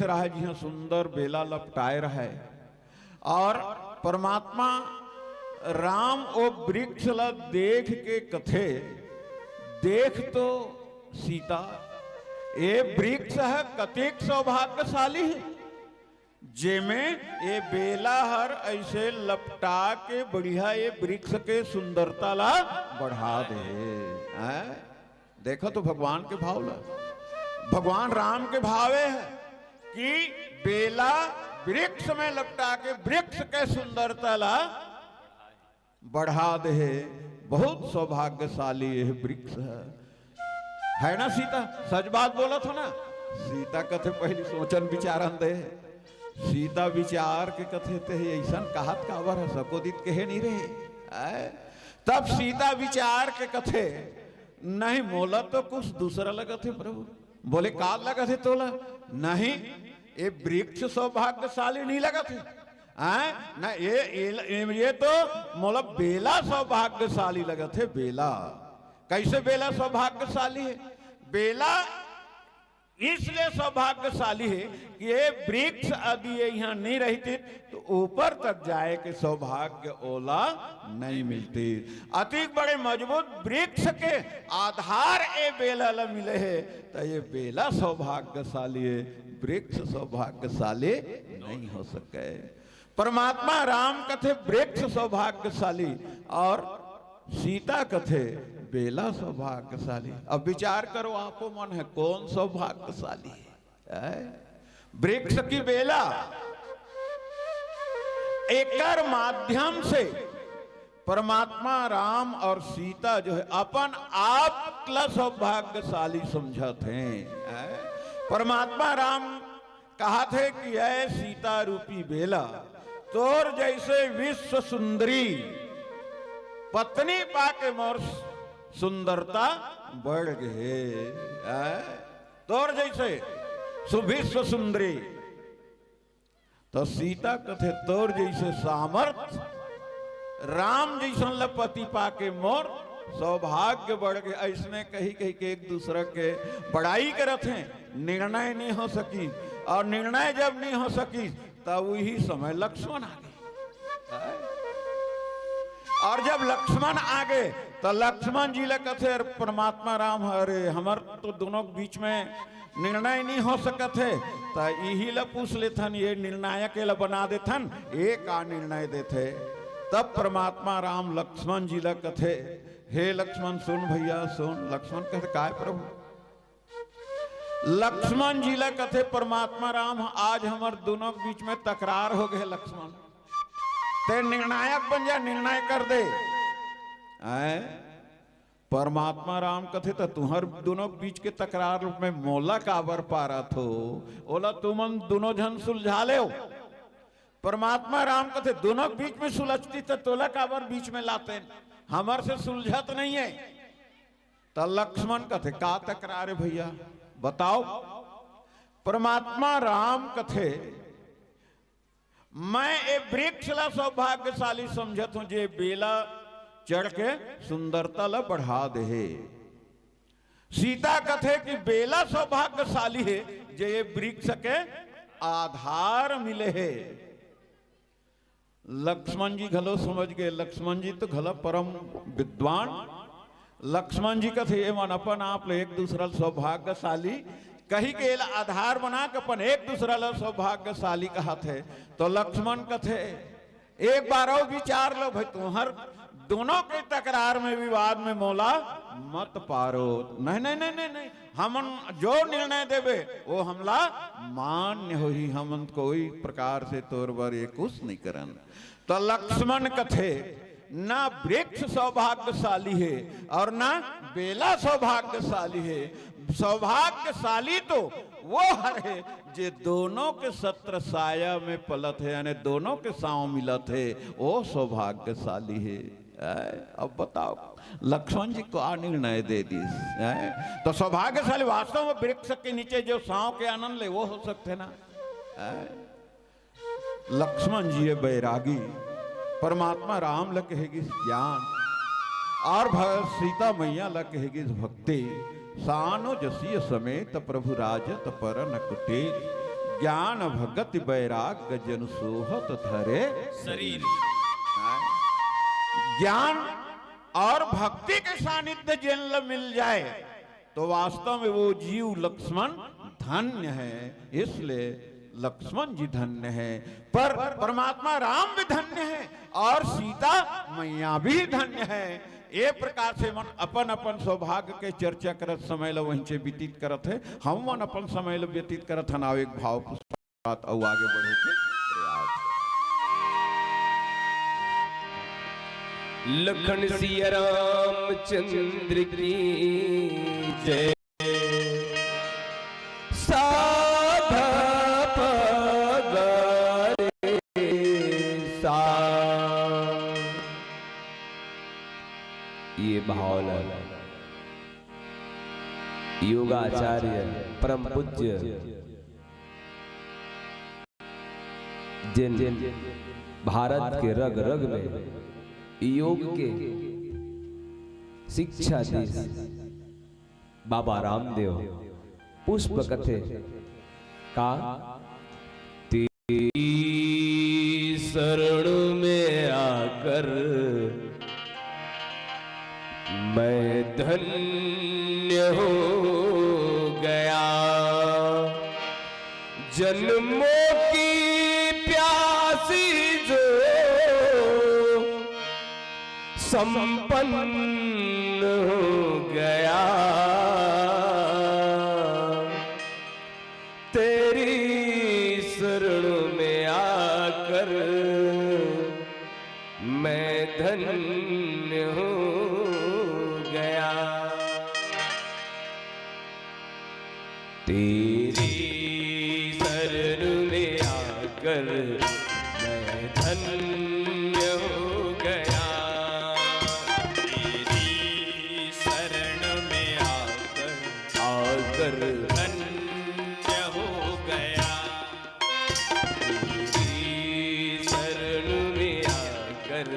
रहा है, जी हाँ, सुंदर बेला लपटाए रहा है। और परमात्मा राम ओ वृक्ष ल देख के कथे, देख तो सीता ये वृक्ष है कतिक सौभाग्यशाली है, जेमे ये बेला हर ऐसे लपटा के बढ़िया ये वृक्ष के सुंदरता ला बढ़ा दे। देखो तो भगवान के भाव ला, भगवान राम के भावे है कि बेला वृक्ष में लपटा के वृक्ष के सुंदरता ला बढ़ा दे। बहुत सौभाग्यशाली यह वृक्ष है ना सीता? सच बात बोला था ना? सीता कथे पहली सोचन विचारन दे, सीता विचार के कथे ते ऐसा कहत काबर है, सको दित कहे नहीं रहे। तब सीता विचार के कथे नहीं मोला तो कुछ दूसरा लगा थे प्रभु। बोले का लगा थे तोला? नहीं ये वृक्ष सौभाग्यशाली नहीं लगा थे ना, ये तो मोला बेला सौभाग्यशाली लगा थे। बेला कैसे बेला सौभाग्यशाली है? बेला इसलिए सौभाग्यशाली है कि ये वृक्ष यदि यहाँ नहीं रहती तो ऊपर तक जाए के सौभाग्य ओला नहीं मिलती। अति बड़े मजबूत वृक्ष के आधार ये बेला ला मिले है, तो ये बेला सौभाग्यशाली है, वृक्ष सौभाग्यशाली नहीं हो सके। परमात्मा राम कथे वृक्ष सौभाग्यशाली और सीता कथे बेला सौभाग्यशाली। अब विचार करो आपको मन है कौन सौभाग्यशाली है? वृक्ष की बेला, एकर माध्यम से परमात्मा राम और सीता जो है अपन आप ला सौभाग्यशाली समझत हैं। परमात्मा राम कहा थे कि ऐ सीता रूपी बेला तोर जैसे विश्व सुंदरी पत्नी पाके मोर सुंदरता बढ़ गए। तोर जैसे सुविश्व सुंदरी, तो सीता कथे तोर जैसे सामर्थ राम जैसन लपति पाके मोर सौभाग्य बढ़ गए। ऐसने कही कही के एक दूसरे के बड़ाई करत हैं, निर्णय नहीं हो सकी, और निर्णय जब नहीं हो सकी तब वही समय लक्ष्मण आ गए। और जब लक्ष्मण आ गए तो लक्ष्मण जी कथे परमात्मा राम अरे हमर तो दोनों बीच में निर्णय नहीं हो सकत है, तो यही ला पूछ लेथन, ये निर्णायक ला बना देथन, ये का निर्णय देथे। तब परमात्मा राम लक्ष्मण जी कथे हे लक्ष्मण सुन भैया सुन। लक्ष्मण कहते काय प्रभु? लक्ष्मण जी कथे परमात्मा राम आज हमार दोनों बीच में तकरार हो गए, लक्ष्मण ते निर्णायक बन जा, निर्णय कर दे। परमात्मा राम कथे तो तुम्हार दोनों बीच के तकरार में मोला काबर पारा थो, ओला तुमन दोनों जन सुलझा ले। परमात्मा राम कथे दोनों बीच में सुलझती तो तोला काबर बीच में लाते, हमार से सुलझत नहीं है। तो लक्ष्मण कथे का तकरार है भैया बताओ? परमात्मा राम कथे मैं ये वृक्ष ला सौभाग्यशाली समझत हूं, जे बेला चढ़ के सुंदरता ला बढ़ा दे। सीता कथे कि बेला सौभाग्यशाली है जे ये वृक्ष के आधार मिले है। लक्ष्मण जी घलो समझ गए, लक्ष्मण जी तो घलो परम विद्वान। लक्ष्मण जी कथे ये मन अपन आप ले एक दूसरा सौभाग्यशाली कही के आधार बना के अपन एक दूसरा ला सौभाग्यशाली कहत है। तो लक्ष्मण कथे एक बार और विचार लो भाई, तुम्हार दोनों के तकरार में विवाद में मोला मत पारो। नहीं नहीं नहीं नहीं, नहीं। हमन जो निर्णय देवे वो हमला मान्य हो ही, हमन कोई प्रकार से तोर बर ये कुछ नहीं करन। तो लक्ष्मण कथे ना वृक्ष सौभाग्यशाली है और ना बेला सौभाग्यशाली है। सौभाग्यशाली तो वो है जे दोनों के सत्र साया में पलत है, यानी दोनों के साव मिलत है, वो सौभाग्यशाली है। अब बताओ लक्ष्मण जी को निर्णय दे दी। तो सौभाग्यशाली वास्तव में वृक्ष के नीचे जो साव के आनंद ले वो हो सकते ना। लक्ष्मण जी बैरागी, परमात्मा राम ला कहेगी ज्ञान, और सीता मैया ला कहेगी भक्ति। सानो जसीय समेत प्रभु राजत पर न कुटे, ज्ञान भगत वैराग्य जन सोहत धरे शरीर। ज्ञान और भक्ति के सानिध्य जिन मिल जाए तो वास्तव में वो जीव लक्ष्मण धन्य है। इसलिए लक्ष्मण जी धन्य है, पर परमात्मा राम भी धन्य है और सीता मैया भी धन्य है। ये प्रकार से मन अपन अपन सौभाग्य के चर्चा करत समय लो वहीं से व्यतीत करत है। हम मन अपन समय लो व्यतीत करत हन। एक भाव बात और आगे बढ़े के प्रयास। लखन सिया रामचंद्र की जय। साधा पगरे सा। ये भावना योगाचार्य परम पूज्य जिन भारत के रग रग में योग के शिक्षा दी बाबा रामदेव पुष्प कथे का तेरी शरण में आकर मैं धन्य हो गया। जन्मों की प्यासी जो संपन्न हो गया। तेरी शरण में आकर मैं धन्य हो गया। तेरी शरण में आकर मैं धन्य हो गया। तेरी शरण में आकर धन्य हो गया। तेरी शरण में आकर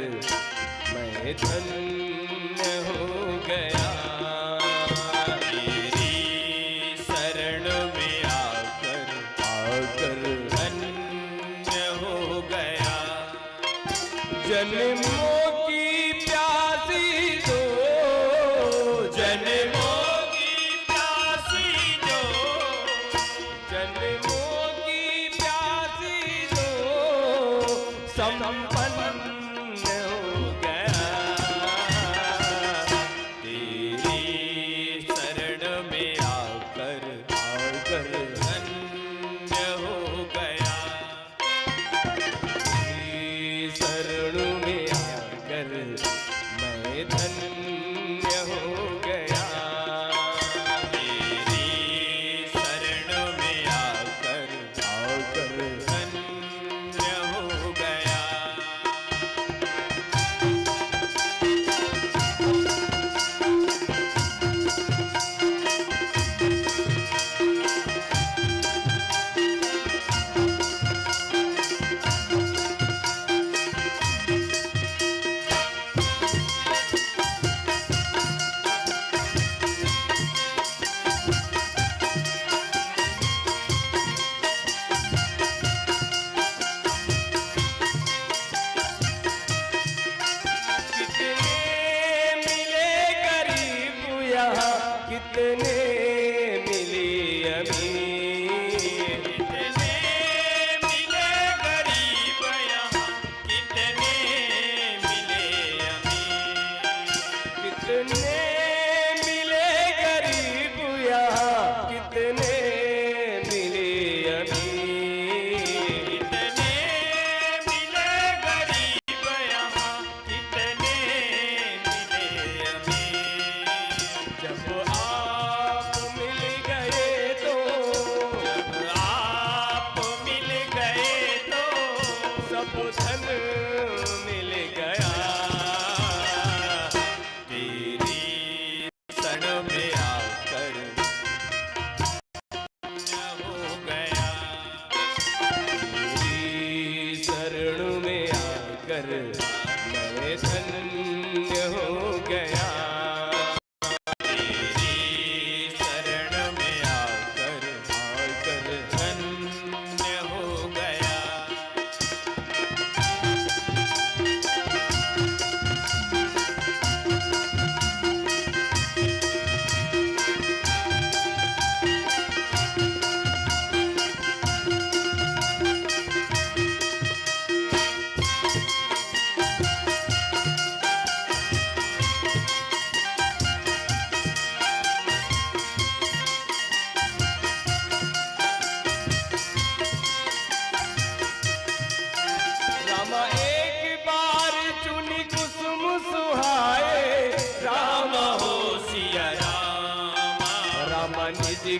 मैं धन्य हो गया। तेरी शरण में आकर धन्य हो गया। जन्मों की प्यासी जो जन्मों की प्यासी जो जन्मों की प्यासी जो संपन्न हो गया। तेरी शरण में आकर धन्य हो गया। तेरी शरण में आकर मैं धन्य हो गया। तेरी शरण में आकर आकर धन्य हो गया।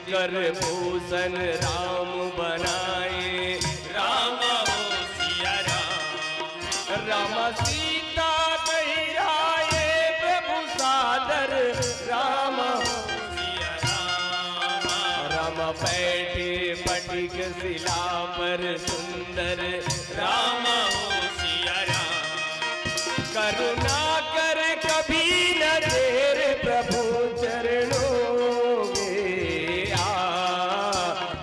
कर भूषण राम बनाए। राम हो सिया राम। राम सीता कहराए प्रभु सादर। राम सिया राम। राम बैठे पटिक शिला पर सुंदर। राम हो सिया राम। करुणा कर कभी न देर प्रभु चरणों में आ।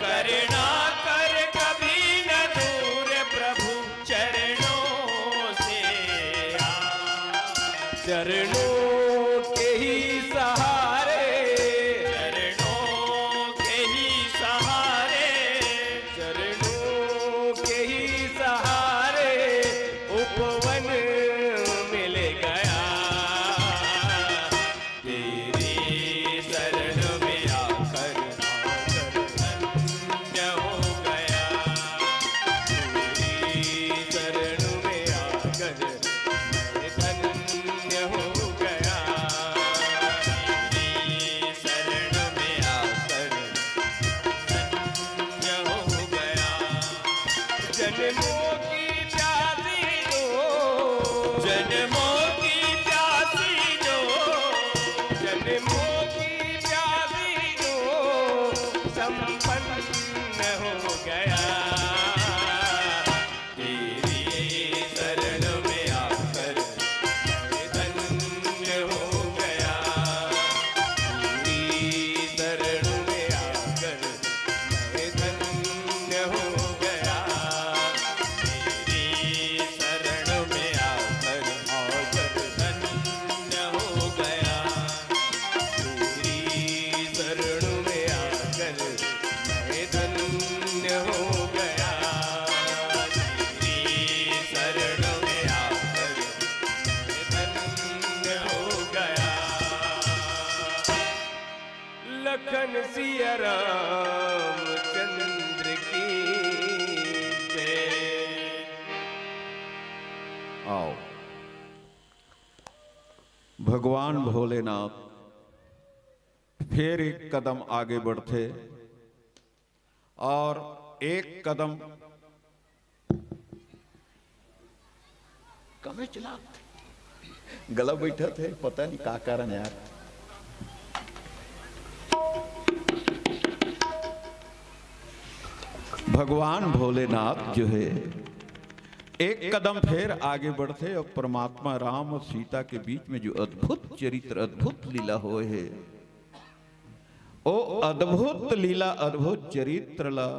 करुणा कर कभी न दूर प्रभु चरणों से आ। चरणों के ही सहारे। चरणों के ही सहारे। चरणों के ही सहारे उपवन मिल गया। तेरी शरण में आकर धन्य हो गया। तेरी शरण में आकर मैं धन्य हो गया। तेरी शरण में आकर धन्य हो गया। जन्मों की प्यासी जो। जन्मों की प्यासी जो। जन्मों की प्यासी जो संपन्न हो गया। तेरी शरण में आकर मैं धन्य हो गया। तेरी शरण में आकर मैं धन्य हो गया। तेरी शरण में आकर धन्य हो गया। तेरी शरण में आकर मैं धन्य हो गया। तेरी शरण में आकर मैं धन्य हो गया। लखन सिया रामचंद्र की जय। आओ भगवान भोलेनाथ फिर एक कदम आगे बढ़ते और एक कदम कमे चलाते। गला बैठा थे, पता नहीं का कारण यार। भगवान भोलेनाथ जो है एक कदम फिर आगे बढ़ते और परमात्मा राम और सीता के बीच में जो अद्भुत चरित्र, अद्भुत लीला हुए है, ओ अद्भुत लीला, अद्भुत चरित्र ला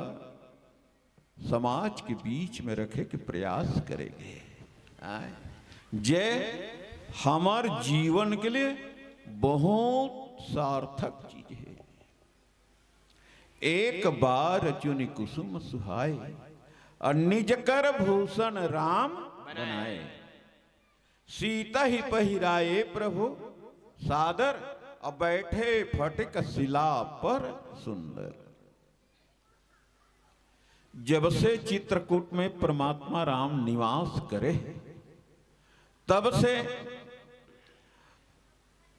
समाज के बीच में रखे के प्रयास करेंगे। जय हमार जीवन के लिए बहुत सार्थक चीज है। एक बार चुनि कुसुम सुहाए और निज कर भूषण राम बनाए। सीता ही पहिराए प्रभु सादर और बैठे फटिक शिला पर सुंदर। जब से चित्रकूट में परमात्मा राम निवास करे तब से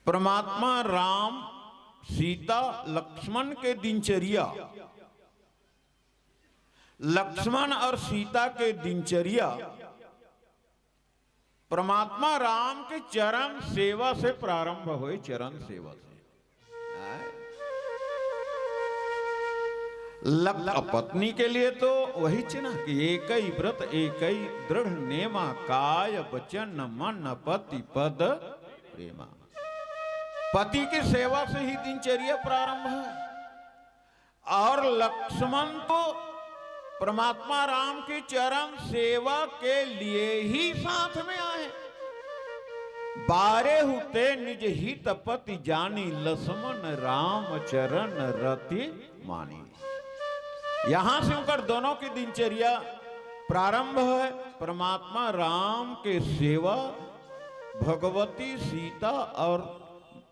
परमात्मा राम सीता लक्ष्मण के दिनचर्या, लक्ष्मण और सीता के दिनचर्या परमात्मा राम के चरण सेवा से प्रारंभ हुए। चरण सेवा से पत्नी के लिए तो वही चिन्ह कि एक ही व्रत एक ही दृढ़ नेमा, काय वचन मन पति पद प्रेमा। पति की सेवा से ही दिनचर्या प्रारंभ है। और लक्ष्मण तो परमात्मा राम की चरण सेवा के लिए ही साथ में आए। बारे हुते निज हित पति जानी, लक्ष्मण राम चरण रति मानी। यहां से उनकर दोनों की दिनचर्या प्रारंभ है। परमात्मा राम के सेवा, भगवती सीता और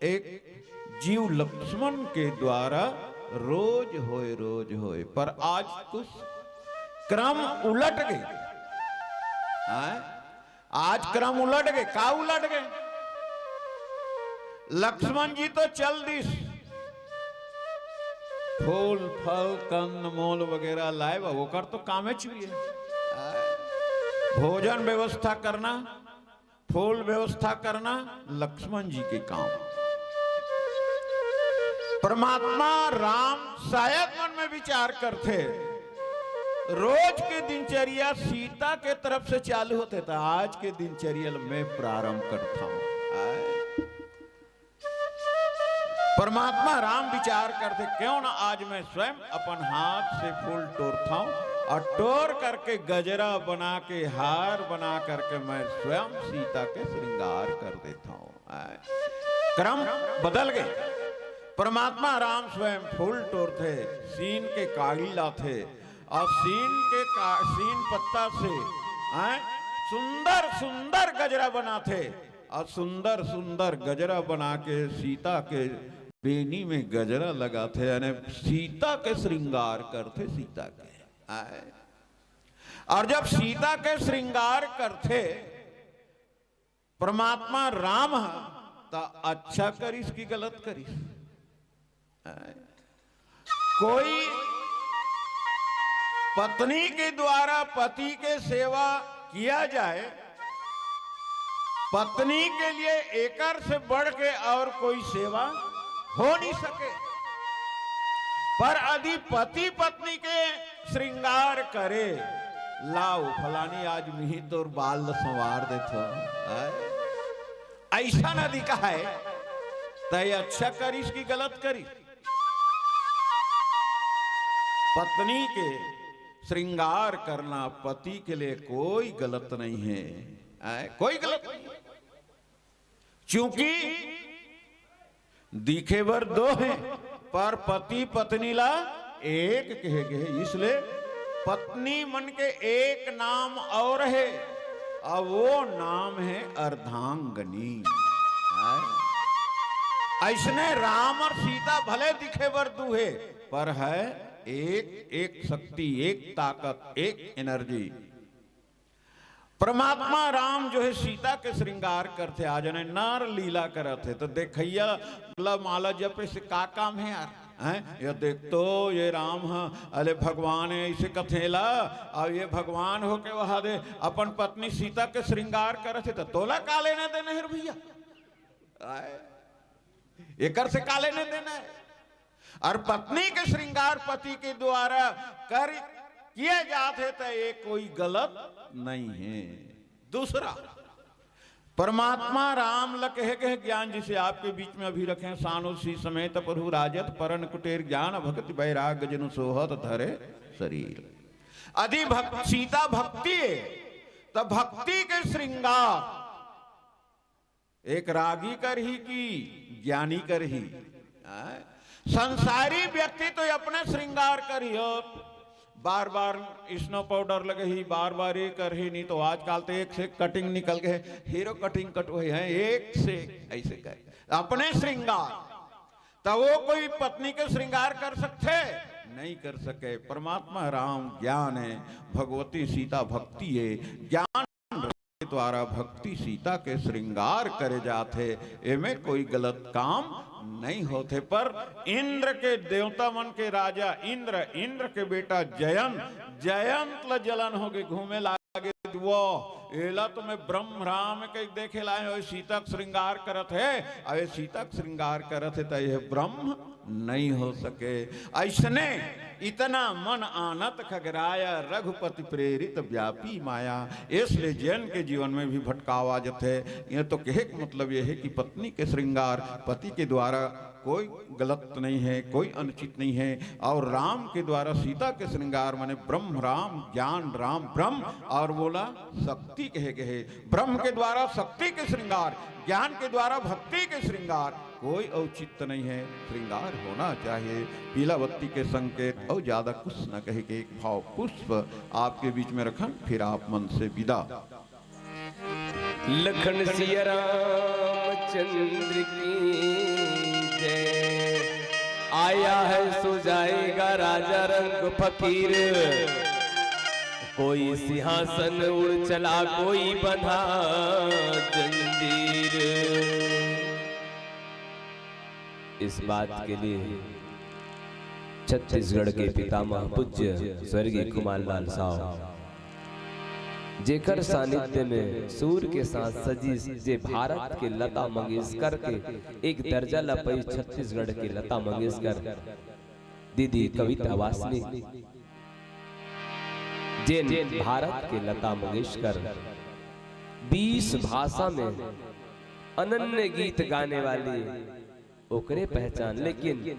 एक जीव लक्ष्मण के द्वारा रोज होए। पर आज कुछ क्रम उलट गए। आज क्रम उलट गए। का उलट गए? लक्ष्मण जी तो चल दिस फूल फल कंद मूल वगैरह लाए वो कर तो कामेच भी है। भोजन व्यवस्था करना, फूल व्यवस्था करना लक्ष्मण जी के काम। परमात्मा राम शायद मन में विचार करते, रोज के दिनचर्या सीता के तरफ से चालू होते था, आज के दिनचर्या मैं प्रारंभ करता हूं। परमात्मा राम विचार करते, क्यों ना आज मैं स्वयं अपन हाथ से फूल तोड़ता हूं और तोड़ करके गजरा बना के हार बना करके मैं स्वयं सीता के श्रृंगार कर देता हूं। क्रम बदल गए। परमात्मा राम स्वयं फूल तोड़ते, सीन के काड़ी लाते और सीन पत्ता से सुंदर सुंदर गजरा बनाते और सुंदर सुंदर गजरा बना के सीता के बेनी में गजरा लगाते, यानी सीता के श्रृंगार करते सीता के। और जब सीता के श्रृंगार करते परमात्मा राम तो अच्छा करिस कि गलत करिस? कोई पत्नी के द्वारा पति के सेवा किया जाए, पत्नी के लिए एकर से बढ़ के और कोई सेवा हो नहीं सके। पर यदि पति पत्नी के श्रृंगार करे, लाओ फलानी आज मिही तोर बाल संवार देथो, ऐसा नदी का है तय अच्छा करिस कि गलत करिस? पत्नी के श्रृंगार करना पति के लिए कोई गलत नहीं है, कोई गलत नहीं। क्योंकि दिखे बर दो हैं पर पति पत्नी ला एक कहे गए, इसलिए पत्नी मन के एक नाम और है और वो नाम है अर्धांगनी। ऐसने राम और सीता भले दिखे बर दू है पर है एक शक्ति, एक ताकत, एक एनर्जी। परमात्मा राम जो है सीता के श्रृंगार करते, आज ने नार लीला करते तो देखैया माला जपे से का काम है यार, हैं? ये देख तो ये राम है, अरे भगवान है ऐसे कथेला और ये भगवान हो के वहा दे अपन पत्नी सीता के श्रृंगार करते तो तोला का लेना देना है भैया, एकर से का लेना देना है। और पत्नी के श्रृंगार पति के द्वारा कर किए जाते तो ये कोई गलत नहीं है। दूसरा परमात्मा राम लकहे के ज्ञान जिसे आपके बीच में अभी रखे, सानुसी समेत प्रभु राजत परन कुटेर ज्ञान भक्ति वैराग्य जनु सोहत धरे शरीर। यदि सीता भक्ति है तो भक्ति के श्रृंगार एक रागी कर ही की ज्ञानी कर ही। संसारी व्यक्ति तो अपने श्रृंगार कर ही, बार बार स्नो पाउडर लगे ही, बार बार ये कर ही, नहीं तो आजकल तो एक से कटिंग निकल गए, हीरो कटिंग कट हुए हैं, एक से ऐसे कर अपने श्रृंगार। तो वो कोई पत्नी के श्रृंगार कर सकते नहीं कर सके। परमात्मा राम ज्ञान है, भगवती सीता भक्ति है, ज्ञान के द्वारा भक्ति सीता के श्रृंगार करे जाते, इनमें कोई गलत काम नहीं होते। पर इंद्र के देवता मन के राजा इंद्र के बेटा जयंत ल जलन हो गए, घूमे लागे वो एला तो मैं ब्रह्म राम के देखे लाए हो सीता श्रृंगार करत है, अरे सीता श्रृंगार करत है तो यह ब्रह्म नहीं हो सके। ऐसने इतना मन आनत खगराया रघुपति प्रेरित व्यापी माया। इसलिए जैन के जीवन में भी भटकावा जथे। यह तो कहे मतलब यह है कि पत्नी के श्रृंगार पति के द्वारा कोई गलत नहीं है, कोई अनुचित नहीं है। और राम के द्वारा सीता के श्रृंगार माने ब्रह्म राम, ज्ञान राम ब्रह्म, और बोला शक्ति कहे गए। ब्रह्म के द्वारा शक्ति के श्रृंगार, ज्ञान के द्वारा भक्ति के श्रृंगार, कोई औचित्य नहीं है। श्रृंगार होना चाहिए। पीला बत्ती के संकेत और ज्यादा कुछ न कहे के एक भाव पुष्प आपके बीच में रखन, फिर आप मन से विदा। लखन सिया रामचंद्र की जय। आया है सो जाएगा राजा रंग फकीर, कोई सिंहासन उड़ चला कोई बंधा जंजीर। इस बात के लिए छत्तीसगढ़ के पितामह पूज्य स्वर्गीय कुमार लाल साहब जेकर सानिध्य में सूर के साथ सजी जे भारत के लता मंगेशकर के एक दर्जा लपई छत्तीसगढ़ के लता मंगेशकर दीदी कविता वासनिक जे भारत के लता मंगेशकर 20 भाषा में अनन्य गीत गाने वाली ओकरे पहचान, लेकिन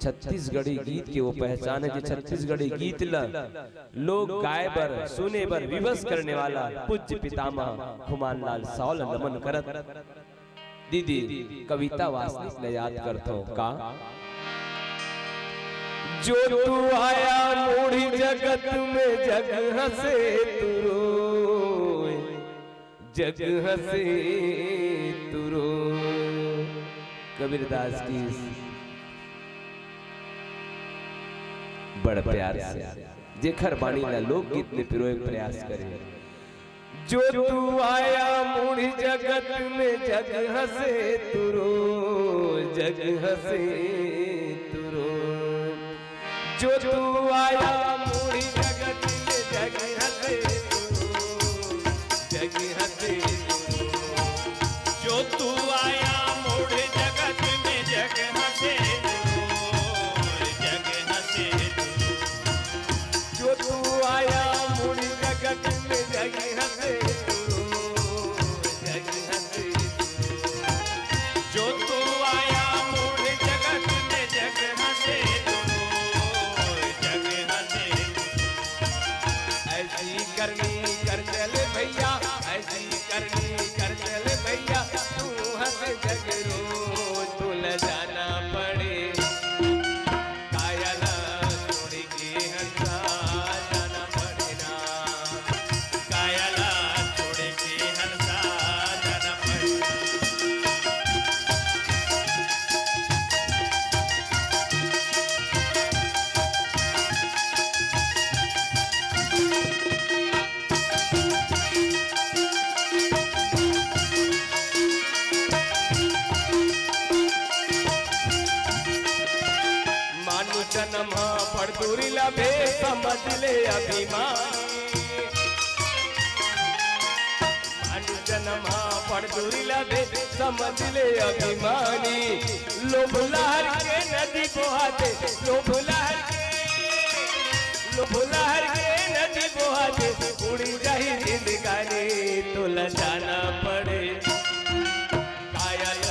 छत्तीसगढ़ी गीत के वो पहचान है जो छत्तीसगढ़ी गीत लोग गाए बर सुने बर विवश करने वाला पूज्य पितामह कुमार लाल सावल नमन करत दीदी कविता वासनिक ने याद करतो का जो तू आया मूढ़ी जगत में जग हसे तुरो जग हसे तुरो। कबीरदास की बड़ प्यार से जेखर बाणी ला लोकगीत में पिरोए प्रयास करे। जो तू आया मूढ़ी जगत में जग हसे तुरो जग हसे तुरो। जो तू आया मूढ़ी जगत में जग हसे तुरो जग हसे तुरो। जो तू आया मूढ़ी जगत में जग हसे जग हसे। जो तू आया मूढ़ी जगत में जग हसे जग हसे। जो तू आया मूढ़ी जगत में जग हसे जग हसे। ऐसी करनी कर चले भैया ऐसी करनी कर चले भैया तू हंस जग रो तुल जाना पड़े कायला छोड़ के हंसा जाना पड़े ना कायला छोड़ के हंसा जाना पड़े। मानु जन्म पड़ दूरी लभे समझ ले अभिमानी। मानु जन्म पड़ दूरी लभे समझ ले अभिमानी। लोभ लहर के नदी बहाते लोभ लहर के नदी बहाते उड़ी जाही जिंदगानी तुला जाना पड़े कायल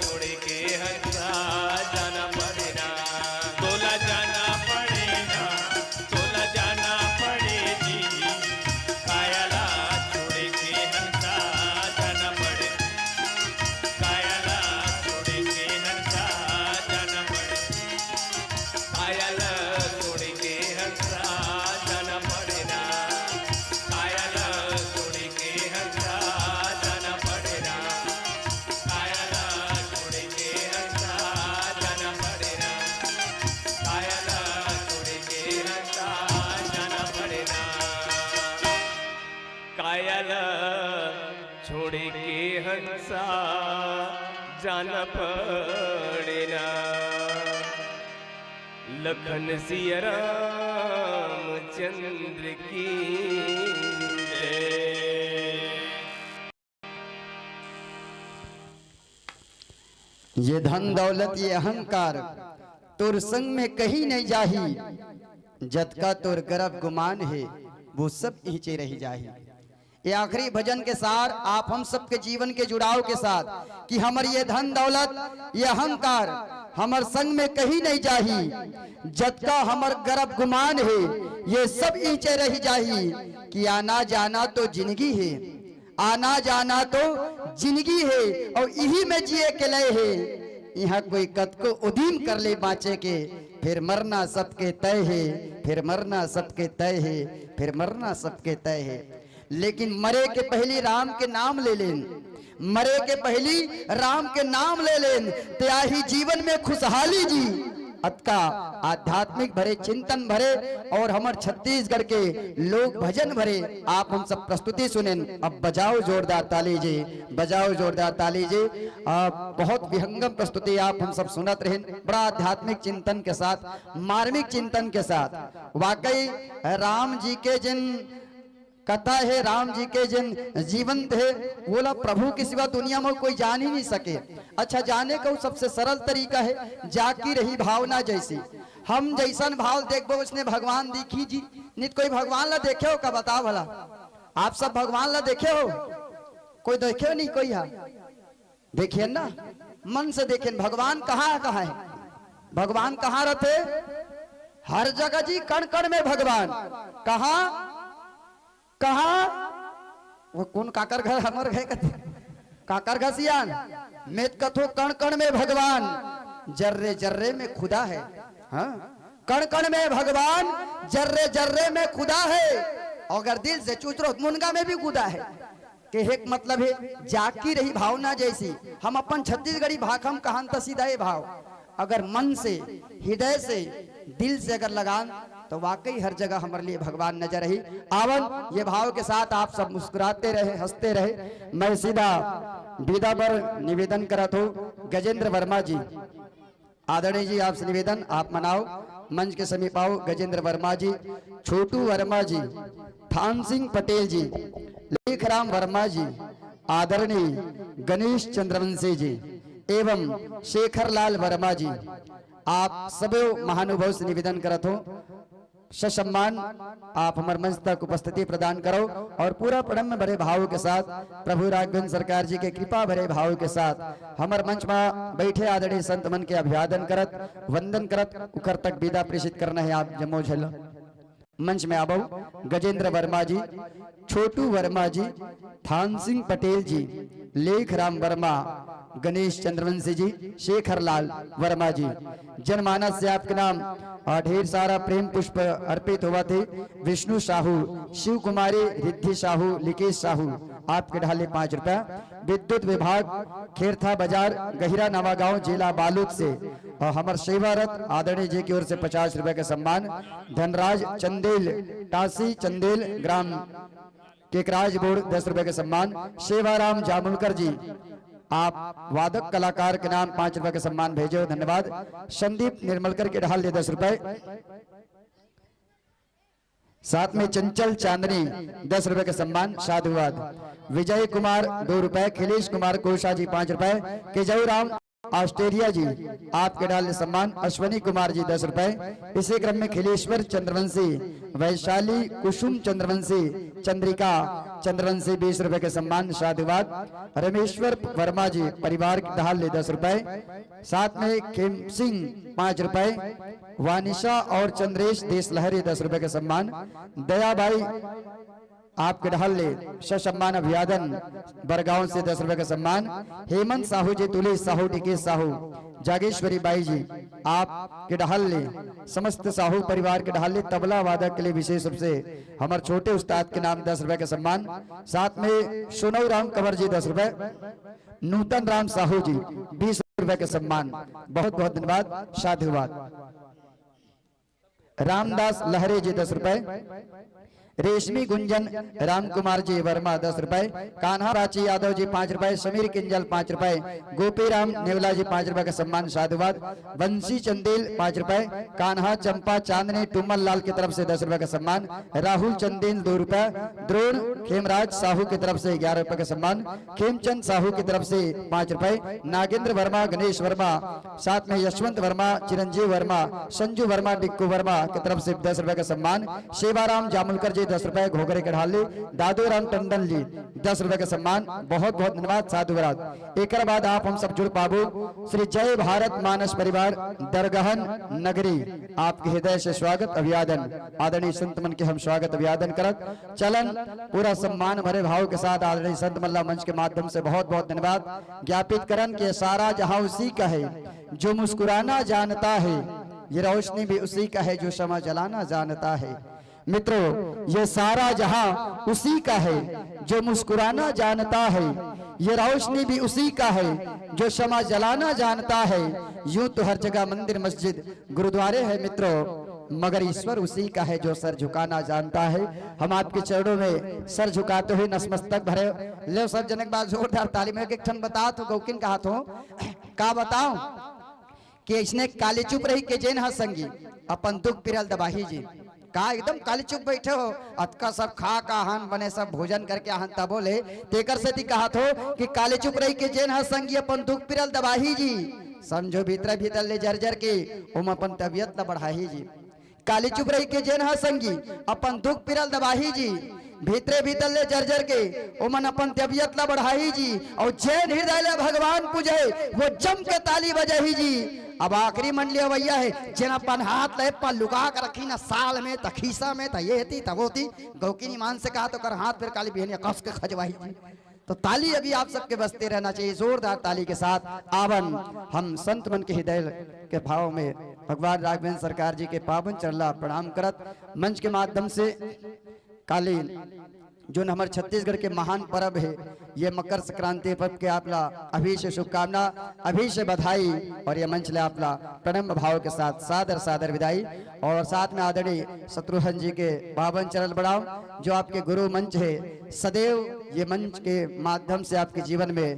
छोड़ के हंसा जाना पड़े ना तोला जाना पड़ेगा तोला जाना पड़े जी। कायला छोड़ के हंसा जाना पड़े कायला छोड़ के हंसा जाना पड़े। कायल छोड़ के हंसा जाना पड़े ना कायल छोड़ के हंसा जाना पड़े ना कायल छोड़ के हंसा जाना पड़े ना कायल छोड़ के हंसा जाना पड़े ना। कायल छोड़ के हंसा जाना पड़े ना। लखन सिया रामचंद्र की जय। ये धन दौलत ये अहंकार तोर संग में कहीं नहीं जाही। जत का तोर गर्भ गुमान है वो सब नीचे रह जाही। ये आखिरी भजन के सार आप हम सबके जीवन के जुड़ाव के साथ कि हमर ये धन दौलत ये अहंकार हमर संग में कहीं नहीं जाही। जत का हमर गर्भ गुमान है ये सब नीचे रह जाही। कि आना जाना तो जिंदगी है आना जाना तो जिंदगी है और यही में जिए के लय है। यहाँ कोई कद को उदीम कर ले बाँचे के फिर मरना सबके तय है फिर मरना सबके तय है फिर मरना सबके तय है। लेकिन मरे के पहली राम के नाम ले लें मरे के पहली राम के नाम ले लें त्याही जीवन में खुशहाली जी अतका आध्यात्मिक भरे, चिंतन भरे और हमर छत्तीसगढ़ के लोक भजन भरे आप हम सब प्रस्तुति सुने। अब बजाओ जोरदार ताली जी, बजाओ जोरदार ताली जी। बहुत विहंगम प्रस्तुति आप हम सब सुनत रहे, बड़ा आध्यात्मिक चिंतन के साथ, मार्मिक चिंतन के साथ। वाकई राम जी के जिन कथा है, राम जी के जिन जीवंत है, बोला प्रभु के सिवा दुनिया में कोई जान ही नहीं सके। अच्छा, जाने का सबसे सरल तरीका है जाकी रही भावना जैसी। हम जैसन भाव देखबो उसने भगवान दिखी जी। नित कोई भगवान ला देखे हो का बताओ भला? आप सब भगवान ला देखे हो? कोई देखे नहीं कोई? है देखिए ना, मन से देखिए भगवान कहाँ कहाँ है। भगवान कहाँ रहते? हर जगह जी, कण कण में भगवान। कहाँ कहाँ? वो कौन काकर घर हमर गए कथे काकर घसियान मेत कथो कण कण में भगवान, जर्रे जर्रे में खुदा है। हाँ, कण कण में भगवान, जर्रे जर्रे में खुदा है। अगर दिल से चूचरो मुनगा में भी खुदा है। के एक मतलब है जाकी रही भावना जैसी। हम अपन छत्तीसगढ़ी भाखम कहान तो सीधा ये भाव अगर मन से, हृदय से, दिल से अगर लगान तो वाकई हर जगह हमारे लिए भगवान नजर रही। आवन ये भाव के साथ आप सब मुस्कुराते रहे, हंसते रहे। मैं सीधा विदा पर निवेदन करत हूँ गजेंद्र वर्मा जी। आदरणीय जी आपसे निवेदन, आप मनाओ, मंच के समीप आओ। गजेंद्र वर्मा जी, छोटू वर्मा जी, थान सिंह पटेल जी, लेखराम वर्मा जी, आदरणीय गणेश चंद्रवंशी जी एवं शेखर लाल वर्मा जी, आप सभी महानुभाव से निवेदन करत हो ससम्मान आप हमारे मंच तक उपस्थिति प्रदान करो और पूरा प्रणम्य भरे भाव के साथ, प्रभु राघवेंद्र सरकार जी के कृपा भरे भाव के साथ हमारे मंच में बैठे आदरणीय संत मन के अभिवादन करत, वंदन करत, उखर तक विदा प्रेषित करना है। आप जमो झल मंच में आबो गजेंद्र वर्मा जी, छोटू वर्मा जी, थान सिंह पटेल जी, लेखराम वर्मा, गणेश चंद्रवंशी जी, शेखर लाल वर्मा जी। जनमानस से आपके नाम ढेर सारा प्रेम पुष्प अर्पित हुआ थे। विष्णु साहू, शिव कुमारी, रिद्धि साहू, लिकेश साहू आपके ढाले 5 रुपया। विद्युत विभाग खेरथा बाजार गहिरा नवागांव जिला बालूद से और हमारे सेवारत आदरणीय जी की ओर से 50 रुपए का सम्मान। धनराज चंदेल, टासी चंदेल ग्राम केकराज बोर्ड 10 रुपए का सम्मान। सेवाराम जामुलकर जी, आप वादक कलाकार के नाम 5 रुपए का सम्मान भेजो, धन्यवाद। संदीप निर्मलकर के ढाल 10 रुपए। साथ में चंचल चांदनी 10 रुपए का सम्मान, साधुवाद। विजय कुमार 2 रुपए, अखिलेश कुमार कोशा जी 5 रुपए, केजऊ राम ऑस्ट्रेलिया जी आपके डाल सम्मान। अश्वनी कुमार जी 10 रुपए। इसी क्रम में खिलेश्वर चंद्रवंशी, वैशाली कुसुम चंद्रवंशी, चंद्रिका चंद्रवंशी 20 रुपए के सम्मान, साधुवाद। रमेश्वर वर्मा जी परिवार के ढाल 10 रुपए। साथ में खेम सिंह 5 रुपए। वानिशा और चंद्रेश देश लहरी 10 रुपए के सम्मान। दयाबाई आपके ढाल सम्मान अभिवादन बरगांव से 10 रुपए का सम्मान। हेमंत साहू जी, तुलेश साहू, टिकेश साहू, जागेश्वरी बाई जी आपके ढाल समस्त साहू परिवार के ढाल तबला वादक के लिए विशेष रूप से हमारे छोटे उस्ताद के नाम 10 रुपए का सम्मान। साथ में सोनऊ राम कंवर जी 10 रुपए। नूतन राम साहू जी 20 रुपए के सम्मान, बहुत बहुत धन्यवाद, साधुवाद। रामदास लहरे जी 10 रुपए। रेशमी गुंजन राम कुमार जी वर्मा 10 रुपए। कान्हा राची यादव जी 5 रुपए। समीर किंजल 5 रुपए। गोपी राम नेवला जी 5 रुपए का सम्मान, साधुवाद। वंशी चंदेल 5 रुपए। कान्हा चंपा चांदनी टुम्मल लाल की तरफ से 10 रुपए का सम्मान। राहुल चंदेल 2 रुपए। द्रोण खेमराज साहू की तरफ से 11 रुपए का सम्मान। खेमचंद साहू की तरफ से 5 रुपए। नागेंद्र वर्मा, गणेश वर्मा, साथ में यशवंत वर्मा, चिरंजीव वर्मा, संजू वर्मा, डिक्कू वर्मा की तरफ से 10 रुपए का सम्मान। सेवाराम जामुलकर जी 10 रुपए। घोघरे के ढाली दादू राम टंडन जी 10 रुपए का सम्मान, बहुत बहुत धन्यवाद, साधुवाद। एक बाद आप हम सब जुड़ पाबो श्री जय भारत मानस परिवार दरगहन नगरी आपके हृदय से स्वागत अभिवादन। आदरणीय संत मन के हम स्वागत अभिवादन करत चलन पूरा सम्मान भरे भाव के साथ आदरणीय संत मल्ला मंच के माध्यम से बहुत बहुत धन्यवाद ज्ञापित करन के सारा जहां उसी का है जो मुस्कुराना जानता है, ये रोशनी भी उसी का है जो शमा जलाना जानता है। मित्रों, ये सारा जहां उसी का है जो मुस्कुराना जानता है, ये रोशनी भी उसी का है जो शमा जलाना जानता है। यूं तो हर जगह मंदिर मस्जिद गुरुद्वारे है मित्रों, मगर ईश्वर उसी का है जो सर झुकाना जानता है। हम आपके चरणों में सर झुकाते हुए नतमस्तक भरे ले सब जनक बात जोरदार ताली में एक ठन बता तो गौकिन कहा तो का बताओ कि इसने काली चुप रही के जेन हा संगी अपन दुख पिरल दबाही जी का एकदम काली चुप बैठे हो अतका सब खा का हन बने सब भोजन करके हन तब बोले तेकर से कहा तो कि काली चुप रही के जेन हा संगी अपन दुख पिरल दबाही जी समझो भीतर भीतर ले जर जर के उम अपन तबियत न बढ़ाही जी। काली चुप रही के जेन हा संगी अपन दुख पिरल दबाही जी भीतरे भीतर ले जर जर के उमन अपन तबियत ला बढ़ाही जी और जैन हृदय ले भगवान पूजे वो जम के ताली बजाही जी। अब आखिरी मंडली भैया है जिन अपन हाथ ले पर लुका कर रखी ना साल में त खीसा में त ये थी तब होती गौकिन ईमान से कहा तो कर हाथ फिर काली बहनिया कस के खजवाही जी। तो ताली अभी आप सबके बजते रहना चाहिए जोरदार ताली के साथ। आवन हम संत मन के हृदय के भाव में भगवान राघवेंद्र सरकार जी के पावन चरला प्रणाम करत मंच के माध्यम से कालीन जो हमारे छत्तीसगढ़ के महान पर्व है ये मकर संक्रांति पर्व के आपला अभी से शुभकामना अभी से बधाई और ये मंच ले आपला प्रणम भाव के साथ सादर सादर विदाई और साथ में आदरणीय शत्रुघ्न जी के पावन चरण बढ़ाओ जो आपके गुरु मंच है सदैव ये मंच के माध्यम से आपके जीवन में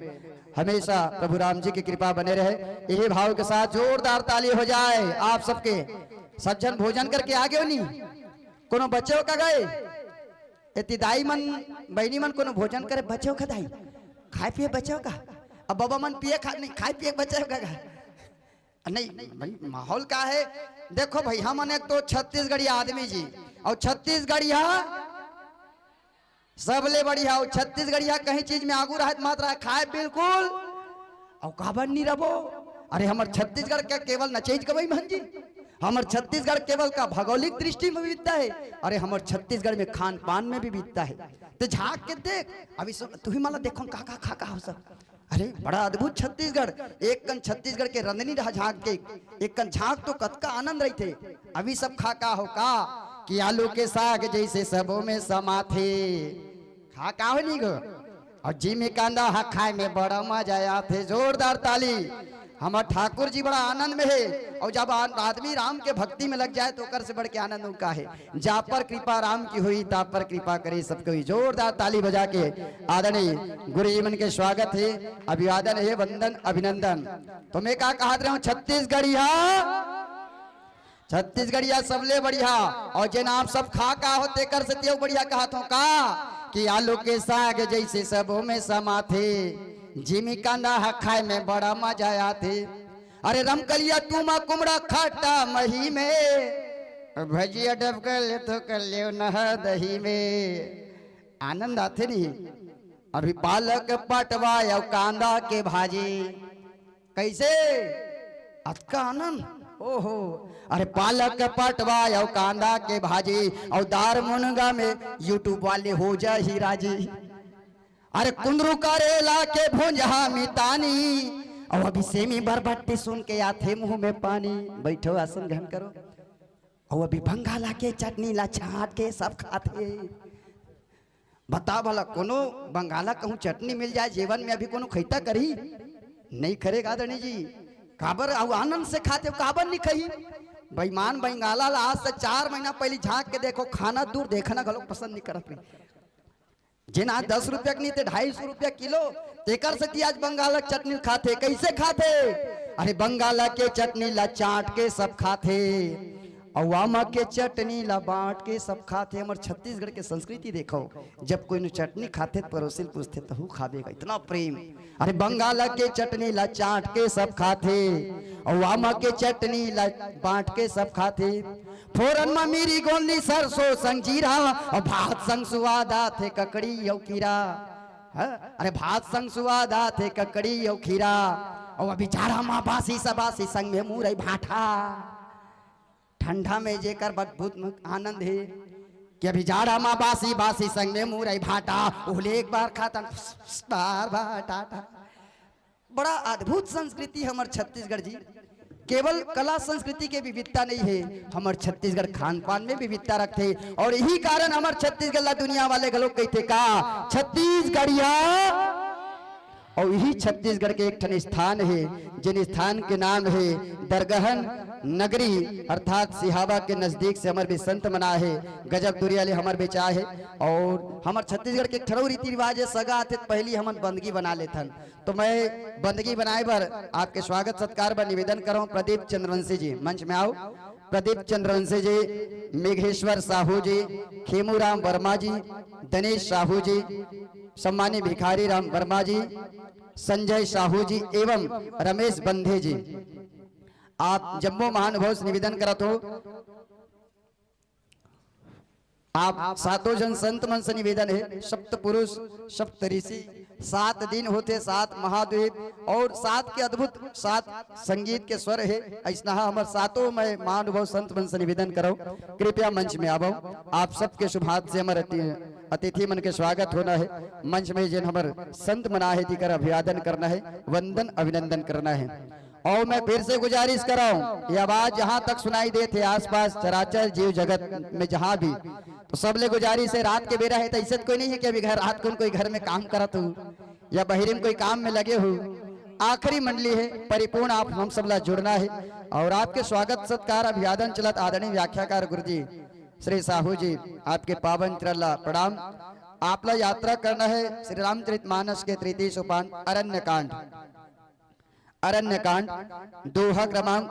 हमेशा प्रभु राम जी की कृपा बने रहे। यही भाव के साथ जोरदार ताली हो जाए आप सबके। सज्जन भोजन करके आगे हो नहीं कोनो बच्चे का गए इतनी दाई मन बहनी मन कोनो भोजन करे बच्चों का दाई खाए पिए बच्चों का अब बाबा मन पिए खा नहीं खाए पिए बच्चों का नहीं भाई माहौल का है। देखो भाई हम एक तो छत्तीसगढ़ी आदमी जी और छत्तीसगढ़िया सबले बढ़िया और छत्तीसगढ़िया कहीं चीज में आगू रहत मात्रा खाए बिल्कुल और काबर नहीं रबो। अरे हमारे छत्तीसगढ़ के केवल नचेज कबई महन जी हमारे छत्तीसगढ़ केवल का भौगोलिक दृष्टि में विविधता है। अरे हमारे छत्तीसगढ़ में खान पान में भी विविधता है। तो झाँक के देख अभी तू ही माला देखो का खा हो सब। अरे बड़ा अद्भुत छत्तीसगढ़ एक कन छत्तीसगढ़ के रंधनी रहा झाँक के एक कन झाँक तो कत का आनंद रही थे। अभी सब खा का हो का कि आलू के साग जैसे सबों में समा थे खा का हो नहीं गो और जी में कांदा हा खाए में बड़ा मजा आया थे। जोरदार ताली। हमारा ठाकुर जी बड़ा आनंद में है और जब आदमी राम के भक्ति में लग जाए तो कर से बढ़ के आनंद उनका है। जा पर कृपा राम की हुई ता पर कृपा करे सबको हुई। जोरदार ताली बजा के आदरणीय गुरु जी मन के स्वागत है अभिवादन है वंदन अभिनंदन। तो मैं क्या कहा रहा हूँ छत्तीसगढ़िया सबले बढ़िया और जिन आप सब खा का होते कर सकते हो बढ़िया कहा था का कि आलू के साग जैसे सबों में समा थे जिमी कांदा खाए में बड़ा मजा आया थे। अरे रमकलिया तुमा कुमड़ा खाटा मही में भजिया डबकल तो कर ले नहा दही में आनंद आते नहीं। अभी पालक पटवा और कांदा के भाजी कैसे अतका आनंद ओहो। अरे पालक पटवा और कांदा के भाजी और दार मुनगा में यूट्यूब वाले हो जा ही राजी। अरे कुंदरू करेला के भुंजा मितानी और अभी सेमी बरबट्टी सुन के आते मुंह में पानी। बैठो आसन ग्रहण करो और अभी बंगाला के चटनी ला छाट के सब खाते। बता भला कोनो बंगाला कहूँ चटनी मिल जाए जीवन में अभी कोनो खैता करी नहीं करेगा आदरणीय जी काबर और आनंद से खाते काबर नहीं कही। बेईमान बंगाला आज से 4 महीना पहले झाँक के देखो खाना दूर देखना गलो पसंद नहीं करत जिन आज 10 रुपया की नहीं थे 250 रुपया किलो तेकर से आज बंगाला चटनी खाते कैसे खाते। अरे बंगाला के चटनी ला चाट के सब खाते और वामा के चटनी ला बांट के सब खाते। हमारे छत्तीसगढ़ के संस्कृति देखो जब कोई चटनी खाते पड़ोसी पूछते तो खावेगा इतना प्रेम। अरे बंगाला के चटनी ला चाट के सब खाते और वामा के चटनी ला बांट के सब खाते। फोरन में मेरी गोली सरसों संग जीरा और भात संग सुवादा थे ककड़ी और खीरा। अरे भात संग सुवादा थे ककड़ी और खीरा और अभी जाड़ा माँ बासी सबासी संग में मुरई भाठा। ठंडा में जेकर अद्भुत आनंद है कि अभी जाड़ा माँ बासी बासी संग में मुरई भाटा उहले एक बार खाता बार बार टाटा। बड़ा अद्भुत संस्कृति हमारे छत्तीसगढ़ जी। केवल कला संस्कृति के विविधता नहीं है हमारे छत्तीसगढ़ खान पान में विविधता रखते और यही कारण हमारे छत्तीसगढ़ दुनिया वाले लोग कहते का छत्तीसगढ़िया और यही छत्तीसगढ़ के एक ठन स्थान है जिन स्थान के नाम है दरगहन नगरी अर्थात सिहावा के नजदीक से हमारे भी संत मना है गजब दुरियाले हमारे बेचा है। और हमारे छत्तीसगढ़ के ठड़ो रीति रिवाज है सगा आते पहली हम बंदगी बना लेथन। तो मैं बंदगी बनाए पर आपके स्वागत सत्कार पर निवेदन कर रहा हूँ। प्रदीप चंद्रवंशी जी मंच में आओ। प्रदीप चंद्रवंशी जी, मेघेश्वर साहू जी, खेमूराम वर्मा जी, दिनेश साहू जी, सम्मानी भिखारी राम वर्मा जी, संजय साहू जी एवं रमेश बंधे जी, आप जम्मू महानुभाव से निवेदन करत हो। आप सातों जन संत मन से निवेदन है, सप्त पुरुष सप्त ऋषि 7 दिन होते 7 महाद्वीप और 7 के अद्भुत 7 संगीत के स्वर है। ऐसा हमारे सातों में महानुभाव संत मन से निवेदन करो कृपया मंच में आवो। आप सबके शुभ हाथ से हमारे अतिथि मन के स्वागत होना है। मंच में जिन हमारे संत मना है दिकर अभिवादन करना है, वंदन अभिनंदन करना है। और मैं फिर से गुजारिश कर रहा हूँ, ये आवाज जहाँ तक सुनाई दे थे आसपास चराचर जीव जगत में जहाँ भी, तो सबले गुजारिश है रात के बेरा है तो ऐसा कोई नहीं है कि अभी घर रात को कोई घर में काम करत हो या बहिरी में कोई काम में लगे हो। आखिरी मंडली है परिपूर्ण आप हम सब ला जुड़ना है। और आपके स्वागत सत्कार अभिवादन चलत आदरणीय व्याख्याकार गुरु जी श्री साहू जी आपके पावन चरण प्रणाम। आपला यात्रा करना है श्री रामचरितमानस के तृतीय सोपान अरण्य कांड दोहा क्रमांक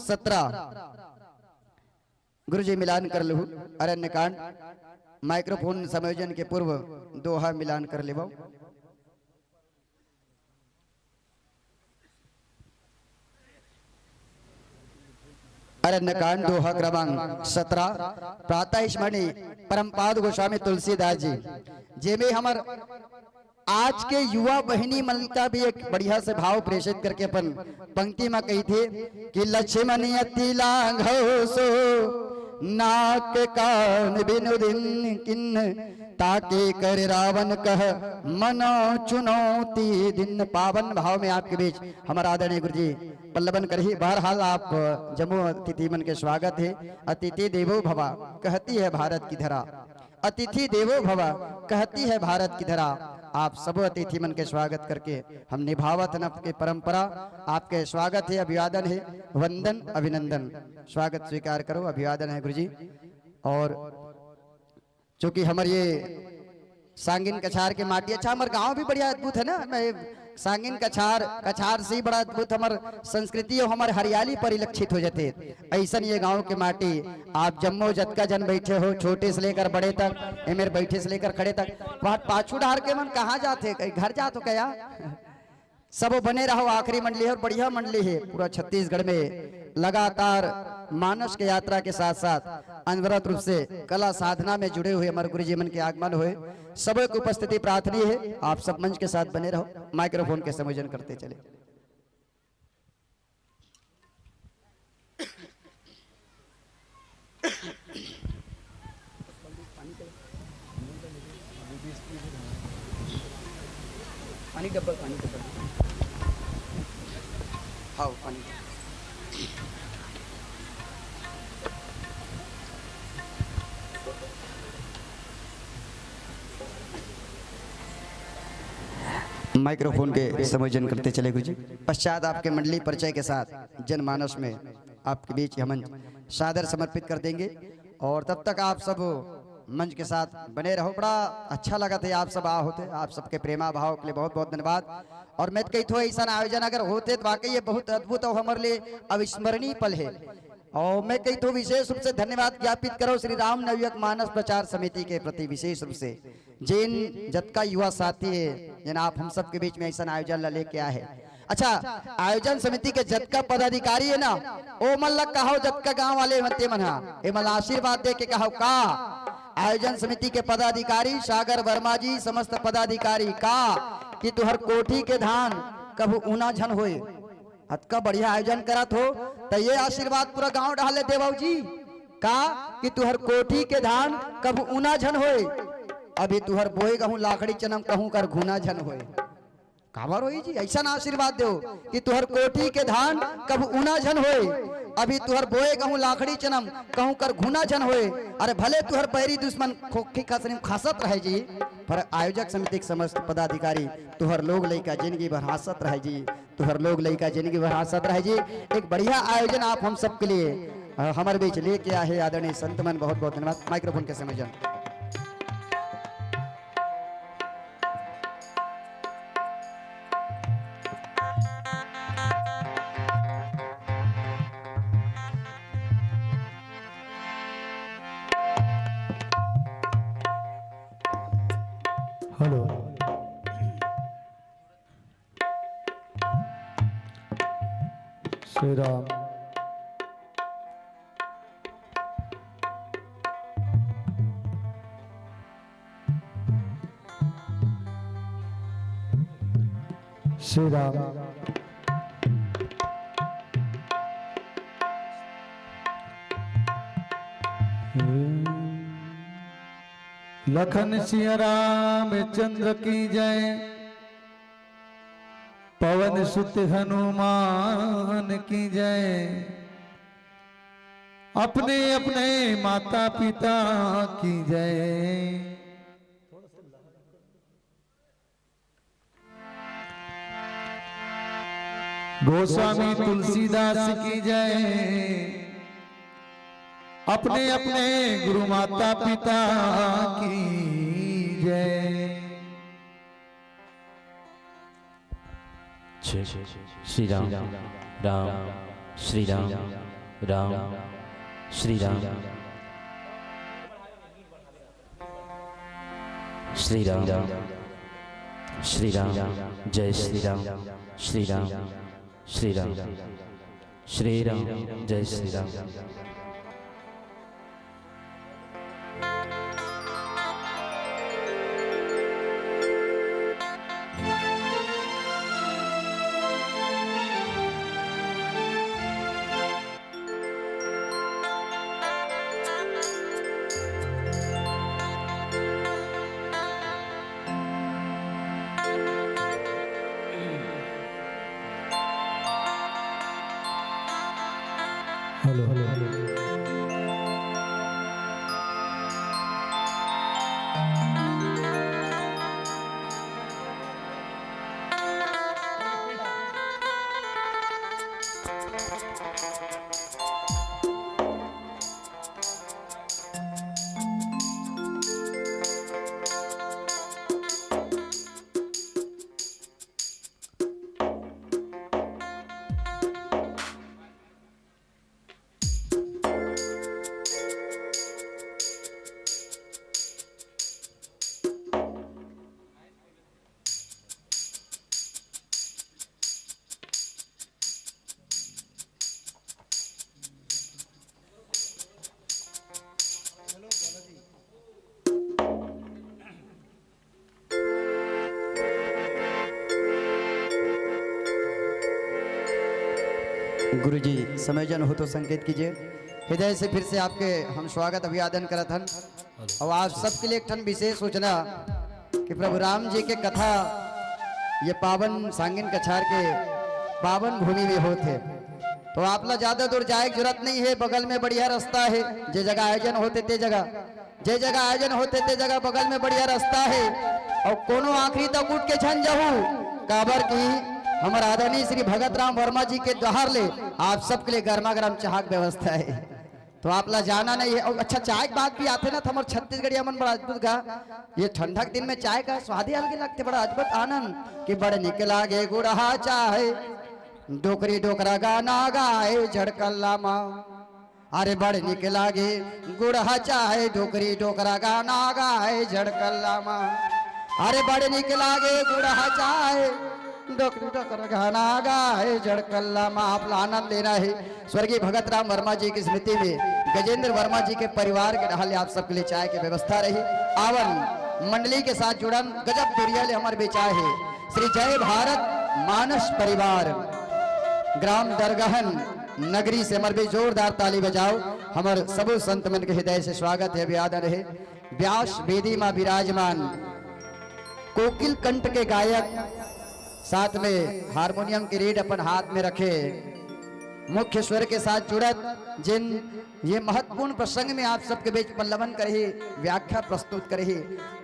17। गुरु जी मिलान कर लो अरण्य कांड। माइक्रोफोन संयोजन के पूर्व दोहा मिलान कर ले। अरण्य कांड दोहा क्रमांक 17 प्रातः स्मरणी परमपाद गोस्वामी तुलसीदास जी जेमे हमार आज के युवा बहिनी मन का भी एक बढ़िया से भाव प्रेषित करके अपन पंक्ति में कही थे कि लक्ष्मण अति लांघो सो नाक कान बिनु दिन किन्न ताके कर रावण कह मनो चुनौती दिन। पावन भाव में आपके बीच हमारा आदरणीय गुरु जी पल्लवन करही। बहरहाल आप जम्मू अतिथि मन के स्वागत है। अतिथि देवो भवा कहती है भारत की धरा, अतिथि देवो भवा कहती है भारत की धरा। आप सब अतिथि मन के स्वागत करके हम निभावत न के परंपरा आपके स्वागत है, अभिवादन है, वंदन अभिनंदन। स्वागत स्वीकार करो, अभिवादन है गुरुजी। और चूंकि हमारे ये सांगिन कछार के माटी अच्छा हमारे गांव भी बढ़िया अद्भुत है ना। सांगिन कछार से बड़ा अद्भुत हमारे संस्कृति और हमारे हरियाली परिलक्षित हो जाते। ऐसा ये गांव के माटी आप जम्मू जतका जन बैठे हो छोटे से लेकर बड़े तक, मेरे बैठे से लेकर खड़े तक, वहां पाछू डार के मन कहाँ जाते घर जा तो क्या सब बने रहो। आखिरी मंडली है और बढ़िया मंडली है। पूरा छत्तीसगढ़ में लगातार मानस के यात्रा के साथ साथ अनवरत रूप से कला साधना में जुड़े हुए हमारे गुरु जी मन के आगमन हुए। सब की उपस्थिति प्रार्थनीय है। आप सब मंच के साथ बने रहो, माइक्रोफोन के संयोजन करते चले। पानी डब्बा हाँ पानी। माइक्रोफोन के संयोजन करते चले गुरुजी। पश्चात आपके मंडली परिचय के साथ जनमानस में आपके बीच हम सादर समर्पित कर देंगे। और तब तक आप सब मंच के साथ बने रहो। बड़ा अच्छा लगा था आप सब आ होते, आप सबके प्रेमा भाव के लिए बहुत बहुत धन्यवाद। और मैं कही थो ऐसा आयोजन अगर होते तो वाकई ये बहुत अद्भुत और हमारे लिए अविस्मरणीय पल है। और मैं कही तो विशेष रूप से धन्यवाद ज्ञापित करो श्री राम नवयुवक मानस प्रचार समिति के प्रति, विशेष रूप से जिन जतका युवा साथी है जिन आप हम सब के बीच में ऐसा आयोजन लेके आए है। अच्छा, आयोजन समिति के जतका पदाधिकारी है ना, ओ मल्लक कहो जतका गांव वाले मते मना ए मल आशीर्वाद दे के कहो का आयोजन समिति के पदाधिकारी सागर वर्मा जी समस्त पदाधिकारी का कि तुहर कोठी के धान कभू ऊना झन होए। अतका बढ़िया आयोजन करत हो तो ये आशीर्वाद पूरा गांव डाले देवाऊ जी का कि तुहर कोठी के धान कभू ऊना झन होए। अभी तुहर बोए कहूँ लाखड़ी चनम कहूँ कर घुना झन होए। काबर होई जी ऐसा आशीर्वाद दो कि तुहर कोठी के धान कभू ऊना झन होए। अभी तुहर बोए कहूँ लाखड़ी चनम कहूँ कर घुना झन होए। अरे भले तुहर पैरी दुश्मन खोखी खसरिम खासत रहे जी पर आयोजक समिति के समस्त पदाधिकारी तुहर लोग लइका जिंदगी भर हंसत रह जी, तुहर लोग लइका जिंदगी भर हंसत रह जी। एक बढ़िया आयोजन आप हम सब के लिए हमारे बीच लेके आए आदरणीय संतमन, बहुत बहुत धन्यवाद। माइक्रोफोन के समय जन हेलो, श्री राम। श्री राम। लखन सिंह राम चंद्र की जय, पवन सुत हनुमान की जय। अपने अपने माता पिता की जय। गोस्वामी तुलसीदास की जय। अपने अपने गुरु माता पिता की जय। श्री राम राम श्री राम राम श्री राम श्री राम श्री राम जय श्री राम श्री राम श्री राम श्री राम जय श्री राम। हेलो हेलो गुरुजी समयजन हो तो संकेत कीजिए। हृदय से फिर से आपके हम स्वागत अभिवादन करत हन। और आप सबके लिए एक ठन विशेष सूचना कि प्रभु राम जी के कथा ये पावन सांगिन कछार के पावन भूमि में होते, तो आप ला ज्यादा दूर जाए की जरूरत नहीं है। बगल में बढ़िया रास्ता है, जे जगह आयोजन होते ते जगह आयोजन होते ते जगह बगल में बढ़िया रास्ता है। और कोनो आखिरी तक उठ के छन जाहू काबर की हमारा आदरणीय श्री भगत राम वर्मा जी के द्वार ले आप सबके लिए गर्मा गर्म चाह की व्यवस्था है, तो आप ला जाना नहीं है। और अच्छा चाय की बात भी आते ना, तो हमारे छत्तीसगढ़ी अमन बड़ा अद्भुत गा, ये ठंडक दिन में चाय का स्वाद ही अलग लगते, बड़ा अद्भुत आनंद कि बड़े निक लागे गुड़हा चाहे डोकरी डोकरा गाना गाए झड़कल्ला माँ। अरे बड़े निक लागे गुड़हा चाहे डोकरी डोकरा गाना गाए झड़कल्ला माँ। अरे बड़े निक लागे गुड़हा चाहे डोकरी डोकरा गाना गाए झड़कल्ला माँ। आप आनंद लेना है। स्वर्गीय भगत राम वर्मा जी की स्मृति में गजेंद्र वर्मा जी के परिवार के ढाले आप सबके लिए चाय की व्यवस्था रही। आवन मंडली के साथ जुड़न गजब दुरियाले हमारे बेचाए है श्री जय भारत मानस परिवार ग्राम दरगहन नगरी से हमारे भी जोरदार ताली बजाओ। हमारे सबू संत मन के हृदय से स्वागत है, अभिवादन है। व्यास वेदी मां विराजमान कोकिल कंठ के गायक, साथ में हारमोनियम की रीड अपन हाथ में रखे, मुख्य स्वर के साथ जुड़त जिन ये महत्वपूर्ण प्रसंग में आप सबके बीच पल्लवन करे, व्याख्या प्रस्तुत करे।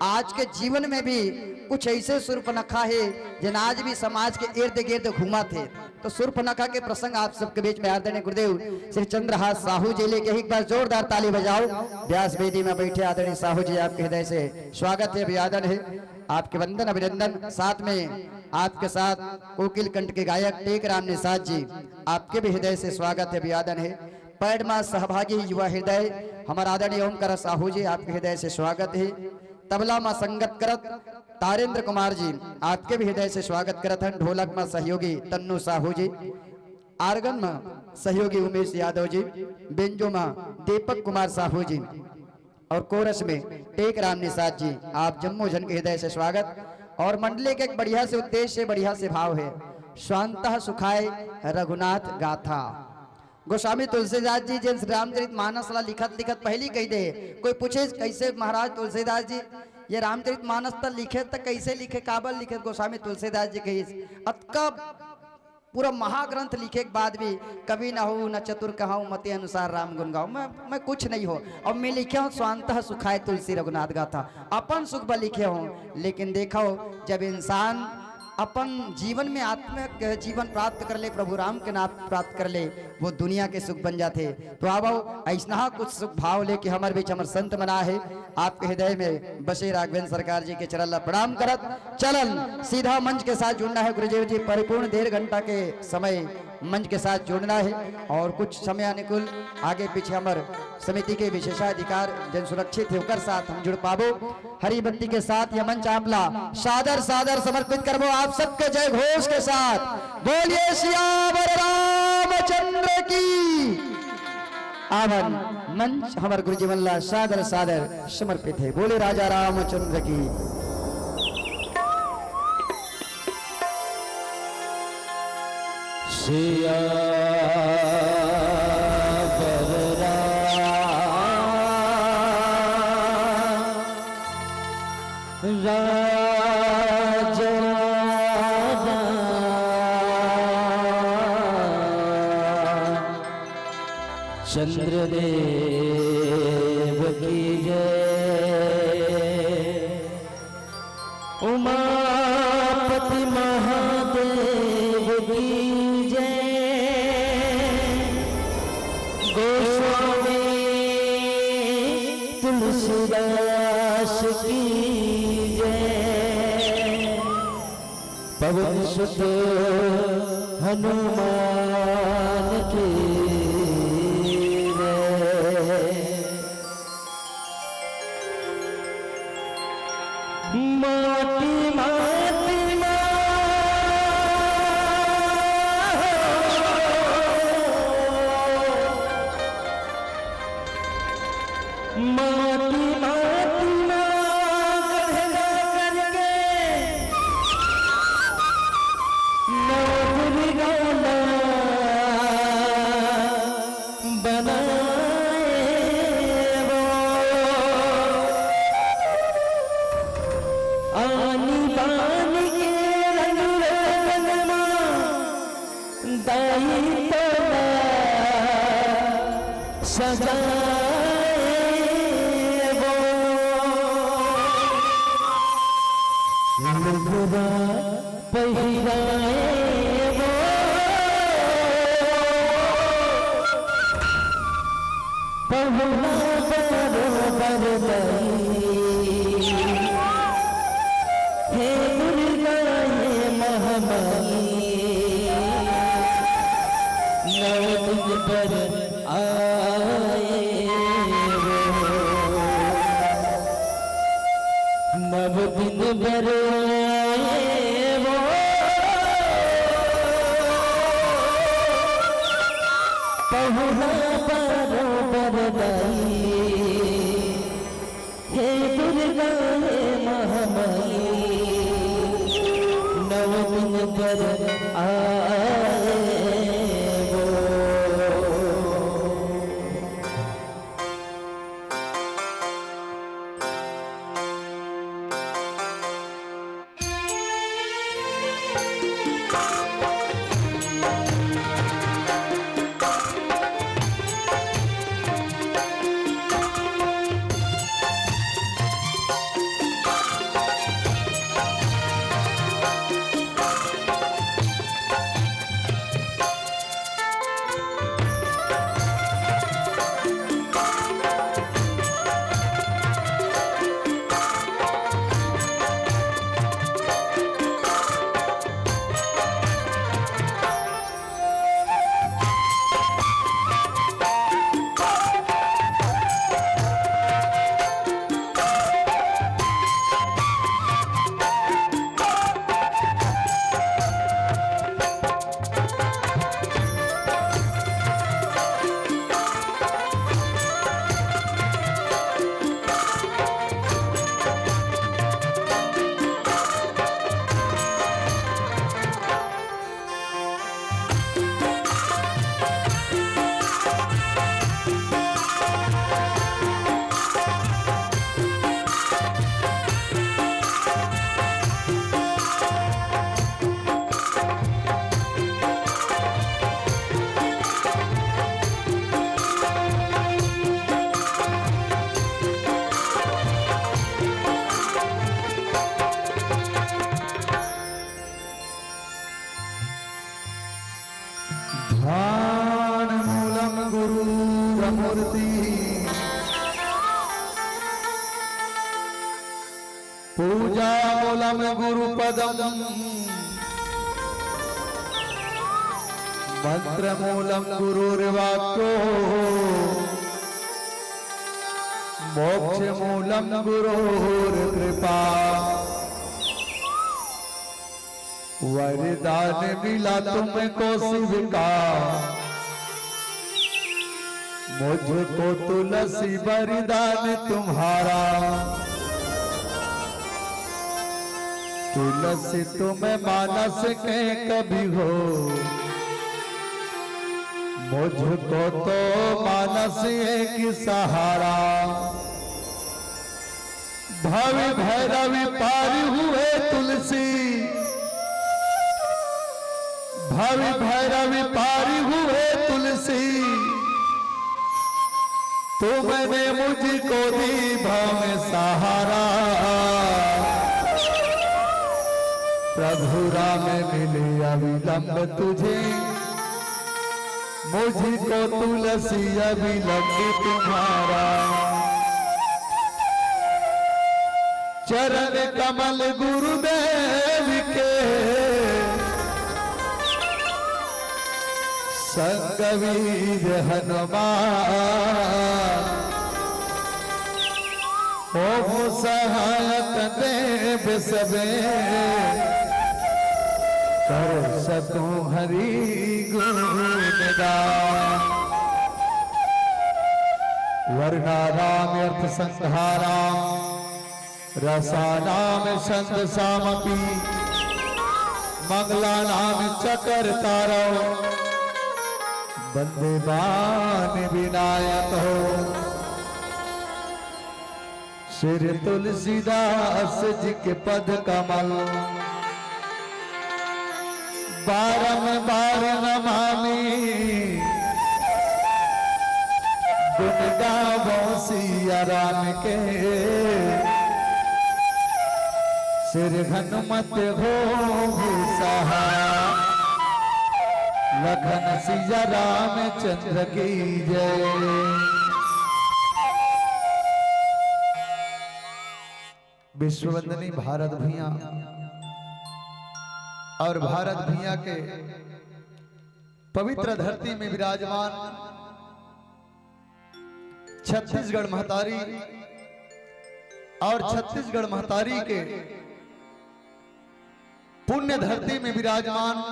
आज के जीवन में भी कुछ ऐसे सुर्पनखा है जिन आज भी समाज के इर्द गिर्द घूमा थे। तो सुर्पनखा के प्रसंग आप सबके बीच में आदरणीय गुरुदेव श्री चंद्रहास साहू जी लेके एक बार जोरदार ताली बजाओ। व्यास वेदी में बैठे आदरणीय साहू जी, आपके हृदय से स्वागत है, अभिवादन है, आपके वंदन अभिनंदन। साथ में आपके साथ कोकिल कंठ के गायक टेक राम निषाद जी, आपके भी हृदय से स्वागत है, अभिवादन है। पैडमा सहभागी युवा हृदय हमारा आदरणीय ओमकार साहू जी, आपके हृदय से स्वागत है। तबला में संगत करत तारेंद्र कुमार जी, आपके भी हृदय से स्वागत करत हैं। ढोलक में सहयोगी तन्नू साहू जी, आर्गन में सहयोगी उमेश यादव जी, बेंजो में दीपक कुमार साहू जी और कोरस में टेक राम निषाद जी, आप जम्मू जन के हृदय से स्वागत। और मंडली के एक बढ़िया से उद्देश्य, बढ़िया से भाव है, स्वांतः सुखाय रघुनाथ गाथा। गोस्वामी तुलसीदास जी जिन रामचरित मानस ला लिखत लिखत पहली कही दे, कोई पूछे कैसे महाराज तुलसीदास जी ये रामचरित मानस तक लिखे तक कैसे लिखे, काबल लिखे? गोस्वामी तुलसीदास जी कही अतका पूरा महाग्रंथ लिखे के बाद भी कभी न हो न चतुर कहाऊं मते अनुसार राम गुण गाऊं। मैं कुछ नहीं हो और मैं लिखे हूँ स्वांतः सुखाय तुलसी रघुनाथ गाथा, अपन सुख पर लिखे हूँ। लेकिन देखो जब इंसान अपन जीवन में आत्मिक जीवन प्राप्त कर ले, प्रभु राम के नाम प्राप्त कर ले, वो दुनिया के सुख बन जाते। तो अब ऐसा कुछ सुख भाव लेके हमारे बीच हमारे संत मना है, आपके हृदय में बसे राघवेंद्र सरकार जी के चरण प्रणाम करत चलन सीधा मंच के साथ जुड़ना है। गुरुदेव जी परिपूर्ण 1.5 घंटा के समय मंच के साथ जुड़ना है और कुछ समय अनुकूल आगे पीछे हमारे समिति के विशेषाधिकार जन सुरक्षित होकर साथ हम जुड़ पाबो। हरी बत्ती के साथ यह मंच आपला सादर सादर समर्पित करबो आप सबके जय घोष के साथ। बोलिए सियावर रामचंद्र की। आवन मंच हमारे गुरु जीवन ला सादर सादर समर्पित है। बोले राजा रामचंद्र की। सिया चंद्रदेव की जय, उमापति महादेव की जय, गोस्वामी तुलसीदास की जय, पवन सुत हनुमान की माटी माटी माटी माटी नौकरी गाना मूर्ति पूजा मूलम गुरुपदम मंत्र मूलम गुरुर्वाक्यो मोक्ष मूलम गुरुर्कृपा वरदान मिला तुमको शिव का मुझको तुलसी वरदान तुम्हारा तुलसी तुम्हें मानस के कभी हो मुझको तो मानस एक सहारा भव भैरवी पार हुए तुलसी भव भैरवी पार हुए तुलसी तुमने मुझको दी भव सहारा प्रभु राम मिले अविलंब तुझे मुझको तुलसी अविलंब तुम्हारा चरण कमल गुरुदेव के संगवीर हनुमान ओम सहायक देव सबे कर सकूं हरि गुणगान वर्णाराम अर्थ संहारा रसानाम छंद सामपि मंगलानाम चकर तारो बंदे बान विनायक हो श्री तुलसीदास जी के पद कमल बारंबार नमामि गुण गावो सिया राम के श्री हनुमत हो सहाय लखन सिया रामचंद्र की जय। विश्ववंदनी भारत भैया और भारत भैया के पवित्र धरती में विराजमान छत्तीसगढ़ महतारी और छत्तीसगढ़ महतारी के पुण्य धरती में विराजमान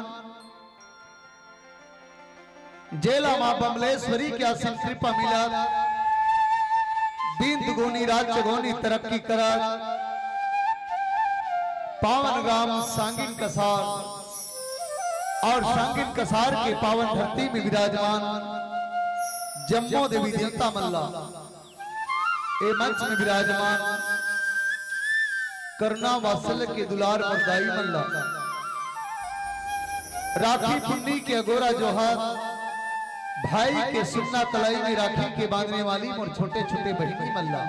जेला मां बमलेश्वरी के असीम कृपा मिला दीन दुगुनी रात चगोनी तरक्की करा पावन गांव सांगिन कसार और सांगिन कसार के पावन धरती में विराजमान जम्मो देवी देवता मल्ला ए मंच में विराजमान करुणा वात्सल्य के दुलार मर्दाई मल्ला राखी पुन्नी के अगोरा जोहार भाई के सुन्ना तलाई में राखी के बांधने वाली और छोटे छोटे बहिनी मल्ला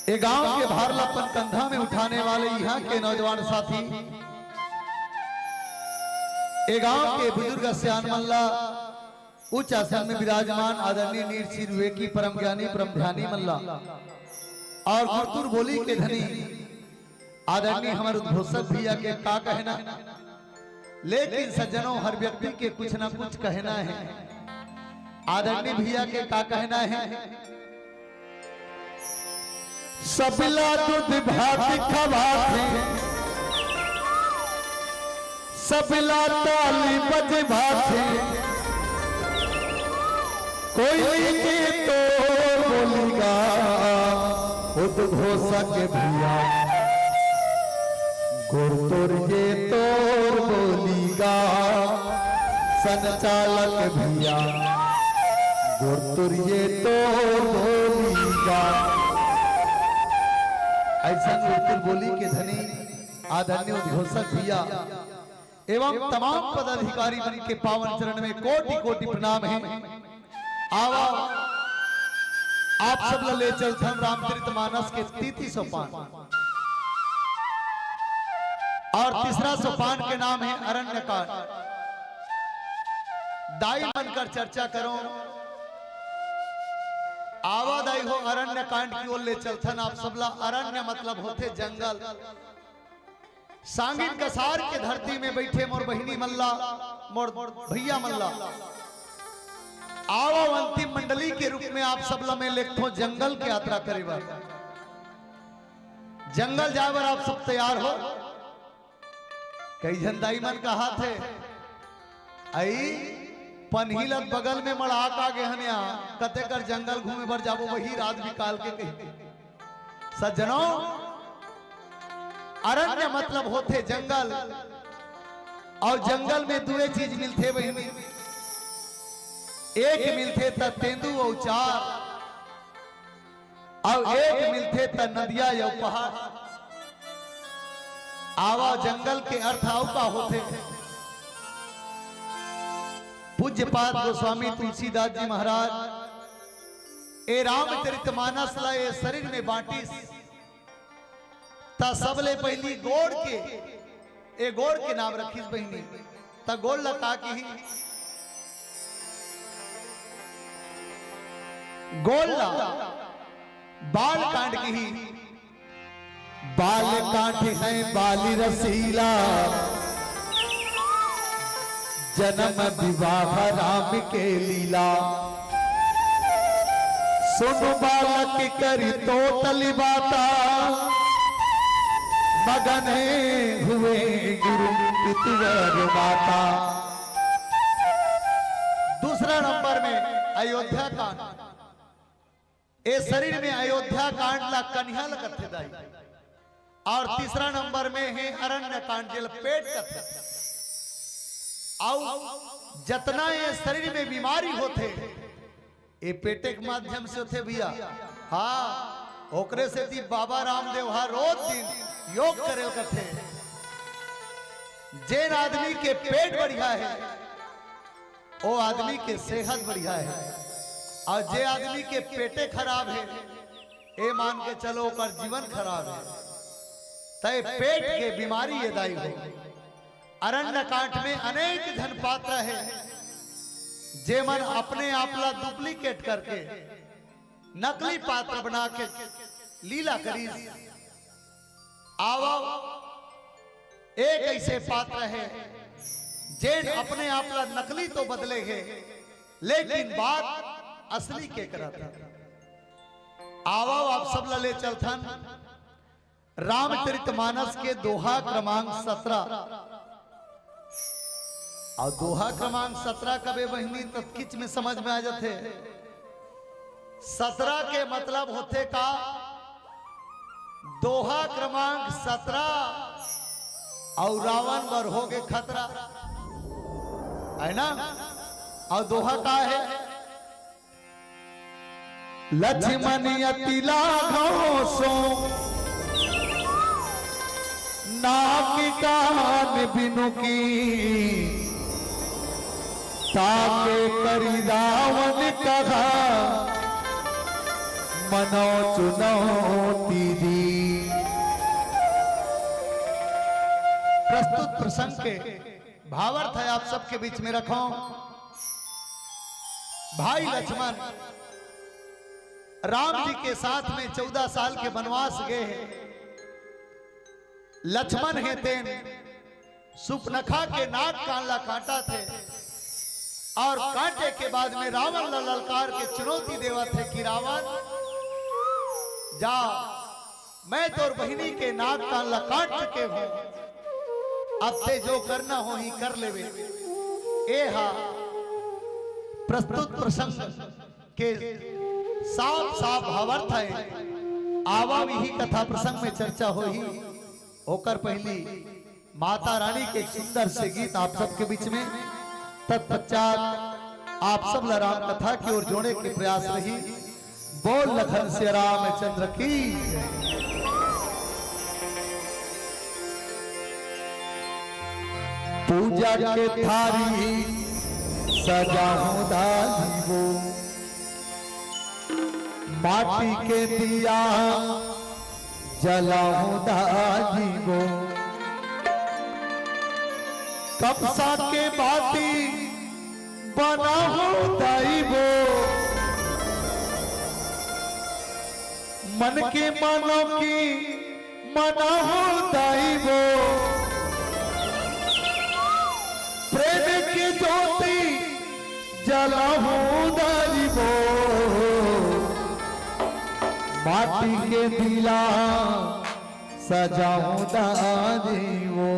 ये गांव के भारलापन कंधा में उठाने वाले यहाँ के नौजवान साथी ये गांव के बुजुर्ग सियान मल्ला उच्च आसन में विराजमान आदरणीय नीर सिर विवेकी परम ज्ञानी परम ध्यानी मल्ला और गुरतुर बोली के धनी आदरणीय हमारे उद्घोषक भैया के का कहना लेकिन सज्जनों हर व्यक्ति के कुछ ना कुछ कहना है। आदरणीय भैया के का कहना है सबला दूध भात खवाते सबला ताली बजवाते कोई के तो बोलेगा उद्घोषक भैया गुरतुर ये तोर बोलीगा संचालक भैया गुरतुर ये तोर बोलीगा ऐसा गुरतुर बोली के धनी आदरणीय उद्घोषक भैया एवं तमाम पदाधिकारी बन के पावन चरण में कोटि कोटि प्रणाम है। आवा आप सब ले चलते हम रामचरितमानस के 33 सोपान और तीसरा सोपान के नाम है अरण्यकांड। दाई बनकर चर्चा करो। आवादाई हो अरण्य कांड की ओर ले चलथन आप सबला। अरण्य मतलब होते जंगल। सांगिन कसार के धरती में बैठे मोर बहिनी मल्ला, मोर भैया मल्ला। आओ अंतिम मंडली के रूप में आप सबला में लेखो जंगल की यात्रा करे बार। जंगल जाए बार आप सब तैयार हो। कई झंडाई मन कहा थे आई पनहिलत बगल में मड़ा का गेहनिया कते कर जंगल घूमे बर जाबो वही रात निकाल के कही। सज्जनों अरण्य मतलब होते जंगल और जंगल में दुए चीज मिलते बहिनी। एक मिलते त तेंदु और चार और एक मिलते त नदिया या पहाड़। आवा जंगल के अर्थ आउ का होते। पूज्यपाद गोस्वामी तुलसीदास जी महाराज ए रामचरितमानस ला ए शरीर में बांटी ता सबले पहली गोड़ के ए गोड़ के नाम रखी बहिनी। ता गोड़ लता की ही गोड़ बाल कांड की ही। बाल कांठ है बाली रसीला, जन्म विवाह राम के लीला। सुन बालक करी तो तलिबाता, मगन हुए गुरु पितवर माता। दूसरा नंबर में अयोध्या कांड। ए शरीर में अयोध्या कांड ला कन्या लगते दाई। और तीसरा नंबर में है अरण्य कांड जिल पेट कथे। आउ जतना ये शरीर में बीमारी होते ये पेटे के माध्यम से होते भैया। हाँ ओकरे से दी बाबा रामदेव हर रोज दिन योग करे करते। जेन आदमी के पेट बढ़िया है वो आदमी के सेहत बढ़िया है। और जे आदमी के पेटे खराब है ये मान के चलो ओकर जीवन खराब है। तय पेट के बीमारी ये दाई हो। अरण्य कांड में अनेक धन पात्र है जे मन अपने आपला डुप्लीकेट करके नकली पात्र बना के लीला करी। आवा एक ऐसे पात्र है जेन अपने आपला नकली तो बदले है लेकिन बात असली के करता। आवा आप सब ले चलथन रामचरितमानस के दोहा क्रमांक 17। और दोहा क्रमांक 17 कबे बहिनी तब किच में समझ में आ जाते। 17 के मतलब होते का दोहा क्रमांक 17 और रावण बर हो गए खतरा है ना। और दोहा का है लक्ष्मण अति लाघव सो, नाक कान बिनु की। ताके करी रावण कहा, मनो चुनौती दी। प्रस्तुत प्रसंग के भावार्थ है आप सबके बीच में रखो। भाई लक्ष्मण राम जी के साथ में 14 साल के वनवास गए हैं। लक्ष्मण है तेन सुपनखा के नाक कानला काटा थे और कांटे के बाद में रावण ललकार के चुनौती देवा थे कि रावण जा मैं तोर बहिनी के नाक कानला काट चुके हूं, अब ते जो करना हो ही कर लेवे। ए हा प्रस्तुत प्रसंग के साफ साफ भावार्थ है। आवा भी ही कथा प्रसंग में चर्चा हो ही होकर पहली माता रानी के एक सुंदर से गीत आप सबके बीच में। तत्पश्चात आप सब राम कथा की ओर जोड़ने के प्रयास रही। बोल लखन से रामचंद्र की। पूजा के थारी सजाऊं दाईवो, माटी के दिया जलाऊं दाईवो। कपसा के बाती बनाहो दाइबो मन के मानो की मनाहो दाइबो प्रेम की ज्योति जलाहो दाइबो माटी के दिला सजाऊं दाइबो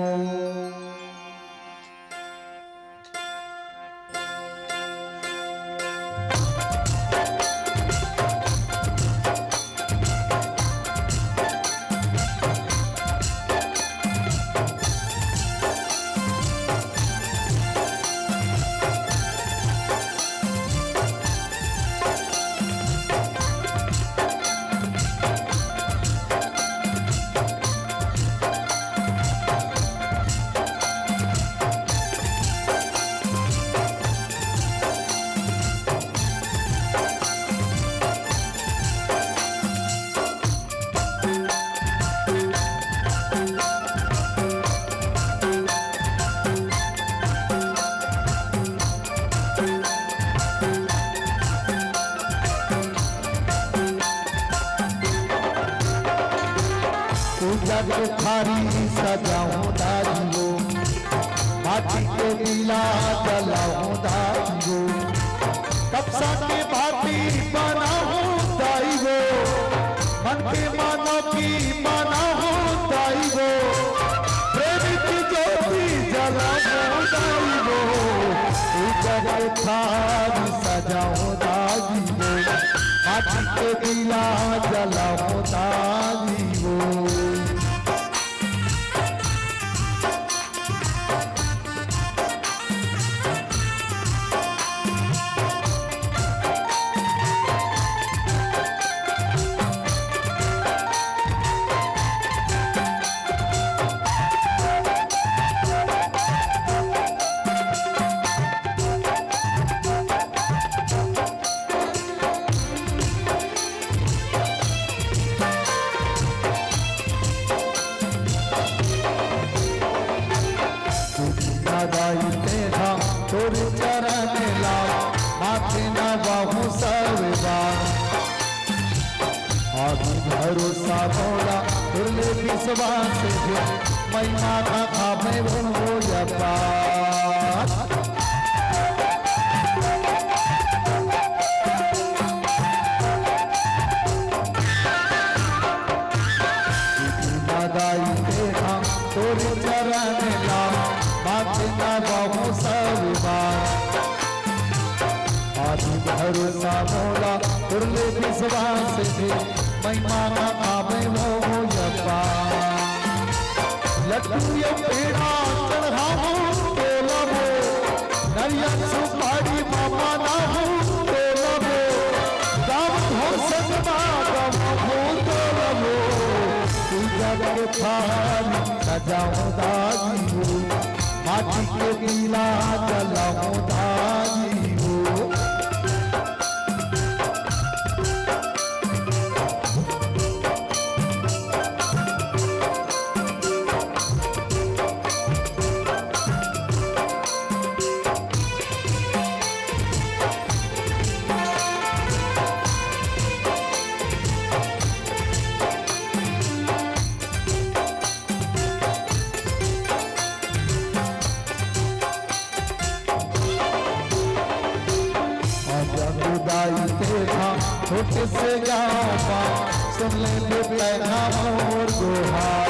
जग थारी सजाऊं दारियो माटी के दिला जलाऊं दारियो कपसा के भाती बनाऊं दाइयो मन के मानो की बनाऊं दाइयो प्रेम की ज्योति जलाऊं दाइयो जग थारी सजाऊं दारियो माटी के दिला जलाऊं दारियो तोर चरण लाओ माथे न बाहू सर्वा आदि भरोसा बोला तुरले विश्वास है मैं माथा खामे हो जपा दाई तेरा तोर चरण लाओ माथे न बाहू सर्वा आदि भरोसा बोला तुरले विश्वास से मैं माना आवे हो जपा लड्डू ये पेड़ा चढ़ाओ तो लबो नरिया सुपारी मामा ना हो तो लबो गाँव हो सकता गाँव हो तो लबो पूजा के थाली सजाऊं दाजियो माटी के दिला जलाऊं दाजियो छोटे से गाँव सुन ले पैना मोर दोहार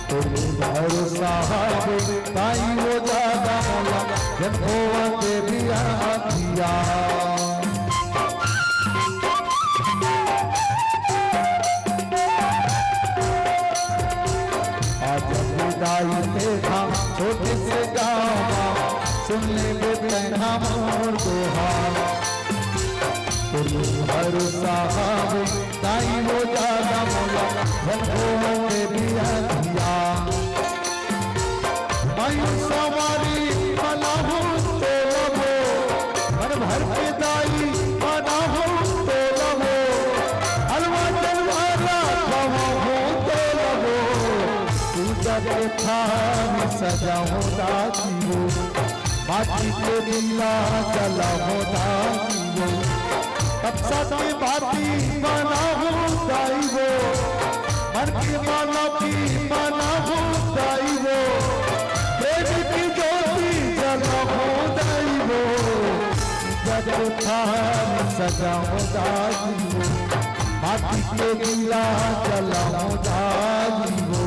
तुम भरोसा है ताई वो ज्यादा मोला जब होवा के दिया दिया आज विदाई देखा छोटे से गाँव सुन ले पैना मोर दोहार भरोसा ताई वो ज्यादा मोला भगो के दिया दिया मायू सवारी बना हो तो लबो मन भर के दाई बना हो तो लबो हलवा जलवारा खवा हो तो लबो पूजा के थाली सजाऊं दाजियो माटी के नीला जला होता वो कपसा के बाती बना होता वो मन की माला की बना होता वो प्रेम की ज्योति जला होता वो जब था सजा होता वो माटी के नीला जला होता वो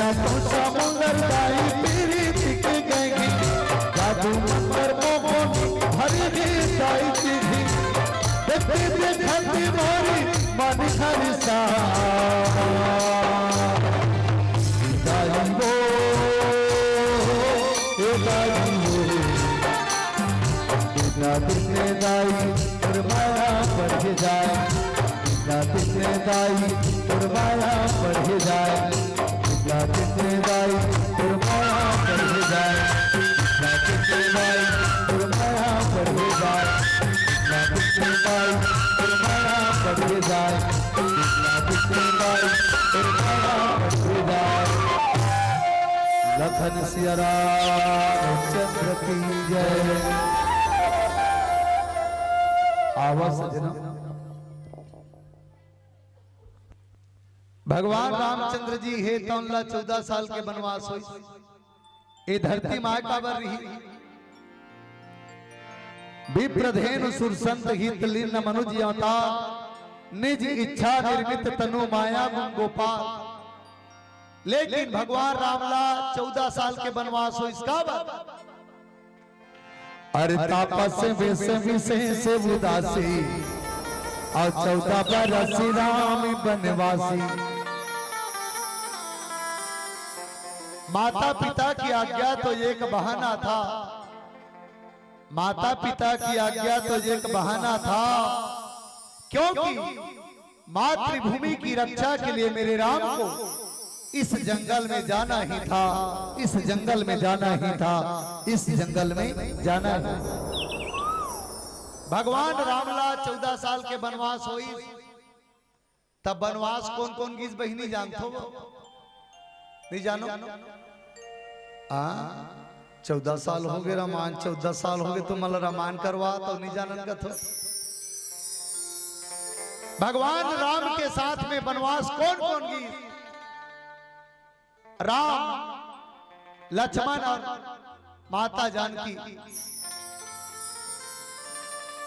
तो समुंदर दाई पीरी टिक गई जादू मंदिर मोहनी भरी दाई थी देखते देखती मोरी मन हरी सा दाई वो ए दाई वो इतना दिखने दाई और माया बढ़ जाए इतना दिखने दाई और माया बढ़ जाए कितने दाई फरमाया बढ़ जाए कितने दाई फरमाया बढ़ जाए कितने दाई फरमाया बढ़ जाए कितने दाई फरमाया बढ़ जाए लखन सिया रामचंद्र की जय। आवाज सजना भगवान रामचंद्र जी हे तौला 14 साल के वनवास हुई ए धरती माय का बर रही विप्रधेनु सुरसंत हित लीन मनुज अवता निज इच्छा निर्मित तनु माया गुण गोपाल। लेकिन भगवान रामला 14 साल के वनवास हुई इसका अरे तापस से उदासी और 14 बरस राम बनवासी। माता पिता की आज्ञा तो एक बहाना था, माता पिता की आज्ञा तो एक बहाना था, क्योंकि मातृभूमि की रक्षा के लिए मेरे राम को इस जंगल में जाना ही था, इस जंगल में जाना ही था, इस जंगल में जाना ही था। भगवान रामला 14 साल के वनवास हुई। तब वनवास कौन कौन की बहिनी जानते हो? नहीं जानो? 14 साल हो गए रामायण, 14 साल हो गए तो मतलब रामायण करवा तो नहीं जानन का तो। भगवान राम के साथ में वनवास कौन कौन की? राम, लक्ष्मण और माता जानकी,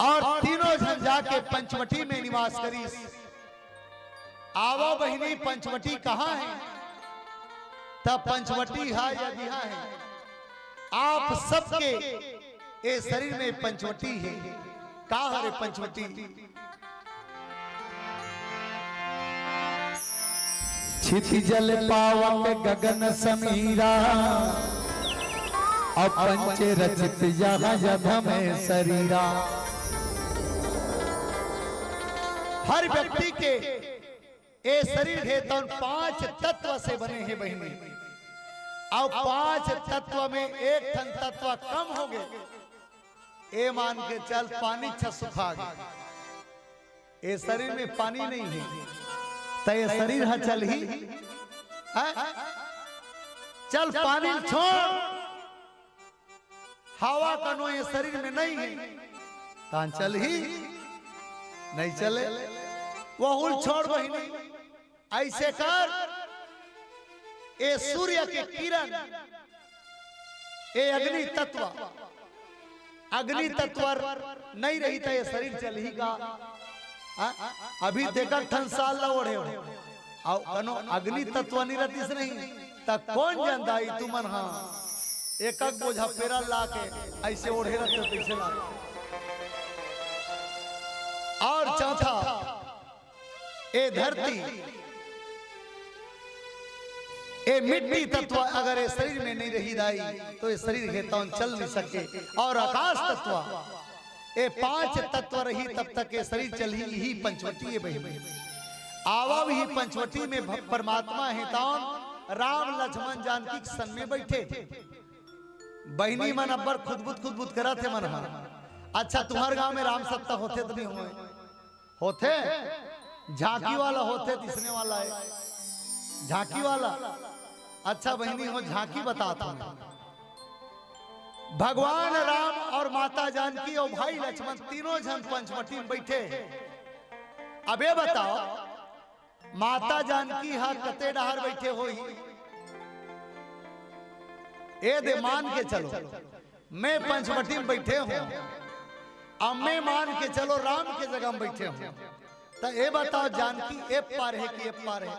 और तीनों जन जाके पंचवटी में निवास करी। आवो बहिनी पंचवटी कहाँ है? तब पंचवटी है या दिहा है? आप सबके ये शरीर में पंचवटी है। कहाँ है पंचवटी? छिति जल पावक गगन समीरा, और पंच रचित यहाँ यध में शरीरा। हर व्यक्ति के ये शरीर है तो 5 तत्व से बने हैं बहिनी, और 5 तत्व में एक ठन तत्व कम हो गए। ए मान के चल पानी सुखा गया, ये शरीर में पानी नहीं है तो ये शरीर है चल ही चल पानी छोड़, हवा कनो ये शरीर में नहीं है तो चल ही नहीं चले। वो उल छोड़ बहिनी, ऐसे कर ये सूर्य के किरण, ये अग्नि तत्व, अग्नि तत्व नहीं रही था ये शरीर चल ही का। अभी देखा ठन साल ला ओढ़े कनो अग्नि तत्व नहीं रहती से नहीं तक कौन जानता है तुमन। हाँ एक बोझा पेरा ला के ऐसे ओढ़े रहते ऐसे ला। और चौथा ए धरती, ए मिट्टी तत्व अगर ये शरीर में नहीं रही दाई तो ये शरीर है तो चल नहीं सके। और आकाश तत्व ये 5 तत्व रही तब तक ये शरीर चल ही पंचवटी है बहिनी। आवा भी पंचवटी में परमात्मा है तो राम लक्ष्मण जानकी सन में बैठे। बहिनी मन अब्बर खुदबुद करा थे मन। अच्छा तुम्हारे गांव में राम सत्ता होते तो नहीं होते? झांकी वाला होते, दिसने वाला है झांकी वाला। अच्छा बहनी हो झांकी बताता हूं। भगवान राम और माता जानकी और भाई लक्ष्मण तीनों जन पंचवटी में बैठे हैं। अब ये बताओ माता जानकी हा कते डहार बैठे होई? ए दे मान के चलो मैं पंचवटी में बैठे हूं, अब मैं मान के चलो राम के जगह में बैठे हूं, तो ये बताओ जानकी ए पार है कि ए पार है?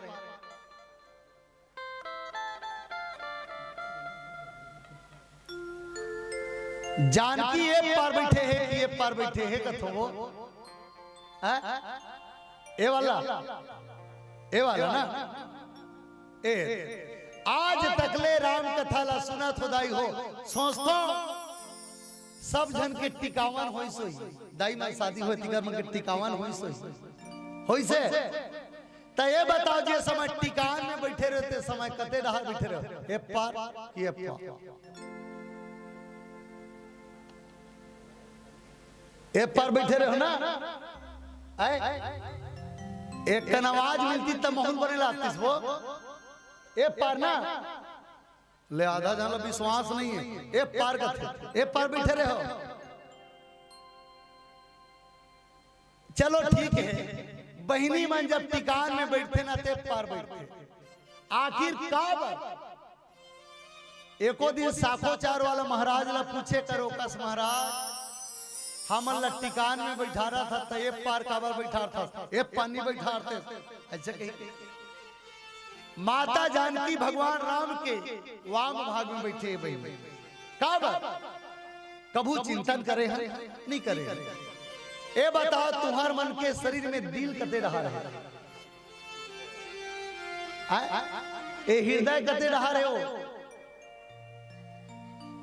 जानकी ए पार बैठे है कि ए पार बैठे है? कथो ए वाला ना ए आज तकले राम कथा ला सुनत हो दाई हो सोचतो सब जन के टिकावन होई सोई दाई में शादी हो तिगर में के टिकावन होई सोई होई से तो ये बताओ जे समय टिकान में बैठे रहते समय कते डहार बैठे रहो? ए पार कि ए पार? ए पार बैठे रहो ना? एक कन आवाज मिलती तब माहौल बने लागतीस वो ए पार ना ले आधा जान विश्वास नहीं है ए पार का ए पार बैठे रहो। चलो ठीक है बहिनी मन जब टिकान में बैठते ना ते पार बैठते आखिर कब? एको दिन साखोचार वाला महाराज ला पूछे करो कस महाराज हमन ला टिकान में बैठा रहा था तो ये पार काबर बैठा था ये पानी बैठा थे ऐसे कही माता जानकी भगवान राम के वाम भाग में बैठे भाई काबर कभू चिंतन करे हैं नहीं करे? ए बताओ तुम्हार मन के शरीर में दिल कते रहा है? ए हृदय कते रहा रहे हो?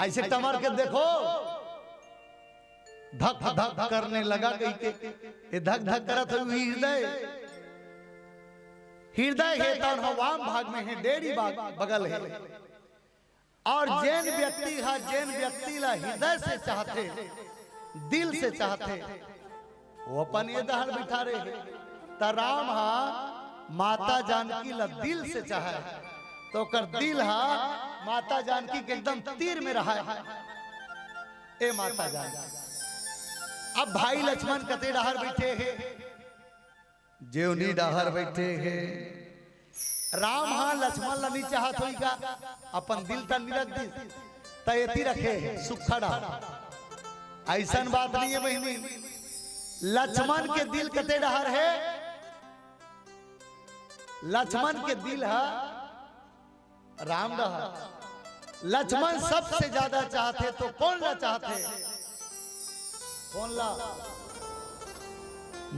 ऐसे टमर के देखो धक धक करने लगा कहीं के ये धक धक करत हुई हृदय हृदय है तो वाम भाग में है डेढ़ी भाग बगल है और जैन व्यक्ति ला हृदय से चाहते दिल से चाहते वो अपन ये दहर बिठा रहे हैं तो राम हा माता जानकी ला दिल से चाहे तो कर दिल हा माता जानकी के एकदम तीर में रहा है। ए माता जानकी अब भाई लक्ष्मण कते डहार बैठे हैं? जेवनी डहार बैठे हैं। राम हाँ लक्ष्मण ला नहीं चाहत होई का अपन दिल तन नहीं रख दी तयती रखे सुखा डहार ऐसा बात नहीं है बहनी। लक्ष्मण के दिल कते डहार है? लक्ष्मण के दिल है राम डहार। लक्ष्मण सबसे ज्यादा चाहते तो कौन ला चाहते? कौन ला?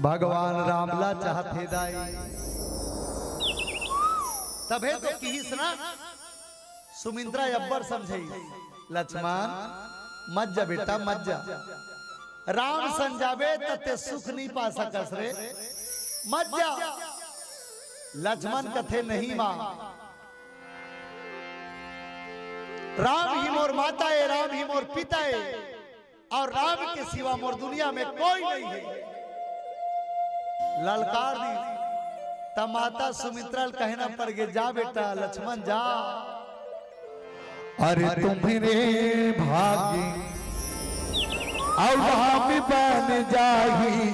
भगवान रामला चाहते दाई तबे तो किसना सुमिंद्रा अब्बर समझे लक्ष्मण मत जा बेटा मत जा राम संजाबे तते सुख नहीं पा सकस रे मत जा। लक्ष्मण कथे नहीं मां राम ही मोर माता है राम ही मोर पिता है और राम के सिवा मोर दुनिया में कोई नहीं है। ललकार दी तब माता सुमित्रा कहना पड़ गए जा बेटा लक्ष्मण जा। अरे तुम्हारे भाग्य और हम बन जाही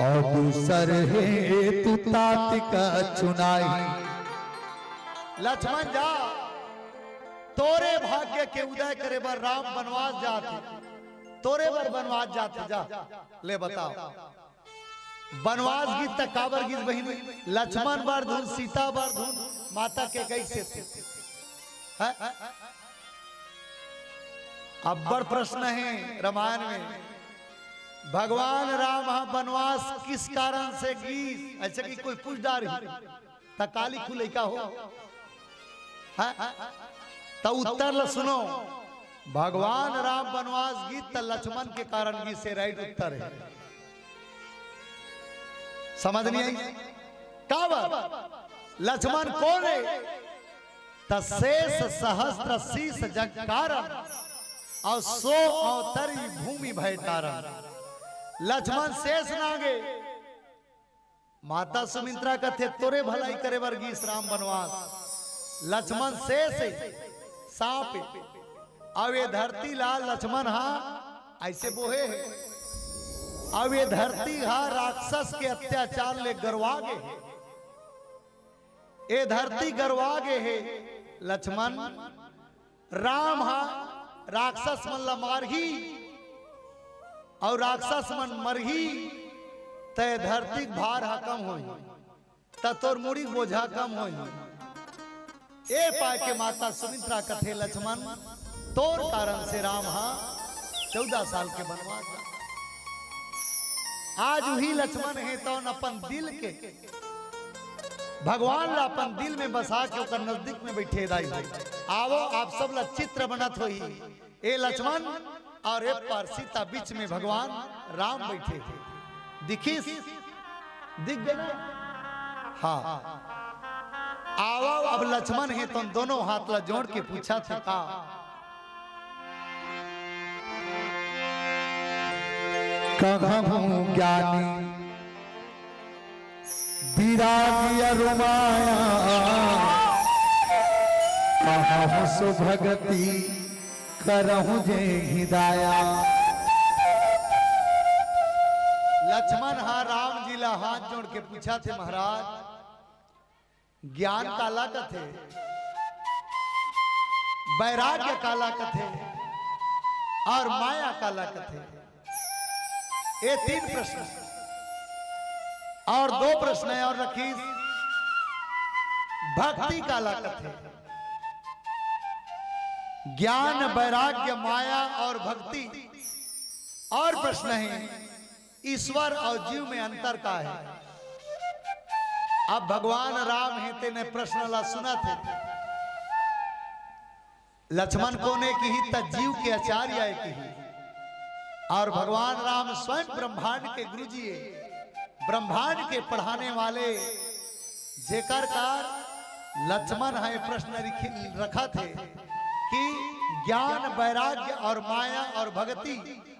और दूसर है तू तात का चुनाई। लक्ष्मण जा तोरे भाग्य के उदय करे बर राम वनवास जाते तोरे बर वनवास जाते जा। ले बताओ वनवास गीत तक काबर गीत बहिनी लक्ष्मण बार धुन सीता बार धुन माता के कैसे अब बड़ प्रश्न है रामायण में भगवान राम वनवास किस कारण से गीत ऐसे कि कोई पूछ डार तकाली खुले का हो तो उत्तर ल सुनो भगवान राम वनवास गीत लक्ष्मण के कारण गीत से राइट उत्तर है। समझ नहीं आई? काबर लक्ष्मण कौन है? तशेष सहस्त्र शीस जगकारम और सो अवतरी भूमि भय तारम। लक्ष्मण शेष नागे माता सुमित्रा कथे तोरे भलाई करे वर्गीस राम बनवास लक्ष्मण से सांप अब ये धरती लाल लक्ष्मण हा ऐसे बोहे है अब ये धरती हा राक्षस के अत्याचार ले गरवा गे है ये धरती गरवा गे है लक्ष्मण राम हा राक्षस मन ला मारही और राक्षस मन मरही तय धरती भार हा कम होई त तोर मुड़ी बोझा कम होई ए पाए के माता सुमित्रा कथे लक्ष्मण तोर कारण से राम हा 14 साल के बनवास आज वही लक्ष्मण है तो अपन दिल के भगवान ला अपन दिल में बसा के ओकर नजदीक में बैठे दाई आवो आप सब ला चित्र बनत होई ए लक्ष्मण और ए पर सीता बीच में भगवान राम बैठे थे दिखिस दिख गए हाँ आओ अब लक्ष्मण है तो दोनों हाथ ला जोड़ के पूछा था का कहूँ ज्ञानी विरागी अरुमाया कहूँ सुभगति करहूँ जे हिदाया। लक्ष्मण हा राम जी ला हाथ जोड़ के पूछा थे महाराज ज्ञान काला कथे वैराग्य काला कथे और माया काला कथे ये 3 प्रश्न और 2 प्रश्न है और रखी भक्ति काला कथे ज्ञान वैराग्य माया और भक्ति और प्रश्न है ईश्वर और जीव में अंतर का है। अब भगवान राम हेते ने प्रश्न ला सुना थे लक्ष्मण कोने की ही त जीव के आचार्य की ही और भगवान राम स्वयं ब्रह्मांड के गुरुजी ब्रह्मांड के पढ़ाने वाले जेकर कार लक्ष्मण है प्रश्न रखा थे कि ज्ञान वैराग्य और माया और भक्ति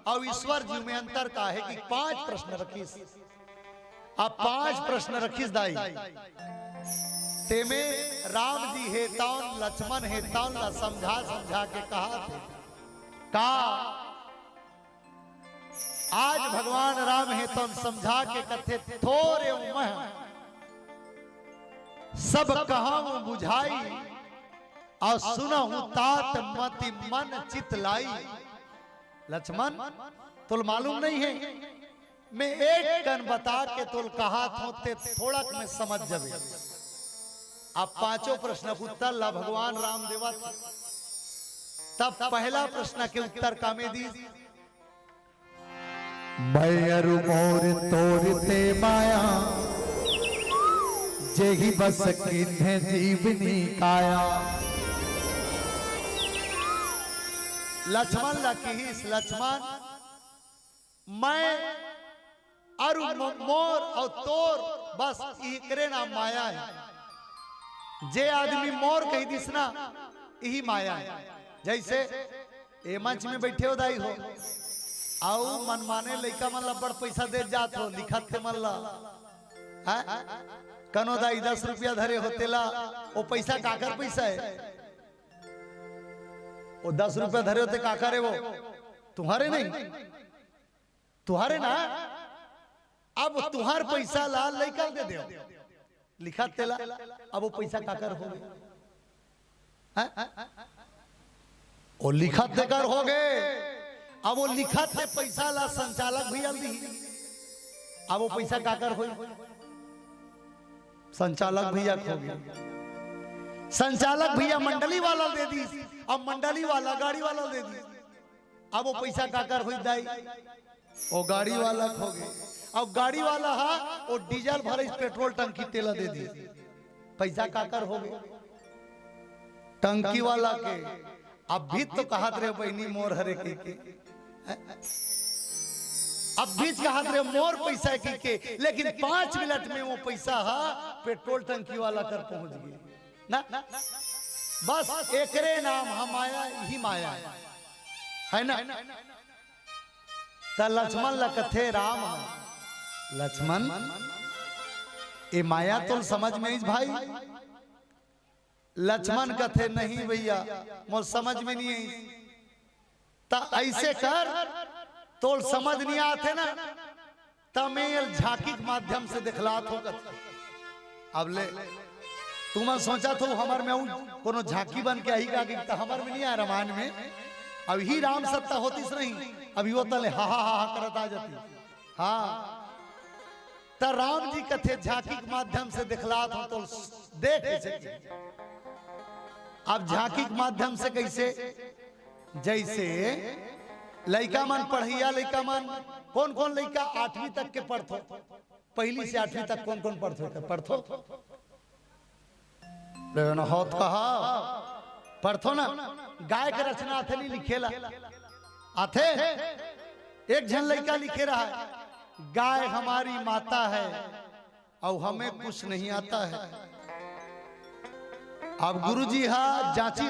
और ईश्वर जीव में अंतर का है कि 5 प्रश्न रखीस अब 5 प्रश्न रखीस दाई तेमे राम जी है तौन लक्ष्मण है तौन ला समझा के कहा थे का आज भगवान राम है तौन समझा के कथे थोरे उमह सब कहा बुझाई और सुनहु तात मति मन चित लाई। लक्ष्मण तुल मालूम नहीं है मैं एक कन बता के तुल कहा थे थोड़ा में समझ जावे। अब 5 प्रश्न के उत्तर ला भगवान राम देवा तब पहला प्रश्न के उत्तर का में दी मैं अरु मोर तोरते माया जेहि बस किन्हे जीवनी काया। लक्ष्मण लकीस लक्ष्मण मैं अरु मोर और तोर बस एकरे नाम माया है जे आदमी मोर कही दिसना यही माया है। जैसे ए मंच में बैठे हो दाई हो आओ मनमाने लड़का मन ला बड़ पैसा दे जात हो लिखत थे मन ला कनो दाई 10 रुपया धरे होतेला वो पैसा काकर पैसा है वो 10 रुपया धरे होते काकर है वो तुम्हारे नहीं तुम्हारे ना अब तुम्हार पैसा ला लड़का दे दे लिखा तेला अब वो पैसा काकर हो गए वो लिखा देकर हो गए अब वो लिखा थे पैसा ला संचालक भैया दी अब वो पैसा काकर हो संचालक भैया खो गया। संचालक भैया मंडली वाला दे दी अब मंडली वाला गाड़ी वाला दे दी अब वो पैसा काकर हो दाई वो गाड़ी वाला खो गए। अब गाड़ी वाला हा वो डीजल भरे पेट्रोल टंकी तेला दे दी पैसा काकर हो गए टंकी वाला के। अब भी तो कहा रे बहनी मोर हरे के अब बीच कहा रे मोर पैसा के लेकिन 5 मिनट में वो पैसा हा पेट्रोल टंकी वाला कर पहुंच गए ना बस एकरे नाम हम माया ही माया है ना। त लक्ष्मण ला कथे राम लक्ष्मण ये माया तो समझ में इस भाई लक्ष्मण कथे नहीं भैया मोर समझ में नहीं आई ता ऐसे कर तोल समझ नहीं आते ना तमेल झांकी के माध्यम से दिखलात हो कथे। अब ले तुम सोचा तो हमार में कोनो झांकी बन के आई का हमार में नहीं आया रामायण में। अब ही राम सत्ता होती नहीं अभी वो तले हा हा हा करत आ जाती। हाँ तो राम जी कथे झांकी के माध्यम से दिखलात हो तो देख कैसे। अब झांकी के माध्यम से कैसे, जैसे लड़का मन पढ़िया लड़का मन कौन कौन लड़का 8वीं तक के पढ़थो, पहली से 8वीं तक कौन कौन पढ़थो होत कहा पढ़थो ना। गाय के रचना आथे नहीं लिखेला आथे। एक जन लड़का लिखे रहा है गाय हमारी माता है और हमें कुछ नहीं आता है। अब गुरुजी हाँ जांची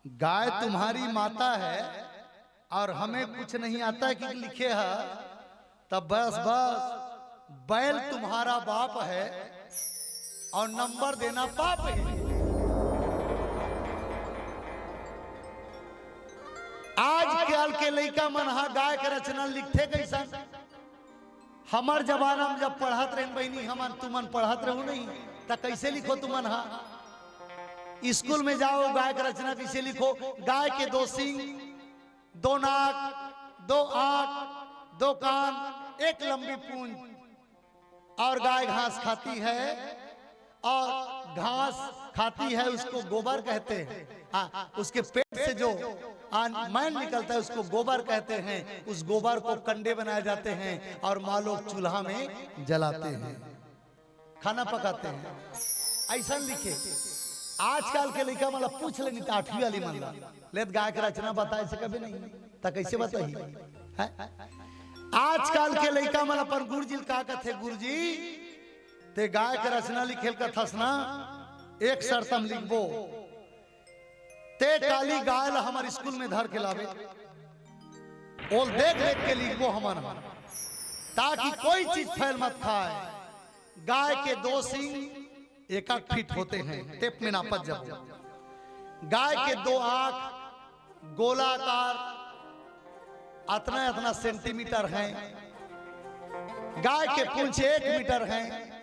गाय तुम्हारी माता है और हमें कुछ नहीं आता है कि लिखे है तब बस बस बैल तुम्हारा बाप है और नंबर देना पाप है। आज कल के लड़का मन हा गाय के रचना लिखते कैसा। हमार जमाना में जब पढ़त रहे बहनी हमन तुमन पढ़त रहू नहीं तो कैसे लिखो तुमन हा स्कूल में जाओ गाय का रचना कैसे लिखो। गाय के 2 सींग 2 नाक 2 आंख 2 कान 1 लंबी पूंछ और गाय घास खाती है और घास खाती है उसको गोबर कहते हैं। उसके पेट से जो मैल निकलता है उसको गोबर कहते हैं। उस गोबर को कंडे बनाए जाते हैं और माँ लोग चूल्हा में जलाते हैं खाना पकाते हैं। ऐसा लिखे। आजकल के लड़का मतलब पूछ लेनी 8वीं वाली मान ले गाय का रचना बताए से कभी नहीं तो कैसे बताई। आजकल के लड़का मन अपन गुरुजी का कथे गुरुजी ते गाय के रचना लिखेल कथस ना एक शर्तम लिखबो ते काली गाय ला हमारे स्कूल में धर के लावे और देख देख के लिखबो हमारा ताकि कोई चीज फैल मत खाए। गाय के 2 सींग 1 फीट होते हैं टेप में नापत जब। गाय के 2 आंख गोलाकार इतना इतना सेंटीमीटर हैं। गाय के पूंछ 1 मीटर हैं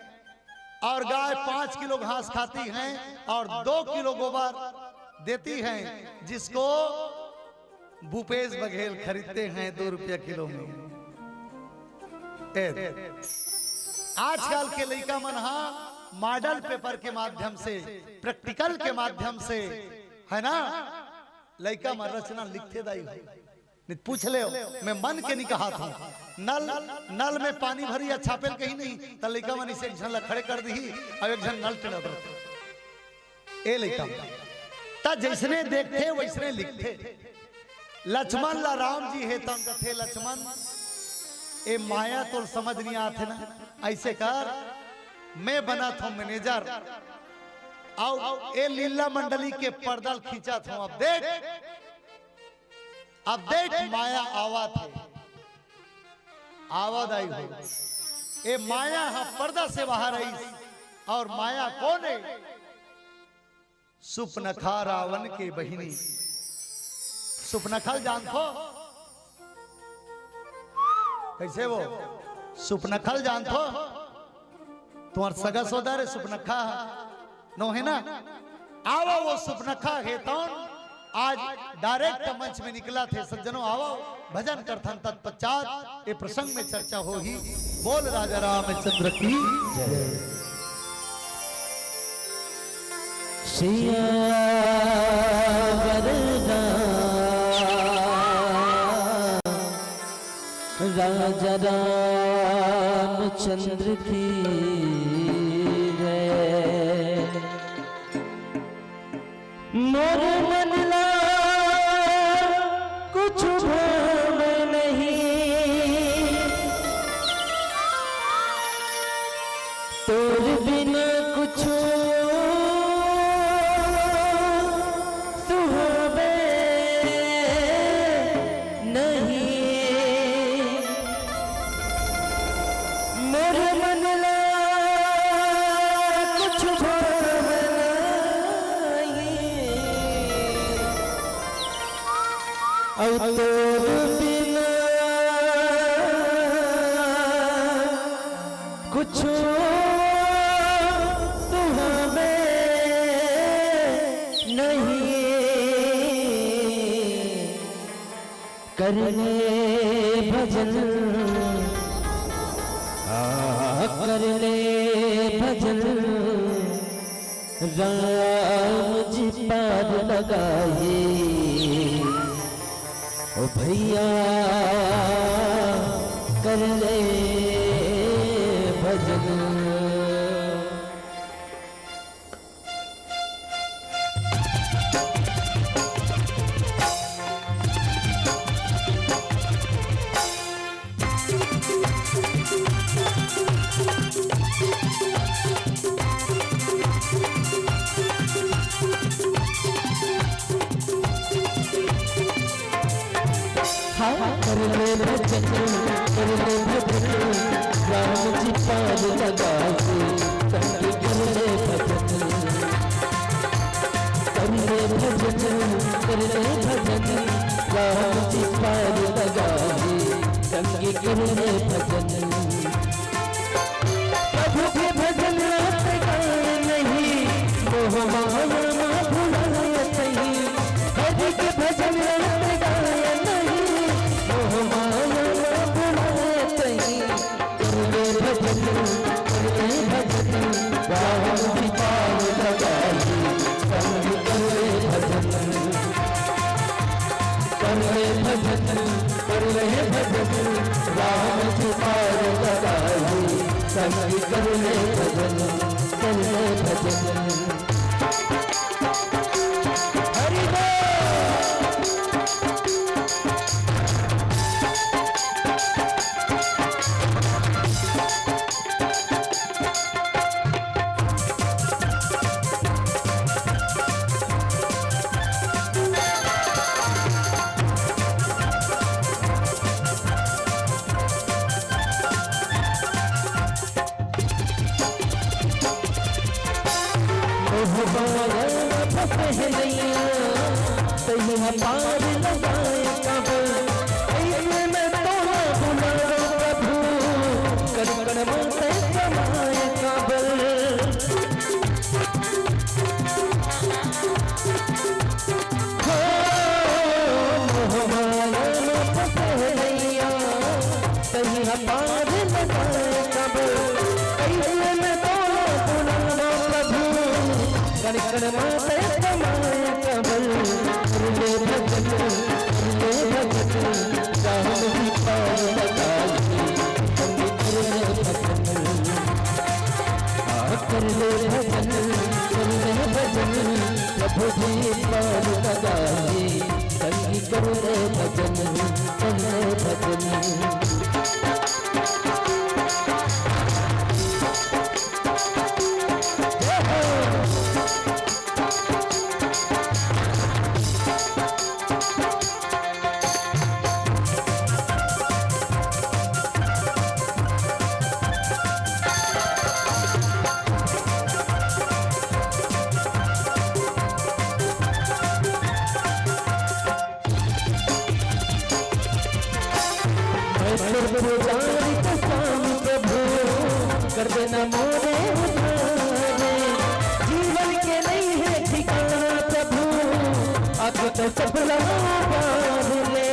और गाय 5 किलो घास खाती हैं और 2 किलो गोबर देती हैं जिसको भूपेश बघेल खरीदते हैं 2 रुपया किलो में। आजकल के लड़का मन हा मॉडल पेपर के माध्यम से प्रैक्टिकल के माध्यम से है ना लड़का मन रचना लिखते दाई पूछ ले मैं मन के नहीं कहा था। नल में पानी भरी या छापेल कहीं नहीं तो लड़का मन इसे एक झन खड़े कर दी और एक झन नल टेढ़ा ए लड़का ता जैसने देखते वैसने लिखते। लक्ष्मण ला राम जी है तम कथे लक्ष्मण ए माया तो समझ नहीं आते ना। ऐसे कर मैं बना था मैनेजर और ए लीला मंडली के पर्दा खींचा था। अब देख माया आवा थे आवाज आई हो ए माया हा पर्दा से बाहर आई और माया कौन है सुपनखा रावण के बहिनी। सुपनखल जानतो कैसे वो सुपनखल जानतो तुम्हार सगा सौदा रे सुपनखा नो है ना। आवा वो सुपनखा है तो आज डायरेक्ट मंच में निकला थे। सज्जनों आओ भजन करथन तत्पश्चात ये प्रसंग में चर्चा हो ही। बोल राजा रामचंद्र की जय। राजा रामचंद्र की जय। मोर मनला कुछ भूल नहीं तोर बिना कुछ सुहावे नहीं। बिना कुछ तो हमें नहीं करने भजन करने भजन राम जी पार लगाए ओ भैया करने भजन। कर ले भजन राम जी पार लगाए संग कर ले भजन राम जी पार लगाए संग कर ले भजन। प्रभु के भजन गाए नहीं मोह माया भुलाए सही हरि के भजन गाए नहीं मोह माया भुलाए सही कर ले भजन राम जी पार लगाए संग कर ले भजन राम जी पार लगाए संग कर ले भजन हरि पहलैया सही पार लगाए कबल ऐसे में तोला बुलाओ प्रभु कर कर माते कमाए कबल मोहमाया पहलैया सही पार लगाए कबल ऐसे में तोला बुलाओ प्रभु कर कर माते कमाए कबल ले भजन राम जी पार लगाए संग कर ले भजन प्रभु जी पार लगाए संग कर ले भजन प्रभु कर देना मोरे उधारे जीवन के नहीं है ठिकाना प्रभु आगे तो सफला बार ले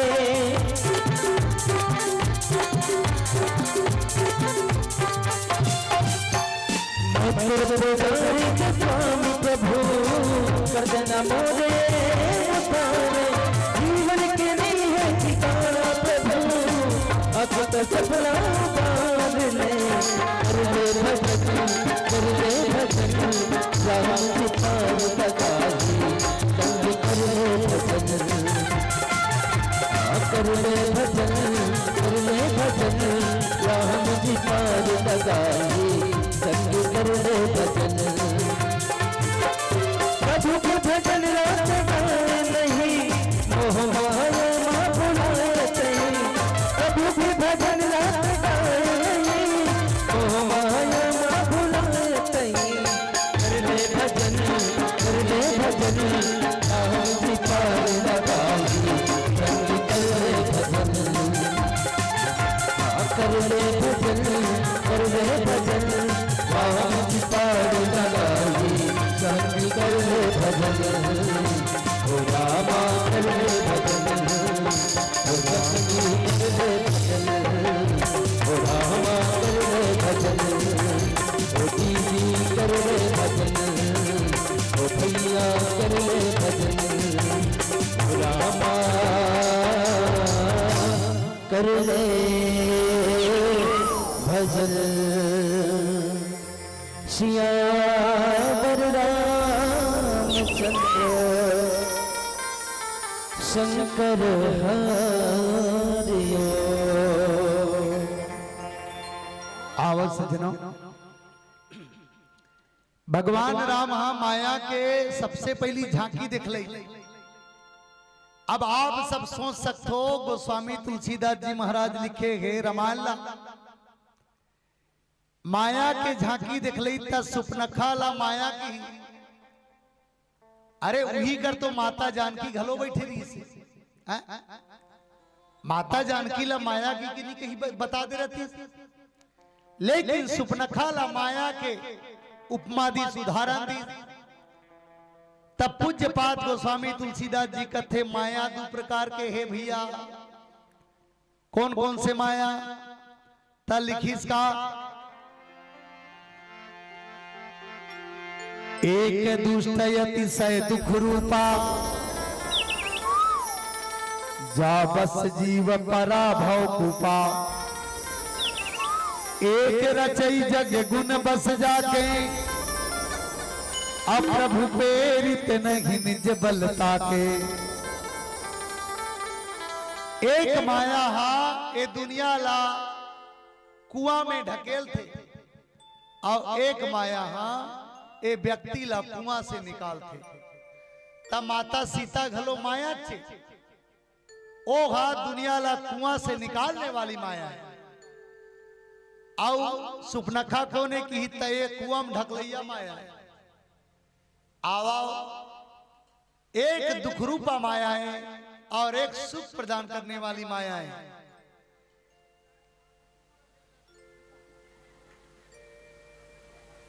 स्वामी प्रभु कर देना मोरे उधारे जीवन के नहीं है ठिकाना प्रभु अखत सपना बार ले कर ले भजन राम जी पार लगाए संग कर ले भजन राम जी पार लगाए संग कर ले भजन। प्रभु के भजन रात गाए नहीं मोह माया भुलाए सही प्रभु के भजन रात गाए नहीं मोह माया भुलाए सही कर ले भजन राम जी पार लगाए संग कर ले भजन कर ले भजन, कर ले भजन, राम की पार लगाई संग कर ले भजन, ओ रामा कर ले भजन, ओ सखी कर ले भजन, ओ रामा कर ले भजन, ओ दीदी कर ले भजन, ओ भैया कर ले भजन, ओ रामा कर ले भजन। सियावर रामचंद्र शंकर हरियो। आवल सज्जनों, भगवान राम माया के सबसे पहली झांकी दिख ली। अब आप सब सोच सकते हो गोस्वामी तुलसीदास जी महाराज लिखे है रामायण ला माया के झांकी दिख ली त सुपनखा ला माया की। अरे वही कर तो माता जानकी घलो बैठे रही से माता जानकी ला माया की कि नहीं कहीं बता दे रहती, लेकिन सुपनखा ला माया के उपमा दी, सुधारण दी। तब पूज्य पाठ गोस्वामी तुलसीदास जी कथे माया दो प्रकार के है भैया। कौन कौन से माया ता लिखीस का। एक दुष्ट अतिशय दुख रूपा, जा बस जीव पराभव कुपा। एक रचई जग गुण बस जाके, अब प्रभु प्रेरित नहीं निज बलता के। एक माया हा ये दुनिया ला कुआं में ढकेल थे, और एक माया हा ये व्यक्ति ला कुआं से निकालते। तब माता सीता घलो माया छे, ओ हा दुनिया ला कुआं से निकालने वाली माया है। आओ सुपनखा कोने की तय कुआं में ढकलैया माया है। आओ एक दुख रूपा माया है और एक सुख प्रदान करने वाली माया है।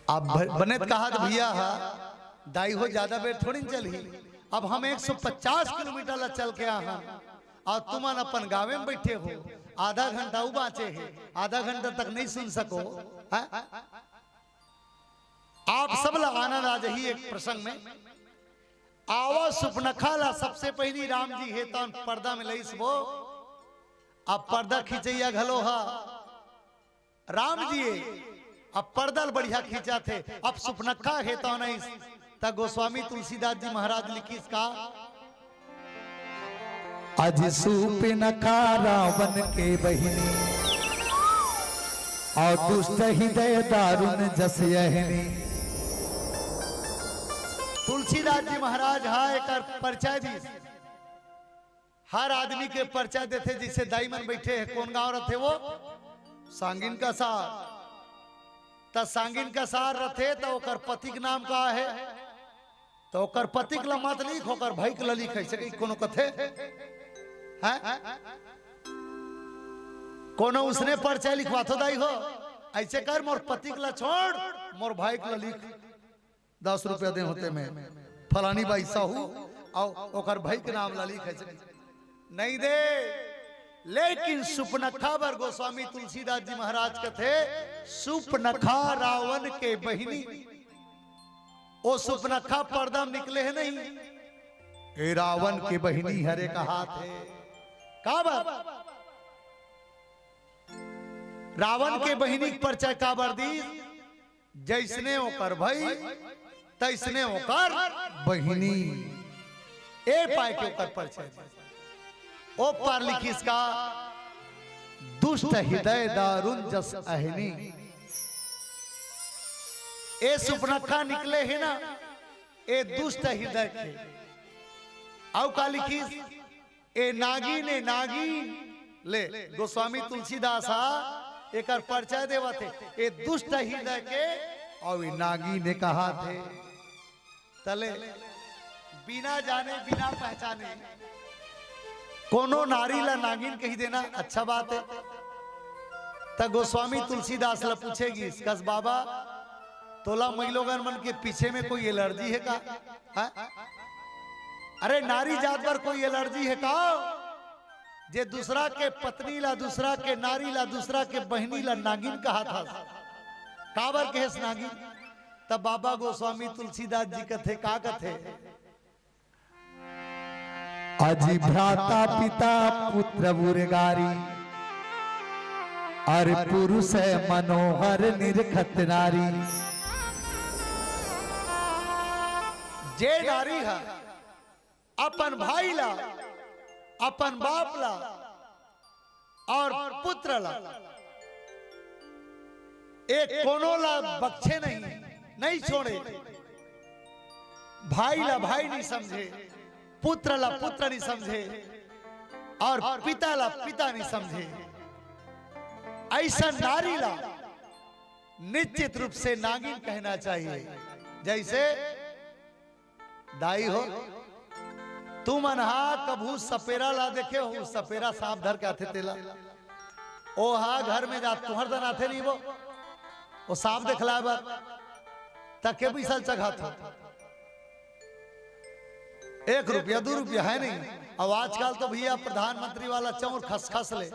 अब बनेत कहा भैया दाई हो ज्यादा बेर थोड़ी चली। अब हम 150 किलोमीटर ला चल के आहा और तुम अपन गावे में बैठे हो, आधा घंटा बाँचे है, आधा घंटा तक नहीं सुन सको। आप सब ला आनंद आ जाइए एक प्रसंग में। आवाज सुपनखा ला सबसे पहली राम जी है तो पर्दा में लईस वो। अब पर्दा खींचैया घलो हा राम जी अब पर्दा बढ़िया खींचा थे। अब सुपनखा है तो नहीं त गोस्वामी तुलसीदास जी महाराज लिखीस का। अज सुपनखा रावण के बहिनी, और दुष्ट हृदय दारुण जस यहनी। तुलसीदास जी महाराज हा एक परिचय दी। हर आदमी के परिचय देते, जिसे दाई मन बैठे है। कौन गांव रहते वो? सांगिन का सार। त सांगिन का सार रथे तो ओकर पति के नाम का है, तो ओकर पति के मत लिख, ओकर भाई के लिख ऐसे कोनो कथे है। कोनो उसने परिचय लिखवा तो दाई हो ऐसे कर, मोर पति के छोड़ मोर भाई के लिख 10 रुपया दे होते में फलानी बाई साहू और ओकर भाई के नाम ला लिख ऐसे नहीं दे। लेकिन सुपनखा बर गोस्वामी तुलसीदास जी महाराज कथे सुपनखा रावण के बहिनी। ओ सुपनखा पर्दा में निकले है नहीं, ए रावण के बहिनी हरे का हाथ है। का बात रावण के बहिनी परिचय का बर दी, जैसने ओकर भाई तैसने ओकर बहिनी। ए पाए के ओकर परिचय ओ पर लिखिस का। दुष्ट हृदय दारुण जस अहनी। ए सुपनखा निकले है ना, ए दुष्ट हृदय के। औ का लिखिस ए नागिन, ए नागिन ले गोस्वामी तुलसीदास एक परिचय देवा थे। ए दुष्ट हृदय के और नागिन ने कहा थे तले बिना जाने बिना पहचाने कोनो नारी ला नागिन कही देना अच्छा बात है। त गोस्वामी तुलसीदास ला पूछेगी कस बाबा तोला महिलोगन मन के पीछे में कोई एलर्जी है का? हा? अरे नारी जात पर कोई एलर्जी है का? जे दूसरा के पत्नी ला, दूसरा के नारी ला, दूसरा के बहनी ला नागिन कहा था, काबर कहेस नागिन? तब बाबा गोस्वामी तुलसीदास जी कथे का कथे? अजी भ्राता पिता पुत्र बुरगारी और पुरुष है मनोहर निरखत नारी। जे नारी है अपन भाई ला, अपन बाप ला और पुत्र ला एक कोनो ला बख्शे नहीं छोड़े, भाई ला भाई नहीं समझे, पुत्र ला पुत्र नहीं समझे और पिता ला पिता नहीं समझे, ऐसा नारी ला निश्चित रूप से नागिन कहना चाहिए। जैसे दाई हो तू मनहा कभू सपेरा ला देखे हो, सपेरा सांप धर के आते तेला ओ हा घर में जा तुहर दन आते नहीं वो सांप देखला तके पैसा चढ़ा था 1 रुपया 2 रुपया है नहीं। अब आजकल तो भैया प्रधानमंत्री वाला चौर खसखस ले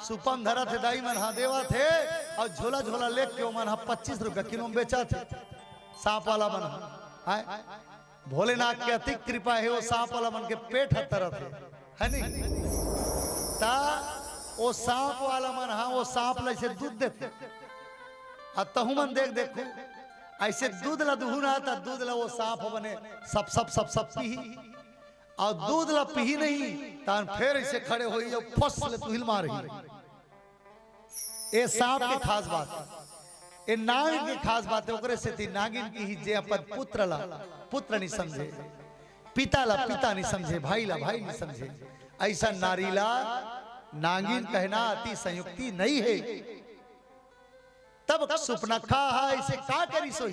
सुपम धरा थे दाई मन हाँ देवा थे और झोला झोला लेके मन हाँ 25 रुपया किलो में बेचा थे सांप वाला मन हाँ। भोलेनाथ के अति कृपा है वो सांप वाला मन के पेट हत्तर थे है नहीं ता वो सांप वाला मन हाँ वो सांप ऐसे दूध देते और तहु मन देखो ऐसे दूध ला दुहू ना था, दूध ला वो सांप बने सब सब सब सब पी और दूध ला पी नहीं तान फिर ऐसे खड़े हो फसल तुहिल मार ये सांप की खास बात है, ये नागिन की खास बात है। ओकरे से थी नागिन की ही जे अपन पुत्र ला पुत्र नहीं समझे, पिता ला पिता नहीं समझे, भाई ला भाई नहीं समझे, ऐसा नारी ला नागिन कहना अति संयुक्ति नहीं है। तब सुपनखा है इसे का करी सोई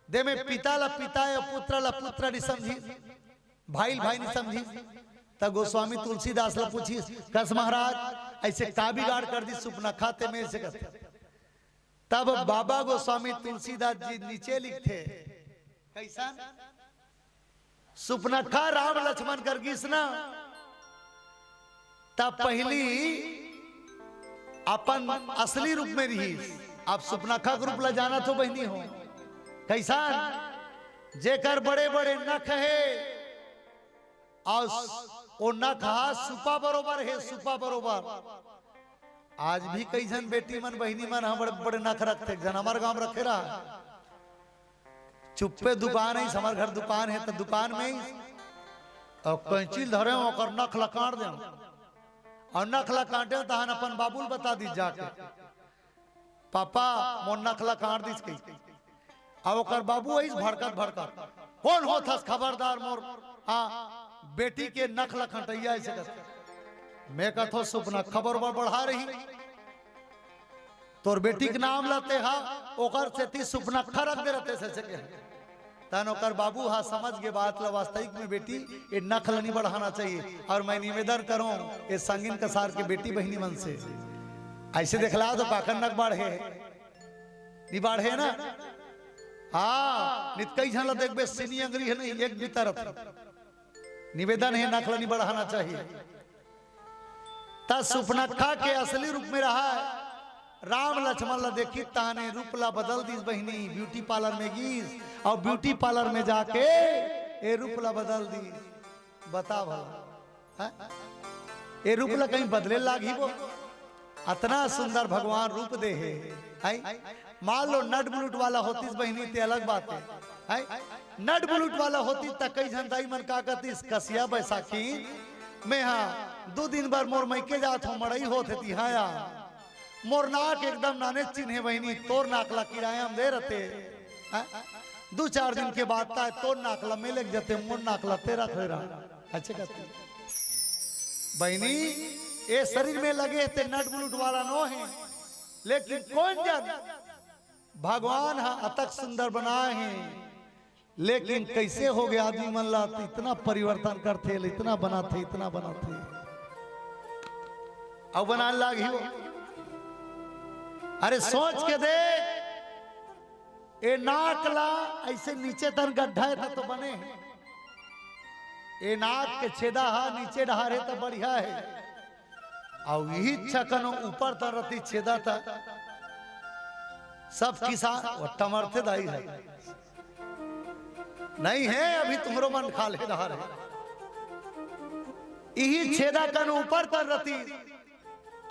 दे में पिता ला पिता या पुत्र ला पुत्र नहीं समझी, भाई भाई नहीं समझी। तब गोस्वामी तुलसीदास ला पूछी कस महाराज ऐसे का बिगाड़ कर दी सुपनखा ते में से कहते। तब बाबा गोस्वामी तुलसीदास जी नीचे लिखते कैसा सुपनखा राम लक्ष्मण कर गिस ना तब पहली अपन असली रूप में रही। आप सुपनखा ग्रुप ला जाना तो बहनी हो कैसा जेकर बड़े बड़े नख है और वो नख सुपा बरोबर है, सुपा बरोबर। आज भी कई जन बेटी मन बहनी मन हम बड़े बड़े नख रखते जन हमारे गांव रखे रहा चुप्पे दुकान है, हमारे घर दुकान है तो दुकान में ही और कैंची धरे और नख लकाट दे और नखला काटे तो हन अपन बाबुल बता दी जाके पापा मोर नखला काट दी कई अब ओकर बाबू ऐस भड़कत भड़कत कौन हो थस खबरदार मोर बेटी के नखला खटैया ऐसे कहते। मैं कथो सुपना खबर बढ़ा रही तोर बेटी के नाम लाते हा ओकर से ती सुपना खरक दे रहते से के तन ओकर बाबू हा समझ के बात ला वास्तविक में बेटी ये नखल नहीं बढ़ाना चाहिए। और मैं निवेदन करूं ये संगीन कसार के बेटी बहनी मन से ऐसे दिखला तो पाखन नक बढ़े नहीं बढ़े ना हाँ नित कई झन देख बे सिनी अंगरी है नहीं एक भी तरफ निवेदन है नखल नहीं बढ़ाना चाहिए। तब सुपनखा के असली रूप में रहा है राम लक्ष्मण ला देखी ताने रूप ला बदल दी बहनी ब्यूटी पार्लर में गीस और ब्यूटी पार्लर में जाके ये रूप ला बदल दी बता भला ये रूप ला कहीं बदले लागी वो इतना सुंदर भगवान रूप दे है। मान लो नट बुलूट वाला होती बहनी ते अलग बात है नट बुलूट वाला होती त कई जनताई मन का कहती कसिया बैसाखी में हाँ 2 दिन बार मोर मैके जात हो मड़ई होते थी हाँ यार मोर नाक एकदम नाने चिन्हे बहनी तोर नाकला किराया हम दे रहते 2-4 दिन के बाद ता तोर नाकला में लग जाते मोर नाकला तेरा थोड़ा अच्छे कहते बहनी ये शरीर में लगे थे नट बुलूट वाला नो है लेकिन कौन जान भगवान हा अतक सुंदर बनाए हैं लेकिन कैसे हो गया आदमी मन ला इतना परिवर्तन करते इतना बनाते अब बनाने लागी हो अरे सोच के देख, ए नाक ला ऐसे नीचे तन गड्ढा है तो बने हैं, ए नाक के छेदा हा नीचे डहारे तो बढ़िया है, और यही छकनो ऊपर तरती छेदा था सब किसान टमरते दाई है नहीं है, अभी तुम्हारो मन खा ले रहा है, यही छेदा कनो ऊपर तरती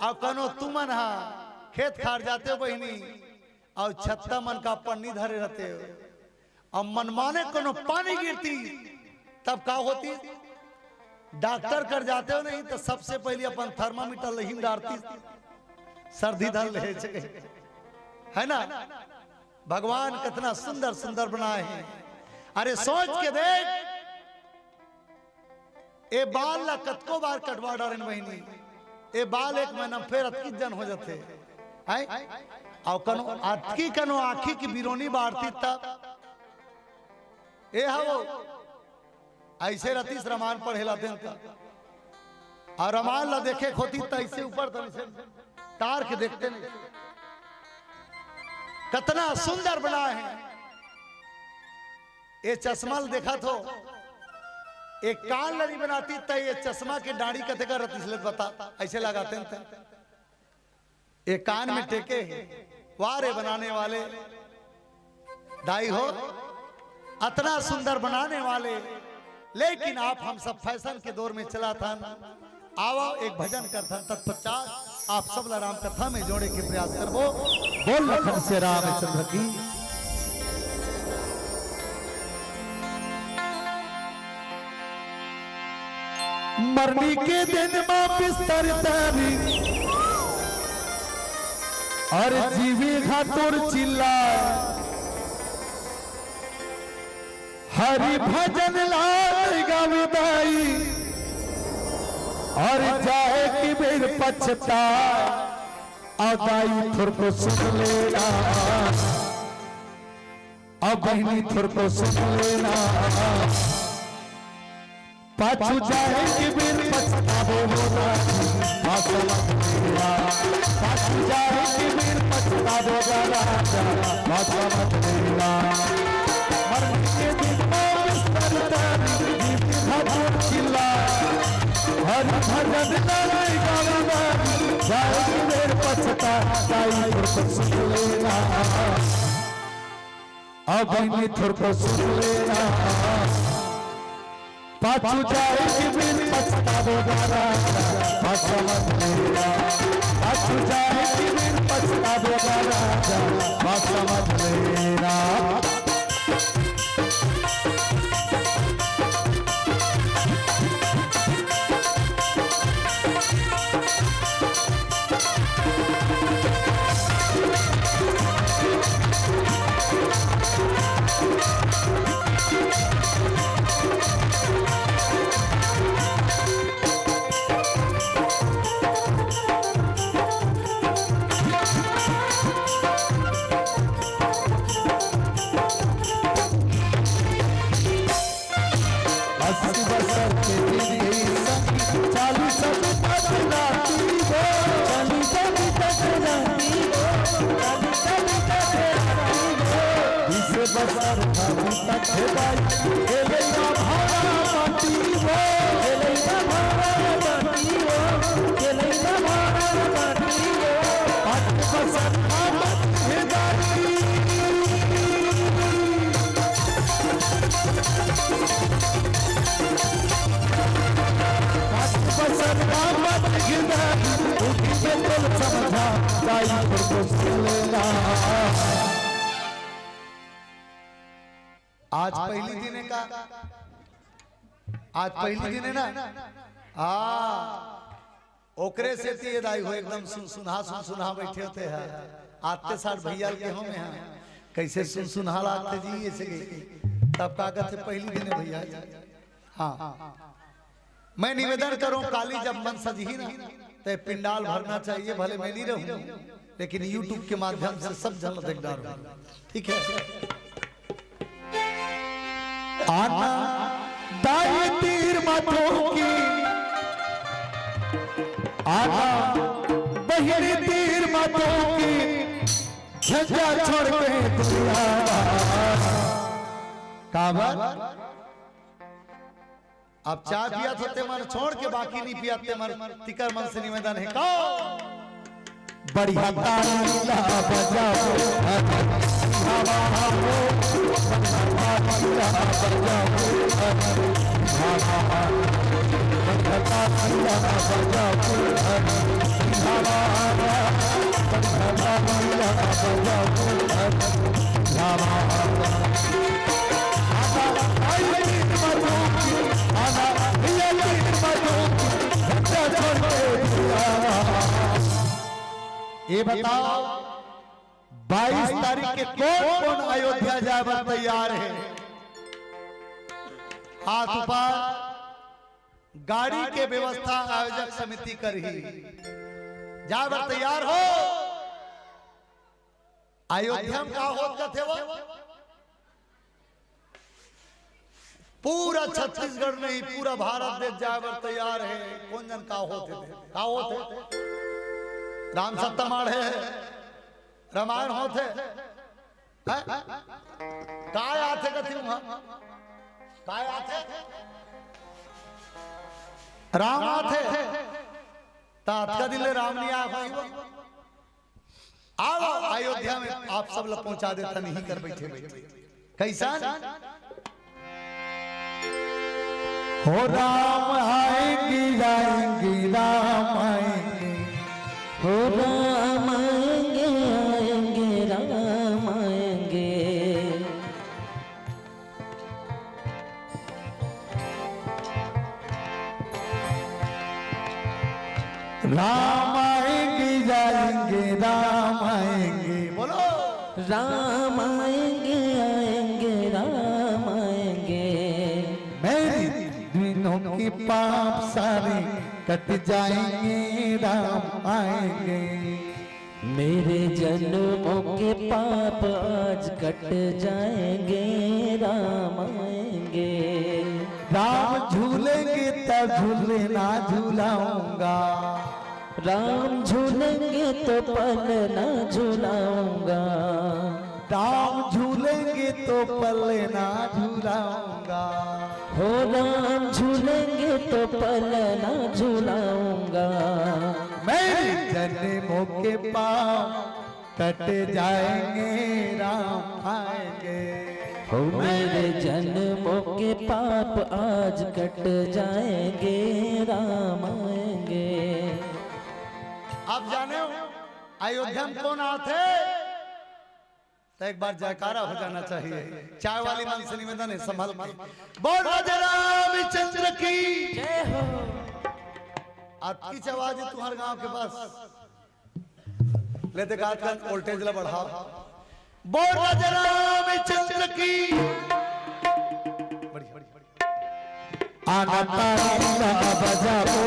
और कनो तुमन हा खेत खार जाते हो बहिनी, और छत्ता मन का पन्नी धरे रहते हो, और मनमाने कोनो पानी गिरती तब का होती, डॉक्टर कर जाते हो नहीं तो सबसे पहले अपन थर्मामीटर लहीन डालती, सर्दी धर ले है ना। भगवान कितना सुंदर सुंदर बनाए हैं। अरे सोच के देख, ए बाल ला कतको बार कटवा डालन बहिनी, ए बाल एक महीना फिर अतकी जन हो जाते है, और कनो अतकी कनो आखी की बिरोनी बाढ़ती तब ए हो ऐसे रतीस रामायण पढ़े लाते और रामायण ला देखे खोती तो ऐसे ऊपर तो तार के देखते नहीं, कितना सुंदर बना है। ये चश्मा देखा तो एक कान लड़ी बनाती तो ये चश्मा के दाढ़ी कथे का रतीस ले बता ऐसे लगाते हैं, एक कान में टेके वारे बनाने वाले दाई हो, इतना सुंदर बनाने वाले, लेकिन आप हम सब फैशन के दौर में चला था। आओ एक भजन करता तत्पश्चात आप सब राम कथा में जोड़े के प्रयास करबो। बोल लखन से रामचंद्र की। मरनी के दिन में बिस्तर तारी और जीवी घाटुर चिल्ला, हरि भजन लाल गाविदाई और जाए कि बेर पछता आदाई थुर को सुन लेना, अब बहनी थुर को सुन लेना, पाछू जाए कि बेर पछतावे होगा पाछू जाए कि बेर पछतावे होगा राजा माता मत लेना। मरने के दिन में बिस्तर तारी जीवी घाटुर चिल्ला, हरि भजन लाल गाविदाई जाए कि बेर पछता आदाई थुर को सुन लेना, अब बहनी थुर को सुन लेना, पाछू जाए कि बिन पछतावेगा राजा माता मत लेना, पाछू जाए कि बिन पछतावेगा राजा माता मत लेना। आज पहली दिन का, आज पहली दिन है ना, ओकरे से ये दाई हो एकदम सुनहा बैठे होते हैं, आते साथ भैया के हो में हैं कैसे सुनहा लाते जी ऐसे तब कागज से पहली दिन है भैया। हाँ मैं निवेदन करूं काली जब मन सजी ना तो पिंडाल भरना चाहिए, भले मैं नहीं रहूं लेकिन यूट्यूब के माध्यम से सब जन देख डाल, ठीक है। आना दाई तीर माथों की, आना बहिरी तीर माथों की, झंझा छोड़ के दुनिया काबर अब चाय पिया तो ते मन छोड़ के बाकी नहीं पिया ते मन तिकर मन से निवेदन है का बढ़िया ताला बजाओ हवा हो ताला बजाओ हवा ताला ये बताओ 22 तारीख के कौन कौन अयोध्या जाए पर तैयार है? हाथ ऊपर। गाड़ी के व्यवस्था आयोजक समिति करी जाए पर तैयार हो। अयोध्या में का होत थे वो पूरा छत्तीसगढ़ नहीं पूरा भारत देश जाए पर तैयार है। कौन जन का होते राम सप्तमाण है रामायण होते काय आते कथी काय आते राम आते तात का दिल राम नहीं आओ अयोध्या में आप सब लोग पहुंचा देता नहीं कर बैठे कैसा हो राम आएंगे जाएंगे राम आएंगे हो राम आएंगे आएंगे राम आएंगे राम आएंगे जाएंगे राम आएंगे बोलो राम आएंगे आएंगे राम आएंगे मेरे दिनों के पाप सारे कट जाएंगे राम आएंगे मेरे जन्मों के पाप आज कट जाएंगे राम आएंगे राम झूलेंगे तब झूलना झूलाऊंगा राम झूलेंगे तो पल ना झूलाऊंगा राम झूलेंगे तो पल ना झूलाऊंगा हो राम झूलेंगे तो पल ना झूलाऊंगा मेरे जन्मों के पाप कट जाएंगे राम आएंगे हो मेरे जन्मों के पाप आज कट जाएंगे राम आएंगे। आप जाने हो अयोध्या में कौन आते तो एक बार जयकारा हो जाना चाहिए। चाय वाली मन से निवेदन है संभल के बोल राजा रामचंद्र की जय हो। आपकी आवाज है तुम्हारे गांव के पास ले देखा वोल्टेज ला बढ़ाओ बोल राजा रामचंद्र की आना ताला बजाओ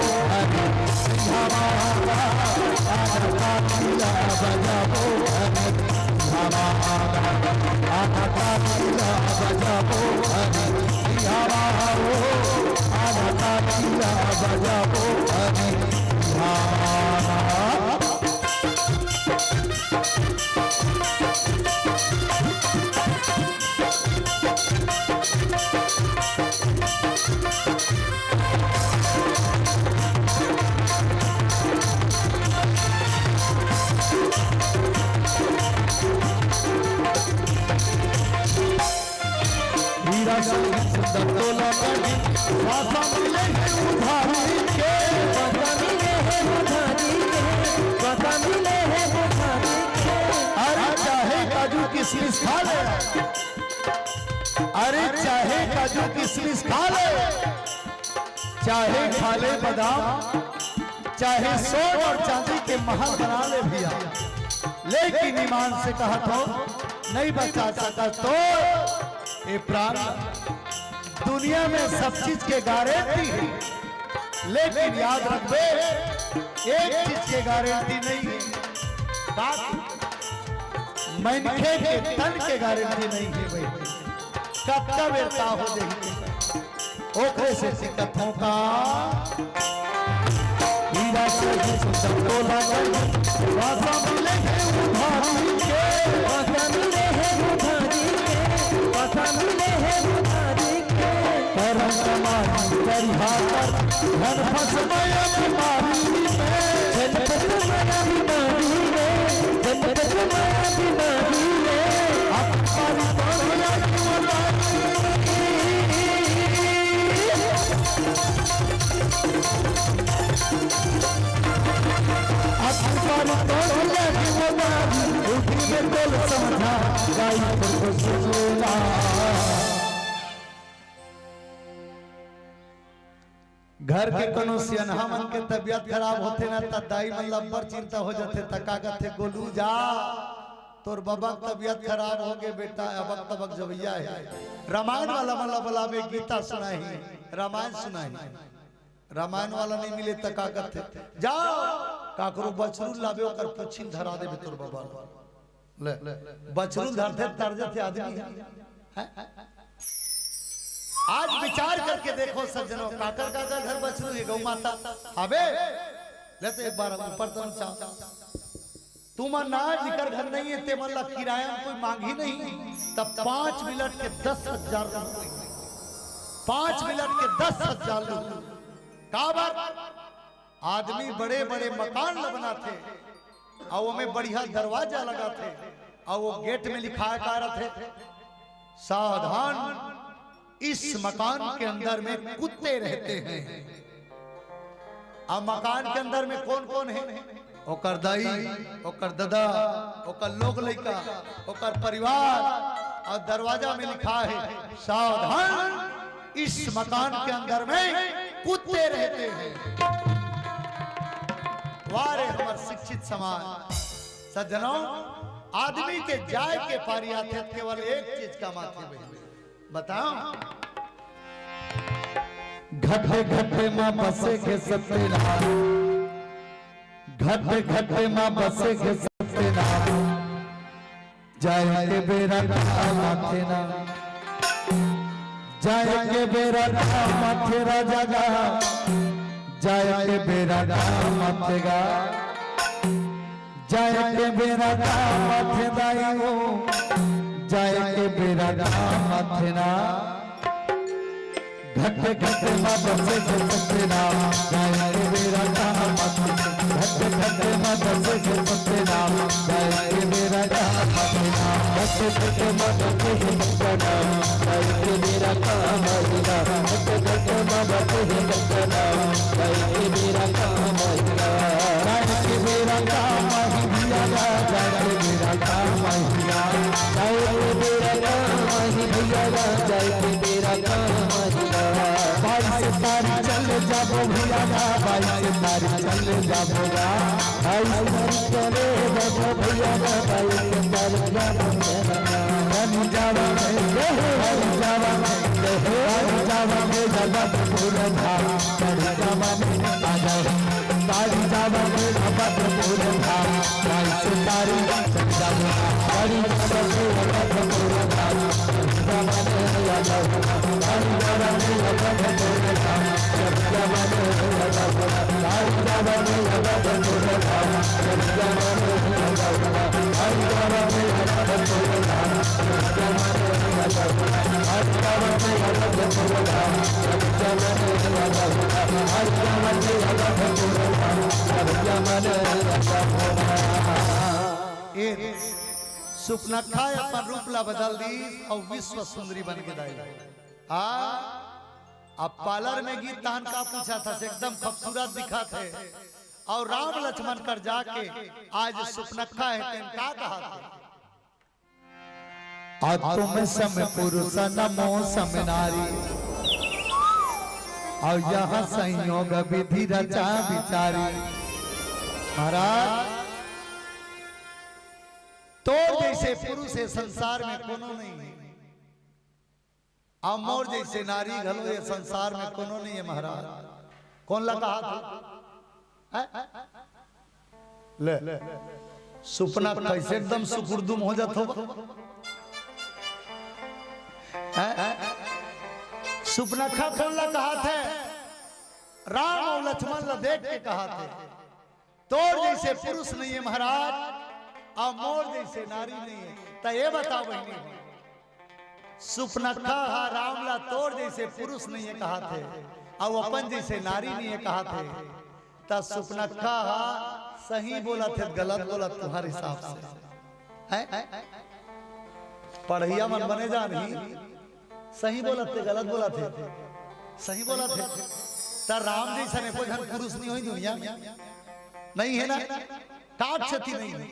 किशमिश खा ले अरे चाहे काजू किशमिश खा ले चाहे खा ले बादाम चाहे सोन और चांदी के महल बना ले भैया लेकिन ईमान से कहा तो नहीं बचा सका तो ये प्राण दुनिया में सब चीज के गारंटी है लेकिन याद रखबे एक चीज के गारंटी नहीं है मनखे के तन के गारंटी नहीं है भाई कब कब बेरता हो जाएगी ओखरे से दिक्कत होगा हीरा से सुंदर तोला वासा मिलेंगे उधारी के भाकर धन फंस माया बीमारी में जनपत माया बीमारी में जनपत माया बीमारी में हमारी तोड़िया क्यों हमारी तोड़िया क्यों उठी में बोल समझा गाई को सुनला। घर के कोनो सियनहा मन के तबियत खराब होते ना त दाई मन लंबर चिंता हो जाते तका गथे गोलू जा तोर बाबा की तबियत खराब हो गए बेटा अबक तबक जवैया है रामायण वाला मला बला में गीता सुनाई रामायण सुनाई रामायण वाला नहीं मिले तका गथे जाओ काकरो बछरू लाबे ओकर पुछिन धरा देबे तोर बाबा ले बछरू धरते तरजे थे आदमी है। आज विचार करके देखो सज्जनों काकर काकर घर बछरू है गौ माता अबे लेते एक बार ऊपर तो तुम ना जिकर घर नहीं है ते मतलब किराया कोई मांगी नहीं तब 5 मिनट के 10,000 5 मिनट के 10,000 काबर आदमी बड़े बड़े मकान लगना थे और वो में बढ़िया दरवाजा लगा थे और वो गेट में लिखा थे सावधान इस मकान के अंदर में कुत्ते रहते हैं। अब मकान के अंदर में कौन कौन है ओकर दाई ओकर दादा ओकर लोग लड़का ओकर परिवार और दरवाजा में लिखा है सावधान इस मकान के अंदर में कुत्ते रहते हैं। वारे हमारे शिक्षित समाज सज्जनों आदमी के जाय के पारी आते केवल एक चीज का माथे में बताओ घटे घटे माँ बसे के सत्यनारायण घटे घटे माँ बसे के सत्यनारायण जाएंगे बेरा माथे ना जाएंगे बेरा माथेरा जगा जाएंगे बेरा माथेगा जाएंगे बेरा माथे दाई हो जाएंगे बेरा माथे ना घटे घटे माँ बसे के सत्यनाम जाएंगे बेरा माथे घटे घटे माँ बसे के सत्यनाम जाएंगे बेरा माथे ना घटे घटे माँ बसे के सत्यनाम जाएंगे बेरा माथे घटे घटे माँ बसे के सत्यनाम जाएंगे बेरा माथे जाएंगे बेरा माहिया जाएंगे बेरा माहिया जाएंगे बेरा माहिया जाएंगे बेरा भाई से तारी चल जाबो भैया भाई से तारी चल जाबो भाई से तारी चले जाबो भैया भाई से तारी जाबो जावा में जगा फूल धाम तारी जावा में आ जाओ तारी जावा में जगा फूल धाम भाई से तारी चल जाबो तारी जावा में जगा फूल धाम जावा में आ जाओ तारी जावा में जगा फूल धाम जावा में आ जाओ तारी जावा में जगा फूल धाम जावा में आ जाओ तारी जावा में जगा फूल धाम जावा में आ जाओ तारी जावा में जगा फूल धाम जावा में आ जाओ तारी जावा में जगा फूल धाम जावा में आ जाओ। सुपनखा अपन रूपला बदल दी और विश्व सुंदरी बन के दाई अब पार्लर में गीत तान का पूछा था एकदम खूबसूरत दिखा थे और राम लक्ष्मण कर जाके आज सुपनखा है तेन का कहा था आज तुम सम पुरुष नमो सम नारी और यहाँ संयोग विधि रचा विचारी महाराज तो जैसे पुरुष है संसार में कोनो नहीं है मोर जैसे नारी घलो ये संसार में कोनो नहीं है महाराज कौन लगा हाथ ले सुपना कैसे एकदम सुकुर्दुम हो जाता सुपना खा कौन लगा हाथ है राम और लक्ष्मण ला देख के कहा थे तोर जैसे पुरुष नहीं है महाराज और मोर जैसे नारी नहीं है तो ये बताओ बहनी सुपनखा रामला तोर जैसे पुरुष नहीं है कहा थे और अपन जैसे नारी नहीं कहा थे तब सुपनखा सही बोला थे गलत बोला तुम्हारे हिसाब से है पढ़िया मन बने जा नहीं सही बोला थे गलत बोला थे सही बोला थे तर राम जैसा ने कोई धन पुरुष नहीं हुई दुनिया में नहीं है ना काट क्षति नहीं है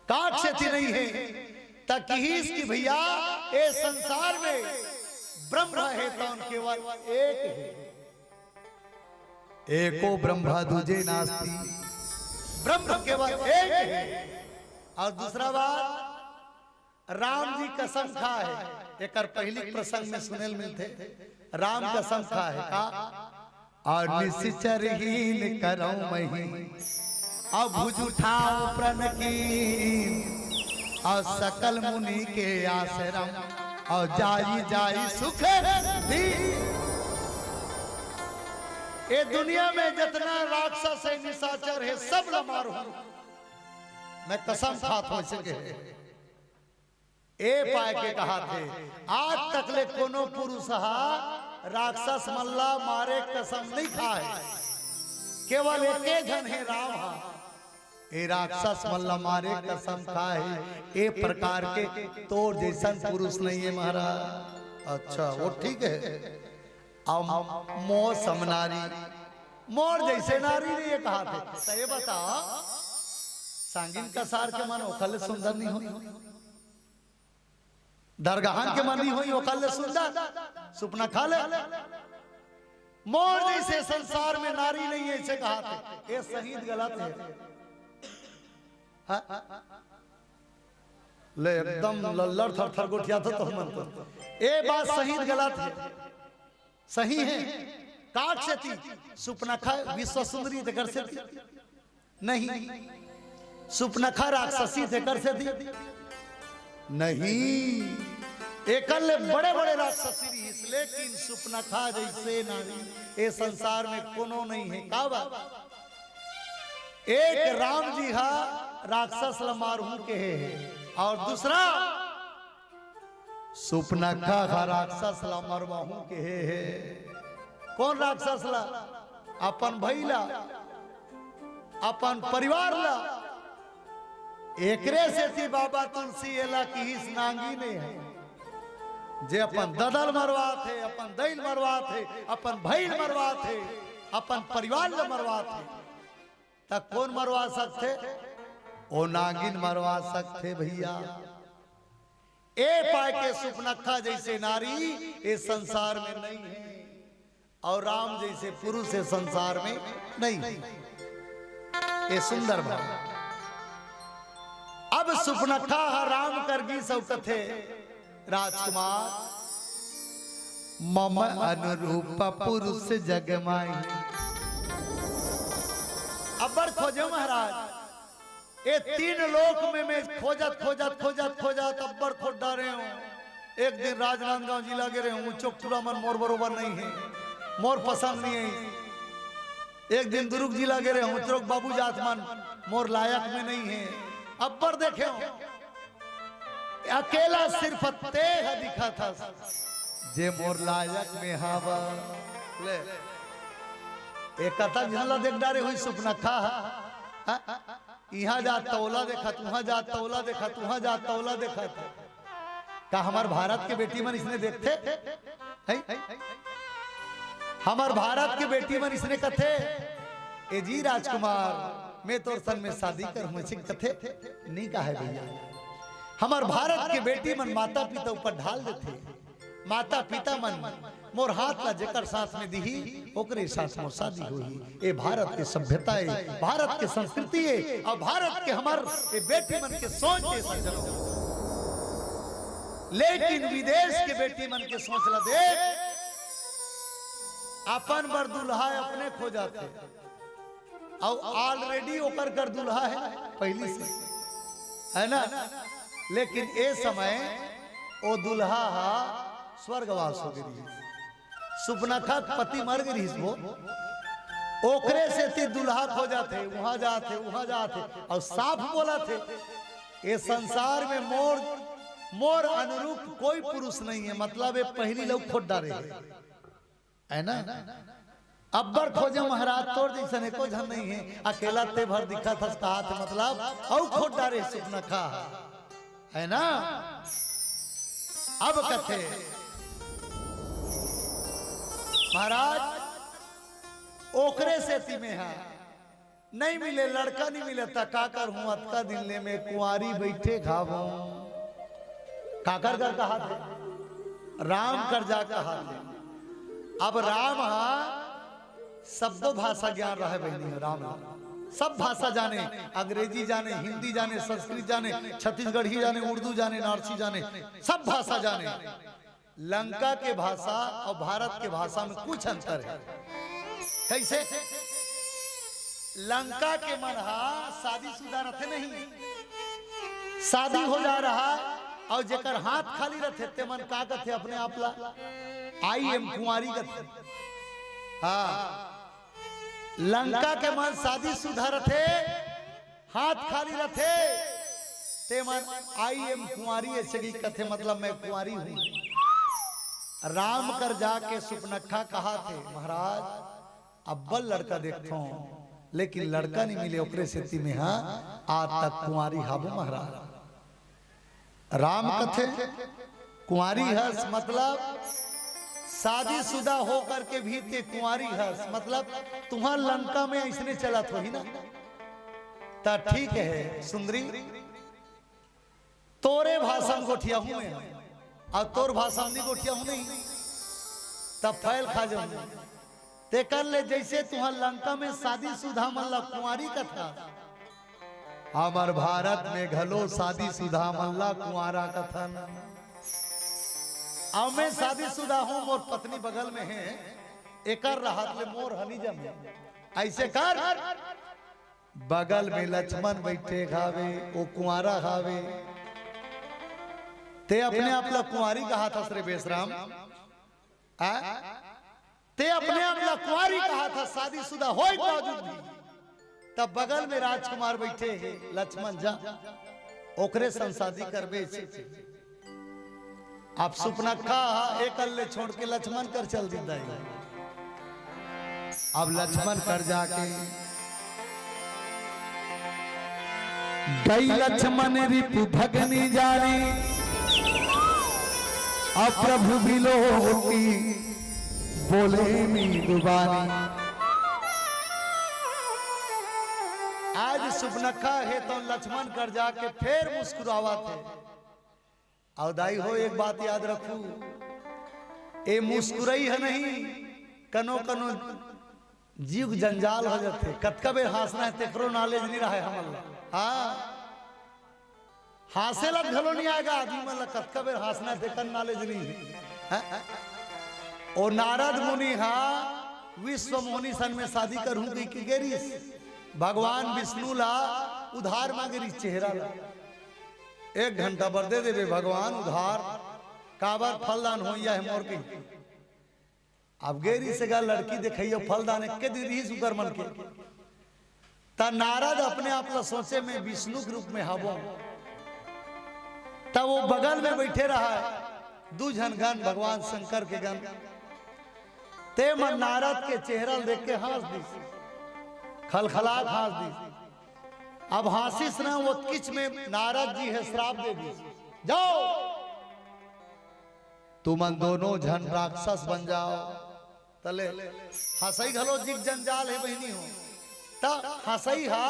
काट क्षति नहीं है ताकि इसकी भैया ये संसार में ब्रह्म है तो केवल एक है एको ब्रह्मा दूजे नास्ति ब्रह्म केवल एक है और दूसरा बात राम जी कसम खा है एक पहली प्रसंग में सुनेल मिलते राम कसम खा है का और निश्चरहीन करो मही और भुज उठाओ प्रण की और सकल मुनि के आश्रम और जाई जाई सुख दी ये दुनिया में जितना राक्षस है निशाचर है सब ल मारू मैं कसम खात हो सके ए पाए के कहा थे आज तक ले कोनो पुरुष राक्षस मल्ला मारे कसम नहीं खाए केवल एक जन है राम ए राक्षस मल्ला मारे कसम खाए ए प्रकार के तोर जैसन पुरुष नहीं है महाराज अच्छा वो ठीक है अब मोह समनारी मोर जैसे नारी ने ये कहा थे तो ये बता सांगिन कसार के मन ओखल सुंदर नहीं हो दरगाहन के मन नहीं हुई ओखल सुंदर सुपना खा ले मोर जैसे संसार में नारी नहीं है इसे कहा थे ये सही गलत है ले एकदम लल्लड़ थर थर गोठिया था तो मन को ये बात सही गलत है सही है काट से थी सुपनखा विश्व सुंदरी देकर से थी नहीं सुपनखा राक्षसी देकर से थी नहीं एकल बड़े बड़े राक्षसी रही लेकिन सुपनखा जैसे नारी ये संसार में कोनो नहीं है का बात एक राम जी हा राक्षस लमारू के है और दूसरा सुपनखा का राक्षस ला मरवाहू के है कौन राक्षस ला अपन भैला अपन परिवार ला एकरे से थी बाबा तुलसी एला की ही नांगी ने है जे अपन ददल मरवा थे अपन दैल मरवा थे अपन भैल मरवा थे अपन परिवार ला मरवा थे तक कौन मरवा सकते ओ नागिन मरवा सकते भैया ए पाए के सुपनखा जैसे नारी इस संसार में नहीं है और राम जैसे पुरुष इस संसार में नहीं है ये सुंदर बात अब सुपनखा राम करगी सब कथे राजकुमार मम अनुरूप पुरुष जगमाई अबर खोजो महाराज ये तीन लोक में मैं खोजत खोजत खोजत खोजत अब्बर खोज डारे हूँ एक दिन राजनांदगांव जिला गिरे हूँ चौकचूरा मन मोर बरोबर नहीं है मोर पसंद नहीं है एक दिन दुर्ग जिला गिरे हूँ चौक बाबू जात मन मोर लायक में नहीं है अब्बर देखे हूँ अकेला सिर्फ तेह दिखा था जे मोर लायक में हवा ले एक कथा झला देख डारे हुई सुपनखा यहाँ जा तौला देखा तुहाँ जा तौला देखा तुहाँ जा तौला देखा का हमार भारत के बेटी मन इसने देखते हमार भारत के बेटी मन इसने कथे ए जी राजकुमार मैं तो सन में शादी कर मुझे कथे नहीं कहा है भैया हमार भारत के बेटी मन माता पिता ऊपर ढाल देते माता पिता मन मोर हाथ ला जेकर साथ में दी ओकरे साथ मोर शादी हुई ये भारत के सभ्यता है भारत के संस्कृति है और भारत के हमार ये बेटी मन के सोच के सजनो लेकिन विदेश के बेटी मन के सोच ला दे अपन बर दुल्हा अपने खो जाते और ऑलरेडी ओकर कर दुल्हा है पहली से है ना लेकिन ए समय ओ दुल्हा स्वर्गवास हो गई सुपनखा पति मर गई वो ओकरे से ती दुल्हा खो जाते वहां जाते और साफ बोला थे ये संसार में मोर अनुरूप कोई पुरुष नहीं है मतलब ये पहली लोग खोद डाले है ना। अब्बर खोजे महाराज तोड़ जैसा को झन नहीं है, अकेला ते भर दिखा था कहा थे मतलब और खोट डारे सुपना खा है ना। अब कथे महाराज ओकरे से ती में है नहीं मिले लड़का नहीं मिले ता काकर हूं अतका दिन ले में कुंवारी बैठे खावो काकर कर कहा थे राम कर जा कहा थे। अब राम शब्दों भाषा ज्ञान रहे बहनी राम सब भाषा जाने, अंग्रेजी जाने, हिंदी जाने, संस्कृत जाने, छत्तीसगढ़ी जाने, उर्दू जाने, नारसी जाने, सब भाषा जाने। लंका के भाषा और भारत के भाषा में कुछ अंतर है। कैसे? लंका के मन शादीशुदा रहते नहीं, शादी हो जा रहा और जेकर हाथ खाली रहते ते मन का कहते अपने आप ला आई एम कुंवारी कहते। हाँ लंका के मन शादीशुदा रहते हाथ खाली रहते ते मन आई एम कुंवारी ऐसे की कहते मतलब मैं कुंवारी हूं। राम कर जाके सुपनखा कहा थे महाराज अब्बल लड़का देखता हूं लेकिन लड़का नहीं मिले ओकरे स्थिति में हाँ आज तक कुंवारी हाबो महाराज। राम कथे कुंवारी हस मतलब शादीशुदा होकर के भी ते कुंवारी हस मतलब तुम्हार लंका में इसने चला तो ही ना ता ठीक है सुंदरी तोरे भाषा में गोठिया हूं मैं और तोर भाषा में गोठिया हूं नहीं तब फैल खा जाऊंगा ते कर ले जैसे तुम्हार लंका में शादीशुदा मल्ला कुंवारी का था हमार भारत में घलो शादीशुदा मल्ला कुंवारा का था। अब मैं शादीशुदा हूं मोर पत्नी बगल में है एकर राहत ले मोर हनी जम ऐसे कर बगल में लक्ष्मण बैठे खावे वो कुंवारा खावे ते अपने आप ला कुंवारी कहा था श्री बेसराम ते अपने आप ला कुंवारी कहा था शादीशुदा होए बावजूद भी तब बगल में राजकुमार बैठे हैं लक्ष्मण जा ओकरे संसादी करबे आप सुपनखा एक अल्ले छोड़ के लक्ष्मण कर चल दीदा है। अब लक्ष्मण कर जाके गई लक्ष्मण रिपु भगनी जानी अब प्रभु बिलो होती बोले मीदुबानी। आज सुपनखा है तो लक्ष्मण कर जाके फिर मुस्कुरावा थे और दाई हो एक बात याद रखू ए मुस्कुराई है नहीं कनो कनो जीव जंजाल हो जाते कतका बेर हंसना है तेकरो नॉलेज नहीं रहा है हमला। हाँ हासे लग घलो नहीं आएगा आदमी मतलब कतका बेर हंसना है तेकर नॉलेज नहीं है। ओ नारद मुनि हाँ विश्व मोहनी सन में शादी करूं की गेरिस भगवान विष्णु ला उधार मांगे चेहरा ला 1 घंटा बर दे देवे भगवान उधार काबर फलदान हो है मोर की। अब गेरी से गा लड़की दिखाइयो फलदान के दी रही सुकर मन के ता नारद अपने आप ला सोचे में विष्णु के रूप में हबो तब वो बगल में बैठे रहा है 2 जन गण भगवान शंकर के गण ते मन नारद के चेहरा देख के हंस दी खलखलाट हंस दी। अब हासिस ना वो किच में नारद जी है श्राप दे दी जाओ तुम दोनों जन राक्षस बन जाओ तले हंसई घलो जिग जंजाल है बहनी हो ता हंसई हा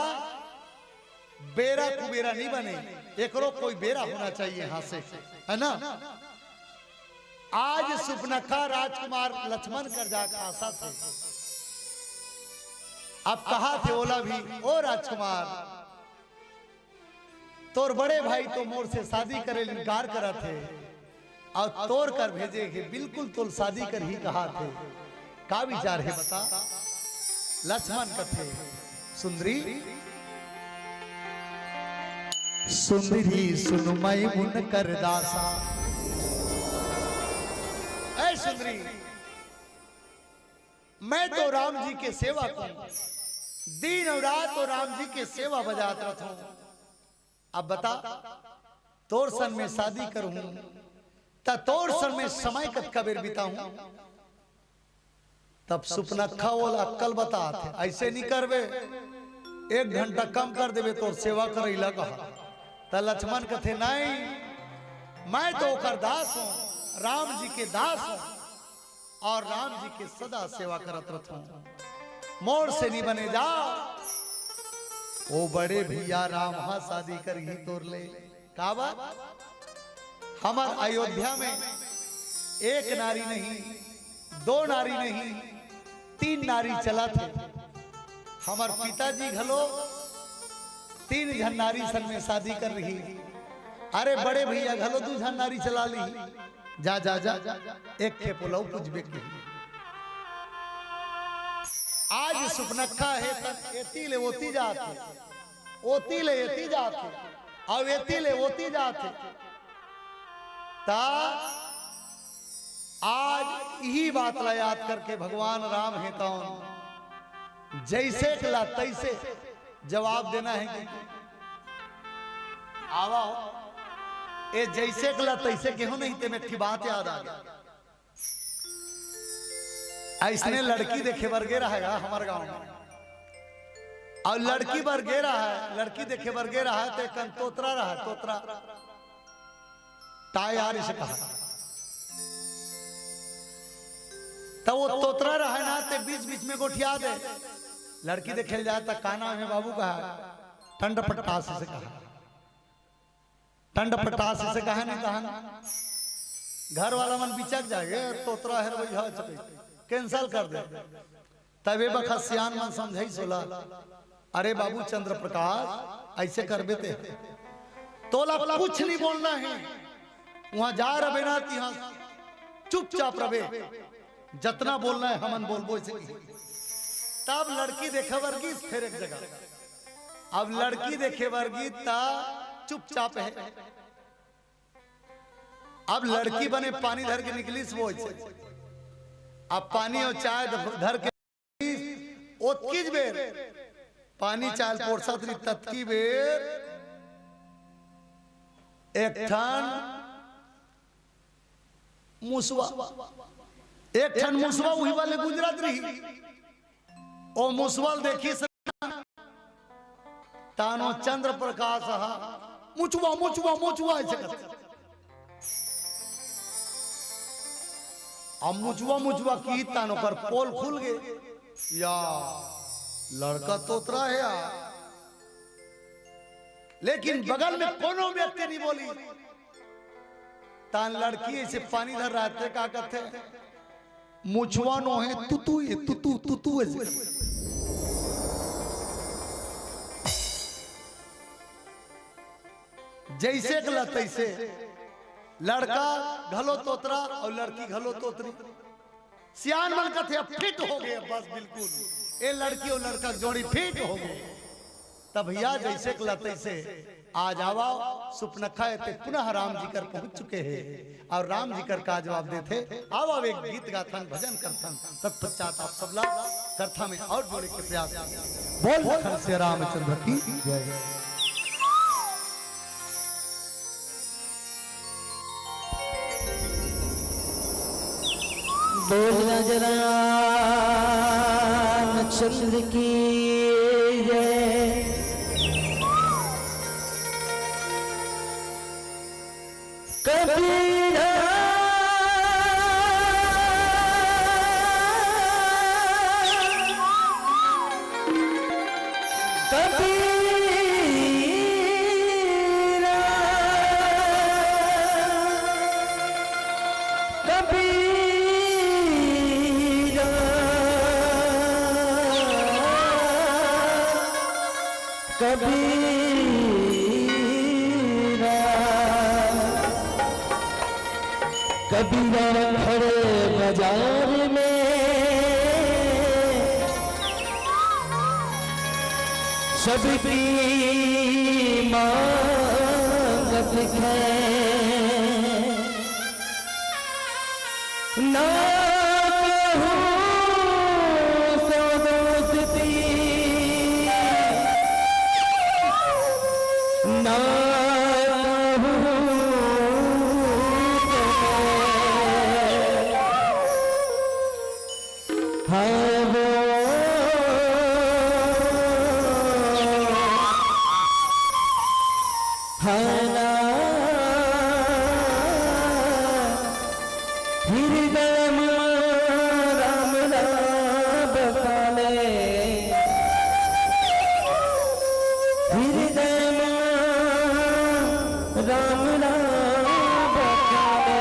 बेरा कुबेरा नहीं बने एकरो कोई बेरा होना चाहिए हंसे है ना। आज सुपनखा राजकुमार लक्ष्मण कर जाकर आशा थे अब कहा थे ओला भी ओ राजकुमार तोर बड़े भाई तो मोर से शादी करे इनकार करा थे और तोड़ कर भेजे कि बिल्कुल तो शादी कर ही कहा थे का विचार है बता। लक्ष्मण कथे सुंदरी सुंदरी सुनमय मुन कर दासा। ऐ सुंदरी मैं तो राम जी के सेवा करूं दिन और रात तो राम जी के सेवा बजात रहता हूं। अब बता तोर सन में शादी करूं ता तोर सन में समय कब बेर बिताऊं तब सुपनखा वाला अक्कल बता थे ऐसे नहीं करबे, 1 घंटा कम कर देवे तो सेवा करैला कहा। त लक्ष्मण कथे नहीं, मैं तो ओकर दास हूं, राम जी के दास हूं और राम जी के सदा सेवा करत रहूं, मोर से नहीं बने जा। ओ बड़े भैया राम हा शादी कर ही तोड़ ले का बात। हमार अयोध्या में 1 नारी नहीं, 2 नारी नहीं, 3 नारी चला थे। हमार पिताजी घलो 3 जन नारी सन में शादी कर रही। अरे बड़े भैया घलो 2 जन नारी चला ली। जा जा जा, एक के पुलाव कुछ बेक आज सुपनखा है तब एती ले ओती जाते, ओती ले एती जाते और एती ले ओती जाते। ता आज यही बात ला याद करके भगवान राम है कौन, जैसे कला तैसे जवाब देना है कि आवा ए जैसे कला तैसे केहू नहीं ते में बात याद आ गया। ऐसने लड़की देखे बरगे रहेगा हमारे गांव में, और लड़की बरगे रहा है, लड़की देखे बरगे रहा है तो कन तोतरा रहा, तोतरा तायार इसे कहा। तो वो तोतरा रहा ना ते बीच बीच में गोठिया दे। लड़की देखे जाता काना में बाबू कहा, ठंड पटास से कहा, ठंड पटास से कहा नहीं कहा। घर वाला मन बिचक जाए, तोतरा है वही कैंसल कर दे। तबे बखत सियान मन समझाई सोला, अरे बाबू चंद्र प्रकाश ऐसे कर बेते तोला कुछ नहीं बोलना है, वहां जा रहे ना यहाँ चुपचाप रहे, जितना बोलना है हमन बोलबो। तब लड़की देखे वर्गी फिर एक जगह, अब लड़की देखे वर्गी ता चुपचाप है। अब लड़की बने पानी धर के निकली वो, अब पानी और चाय धर के ओतकीज बेर पानी चाल पोरसा तत्की बेर एक ठन मुसवा, एक ठन मुसवा वही वाले गुजरात रही। ओ मुसवाल देखी तानो चंद्र प्रकाश हा मुचवा मुचवा मुचवा ऐसे अब मुचवा मुचवा की तानो कर पोल खुल गए। या लड़का तोतरा है यार, लेकिन बगल में कोनो व्यक्ति नहीं बोली। तान लड़की ऐसे पानी धर रहा थे, क्या कहते मुचवा नो है तुतु ये तुतु तुतु ऐसे। जैसे गला तैसे लड़का घलो तोतरा और लड़की घलो तोतरी। सियान मन का थे अब फिट हो गए, बस बिल्कुल ये लड़की और लड़का जोड़ी फिट हो गए। तब भैया जैसे कला तैसे आज आवा सुपनखा थे पुनः राम जी कर पहुंच चुके हैं और राम जी कर का जवाब देते। आओ अब एक गीत गाथन भजन करथन, तत्पश्चात आप सबला करथा में और जोड़े के प्रयास बोल से रामचंद्र की जय। बोल जरा रामचंद्र की जय। कबीरा कबीरा खड़े बाजार में सबकी मांगत है ना हाँ हृदय में राम नाम बखाने।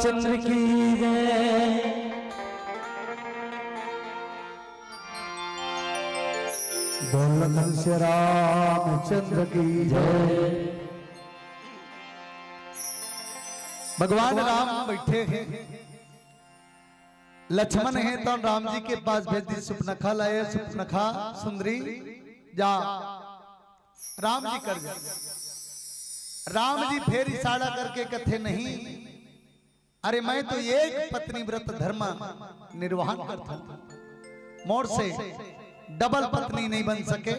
चंद्र की जय। बोल श्री रामचंद्र की जय। भगवान राम बैठे हैं, लक्ष्मण है तो राम जी के पास भेज दी सुपनखा लाए। सुपनखा सुंदरी जा राम जी कर जा। राम जी फिर इशारा करके कथे नहीं, अरे मैं तो एक पत्नी व्रत धर्म निर्वहन करता हूं, मोर से डबल पत्नी नहीं बन सके।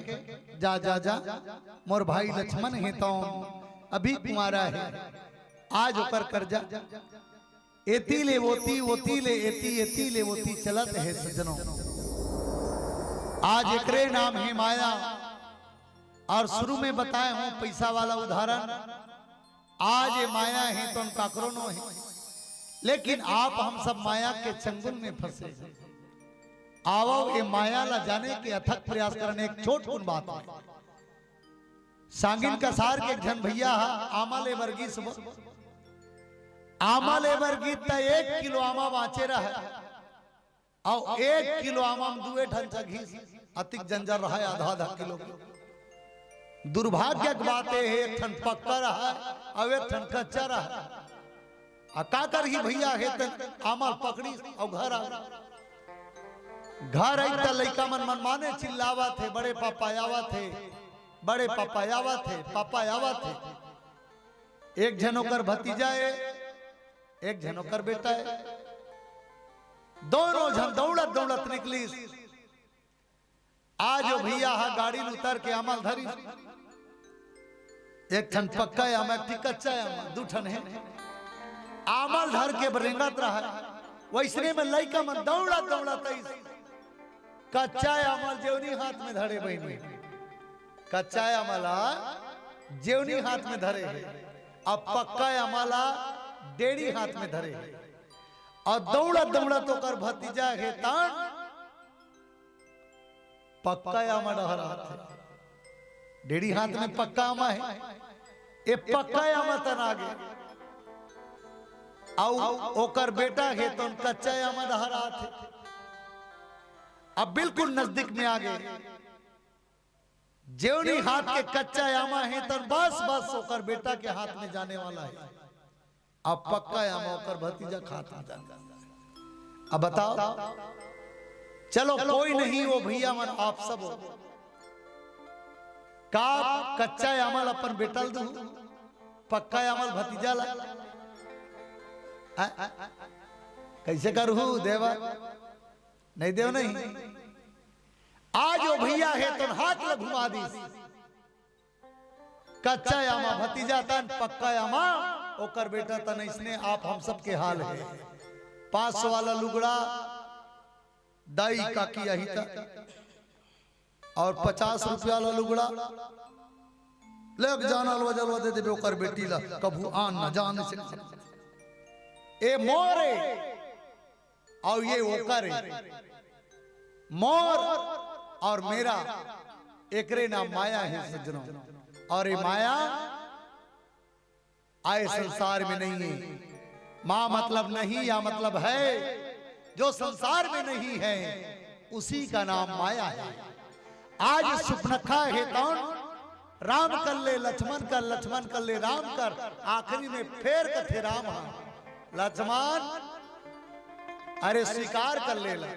जा जा जा, मोर भाई लक्ष्मण है तो अभी कुमारा है, आज होकर कर जा। एती ले वोती, वोती ले एती, एती ले वोती चलत है सजनों। आज एकरे नाम है माया। और शुरू में बताए हूं पैसा वाला उदाहरण, आज ये माया है तो उनका क्रोनो है, लेकिन आप हम सब माया के चंगुल में फंसे। आवो ये माया ला जाने के अथक प्रयास करने। एक छोट कुन बात है, सांगिन का सार के जन भैया आमा ले वर्गी सुबह, आमा ले वर्गी त 1 किलो आमा बाँचे रहा, और 1 किलो आमा में 2 ढंचा घी अतिक जंजर रहा है, आधा किलो। दुर्भाग्य की बात है, एक ठन पक्का रहा और एक ठन कच्चा रहा। का कर ही भैया है तो आमा पकड़ी और घर आई त लइका मन माने चिल्लावा थे, बड़े पापा आवा थे, बड़े पापा आवा थे, पापा आवा थे। एक जनोकर भतीजा है, एक जनोकर बेटा है, दोनों जन दौड़त दौड़त निकली। आज भैया हा गाड़ी उतर के अमल धरी, एक ठन पक्का है आमा, एक कच्चा है, 2 ठन है। अमल धर के बरेंगत रहा, वैसने में लइका मन दौड़त दौड़त कच्चा अमल जेवनी हाथ में धरे बहनी, कच्चा अमला जेवनी हाथ में धरे है, अब पक्का अमला डेढ़ी हाथ में धरे है। और दौड़त दौड़त होकर भतीजा है तान पक्का आमा डहरा है, डेढ़ी हाथ में पक्का आमा है, ये पक्का आमा तन आगे। और ओकर बेटा है तो कच्चा आमा डहरा थे। अब बिल्कुल नजदीक में आ गए, जेवनी हाथ के कच्चा आमा है तो बस बस होकर बेटा के हाथ में जाने वाला है। अब पक्का आमा होकर भतीजा खाता जाता। अब बताओ, चलो कोई नहीं, वो भैया मन आप सब हो का कच्चा अमल अपन बेटल दू, पक्का अमल भतीजा ला कैसे करू देवा? नहीं देव नहीं। आज वो भैया है तो हाथ ल घुमा दी, कच्चा आमा भतीजा तन, पक्का आमा ओकर बेटा तन। इसने आप हम सब के हाल है। 500 वाला लुगड़ा दाई का किया ही था, और 50 रुपया वाला लुगड़ा लग जाना जलवा दे दे ओकर बेटी ला, कभू आन न जान से ए मोरे और ये ओकर मोर और मेरा एकरे नाम माया है सज्जनों। और ये माया आए संसार में नहीं है। मां मतलब नहीं या मतलब है, जो संसार में नहीं है उसी का नाम माया है। आज सुपनखा है कौन? राम कर ले लक्ष्मण कर, लक्ष्मण कर ले राम कर, आखिरी में फेर कथे राम लक्ष्मण अरे स्वीकार कर ले ला।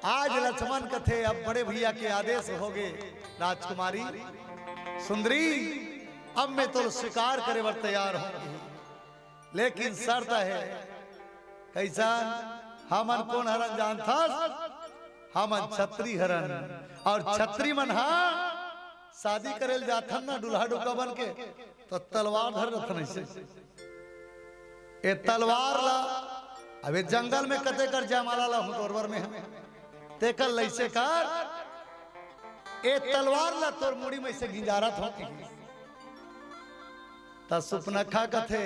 आज लक्ष्मण कथे अब बड़े भैया के आदेश हो गए, राजकुमारी सुंदरी अब मैं तो स्वीकार करे बर तैयार हूं, लेकिन शर्त है। कैसा? हमन कौन हरन जानता? हमन छत्री हरन। और छत्री मन हा शादी करेल जाथन ना दुल्हा डुका बन के, तो तलवार धर रखन से ए तलवार ला अबे जंगल में कते कर जयमाला ला हूं तोरवर में हम ते कर लैसे कर ए तलवार ला तोर मुड़ी में से गिंजारत हो त सुपनखा कथे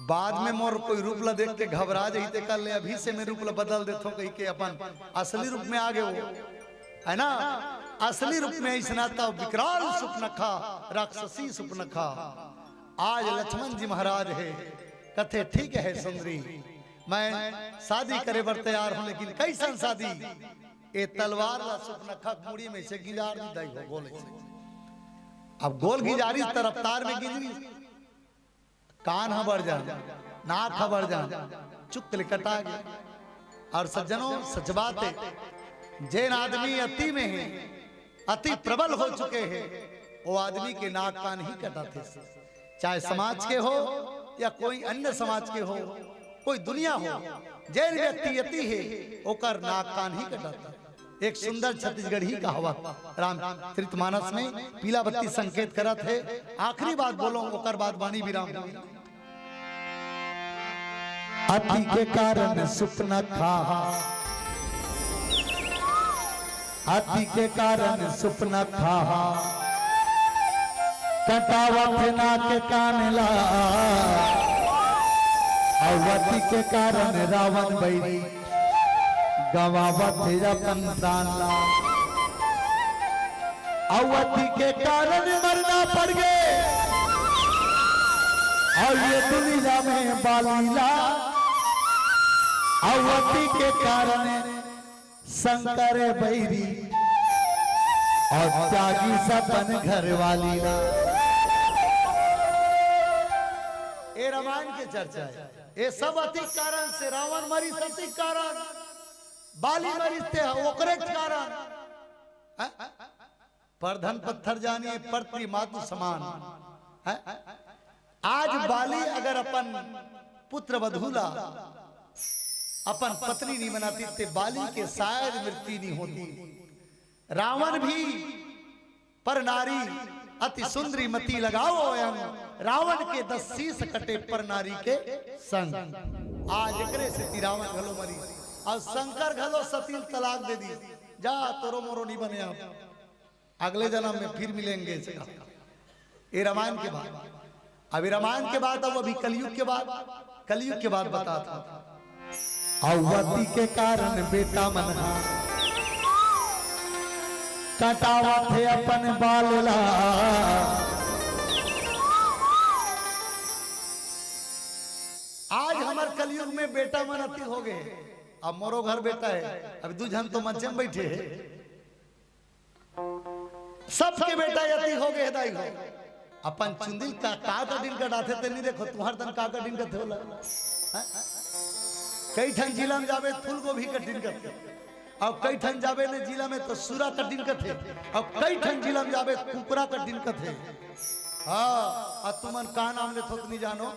बाद में मोर कोई रूप ला देख के घबरा जाते कर ले, अभी से मैं रूप ला बदल देता कही के अपन असली रूप में आ गए हो, है ना? असली रूप में ऐसा था विकराल सुपनखा, राक्षसी सुपनखा। आज लक्ष्मण जी महाराज है, कथे ठीक है सुंदरी मैं शादी करे बर तैयार हूं, लेकिन कैसन शादी? ए तलवार ला सुपनखा मुड़ी में से गिजार दी दाई हो गोले से। अब गोल गिजारी तरफ्तार में गिजरी, कान हबर जा, नाक हबर जा, चुक कटा गया। और सज्जनों सच बात है, जैन आदमी अति में है अति प्रबल हो चुके हैं, वो आदमी के नाक कान ही कटाते, चाहे समाज के हो या कोई अन्य समाज के हो, कोई दुनिया हो, जैन व्यक्ति यति है ओकर नाक कान ही कटाता। एक सुंदर छत्तीसगढ़ी का हवा रामचरितमानस में पीला बत्ती संकेत करत है। आखिरी बात बोलो ओकर बाद वाणी विराम। अति के कारण सुपना था, अति के कारण सुपना था, कटावत ना के कानला, अवति के कारण रावण बैरी गवावत अपन प्राणला। अवति के कारण मरना पड़ गए और ये दुनिया में बालीला। अवति के कारण शंकर बैरी और त्यागी सपन घर वाली। ये रामायण की चर्चा है। ये सब अति कारण से रावण मरी, सती कारण बाली मरिते ओकरे कारण। परधन पत्थर जानिए परती मातु समान। आज बाली अगर अपन पुत्र वधूला अपन पत्नी नहीं बनाती ते बाली के शायद मृत्यु नहीं होती। रावण भी पर नारी अति सुंदरी मती लगाओ रावण के 10 शीश कटे पर नारी के संग। आज एकरे से रावण घलो मरी और शंकर घलो सती तलाक दे दी। जा तोरो मोरो नहीं बने, आप अगले जन्म में फिर मिलेंगे। ये रामायण के बाद, अभी रामायण के बाद अब अभी कलयुग के बाद, कलयुग के बाद बता था। अवति के कारण बेटा मनहा, कटावा थे अपन बालला। आज हमारे कलयुग में बेटा मन अति हो गए। अब मोरो घर बेटा है, अब दू जन तो मंच में बैठे है, सबके बेटा यति हो गए। दाई हो अपन चुंदिल का दिन का डाथे ते नहीं देखो तुम्हार तन का दिन का थे होला। कई ठन जिला में जावे फूल गोभी का दिन का थे, और कई ठन जावे ने जिला में तो सूरा का दिन का थे, और कई ठन जिला में जावे कुकरा का दिन का थे। हाँ और तुमन का नाम ले थोत नहीं जानो।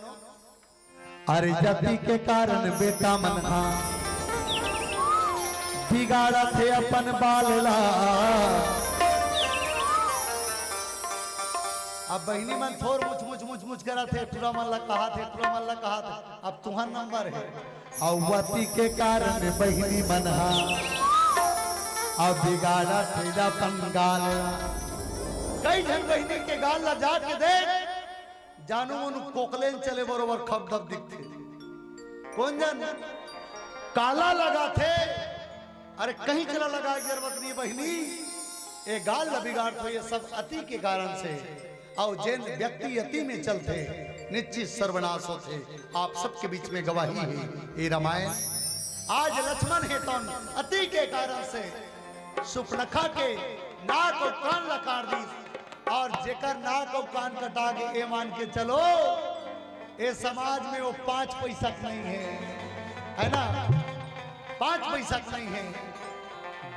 अरे जाति के कारण बेटा मनहा, बिगाड़ा थे अपन बालला। अब बहनी मन थोर मुछ मुछ मुछ मुछ करा थे, टुरा मल्ला कहा थे, टुरा मल्ला कहा थे। अब तुम्हार नंबर है। अवति के कारण बहिनी मनहा, अब बिगाड़ा थे अपन गालला। कई जन बहनी के गाल ला जाके देख, जानू मनु कोकलेन चले बरोबर खब दब दिखते। कौन जन काला लगा थे, अरे कहीं कला लगा जरूरत नहीं बहनी, ये गाल ला बिगाड़ तो ये सब अति के कारण से। और जैन व्यक्ति अति में चलते निश्चित सर्वनाश होते। आप सबके बीच में गवाही है ये रामायण। आज लक्ष्मण है तो अति के कारण से सुपनखा के नाक और कान लकार दी, और जेकर नाक और कान कटा के ये मान के चलो ये समाज में वो 5 पैसा नहीं है ना, 5 पैसा नहीं है।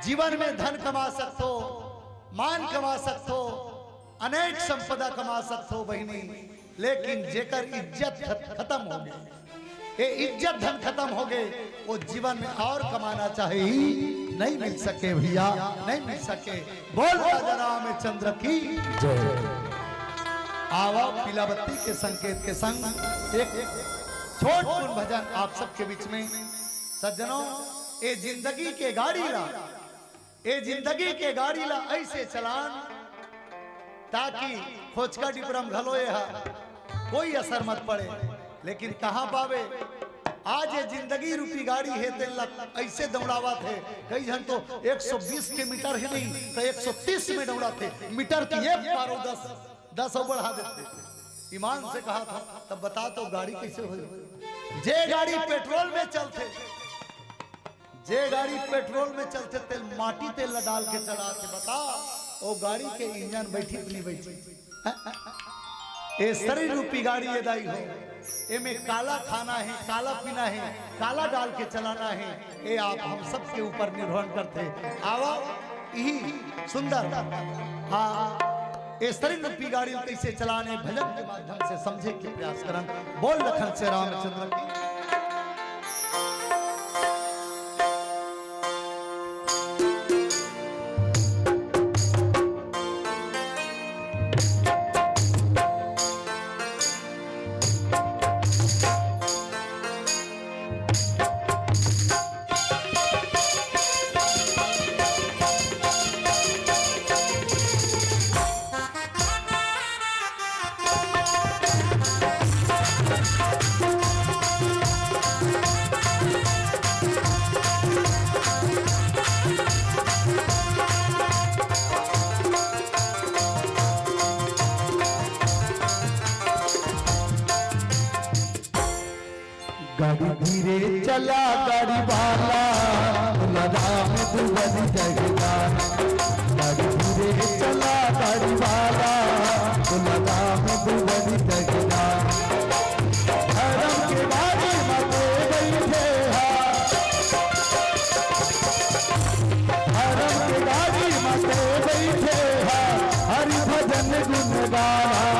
जीवन में धन कमा सकते हो, मान कमा सकते हो, अनेक संपदा कमा सकते हो बहनी, लेकिन जेकर इज्जत खत्म हो गई, ये इज्जत धन खत्म हो गए, वो जीवन में और कमाना चाहे नहीं मिल सके भैया, नहीं मिल सके। बोल राजा रामचंद्र की जय। आवा पीला बत्ती के संकेत के संग एक छोट भजन आप सबके बीच में। सज्जनों ये जिंदगी के गाड़ी ला, ये जिंदगी के गाड़ी ला ऐसे चलान ताकि खोचका डिपरम घलो कोई असर मत पड़े। लेकिन कहां पावे आज ये जिंदगी रूपी गाड़ी है तेल ऐसे दौड़ावा थे। कई जन तो 120 के मीटर है नहीं तो 130 में दौड़ाते, मीटर की एक पारो 10 और बढ़ा देते। ईमान से कहा था तब बता तो गाड़ी कैसे हो। जे गाड़ी पेट्रोल में चलते, जे गाड़ी पेट्रोल में चलते तेल माटी तेल डाल के चलाते, बता वो गाड़ी के इंजन बैठी नहीं बैठी। ये शरीर रूपी गाड़ी ये दाई हो, एमे काला खाना है, काला पीना है, काला डाल के चलाना है, ये आप हम सब के ऊपर निर्भर करते। आवा यही सुंदर हाँ ये शरीर रूपी गाड़ी कैसे चलाने भजन के माध्यम से समझे के प्रयास करन। बोल लखन से रामचंद्र की। गाड़ी धीरे चला गाड़ी वाला राम दुबन जगदा। गाड़ी धीरे चला गाड़ी वाला राम दुबन जगदा। धर्म के गाड़ी मते बैठे धर्म के गाड़ी मते बैठे हरि भजन गुण गाना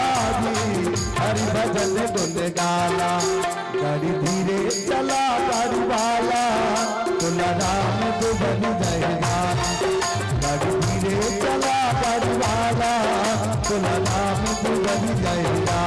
हरि भजन गुण गाना। गाड़ी धीरे चला गाड़ी वाला तुला राम दुबन जगदा। गाड़ी धीरे चला गाड़ी वाला तुला राम दुबन जगदा।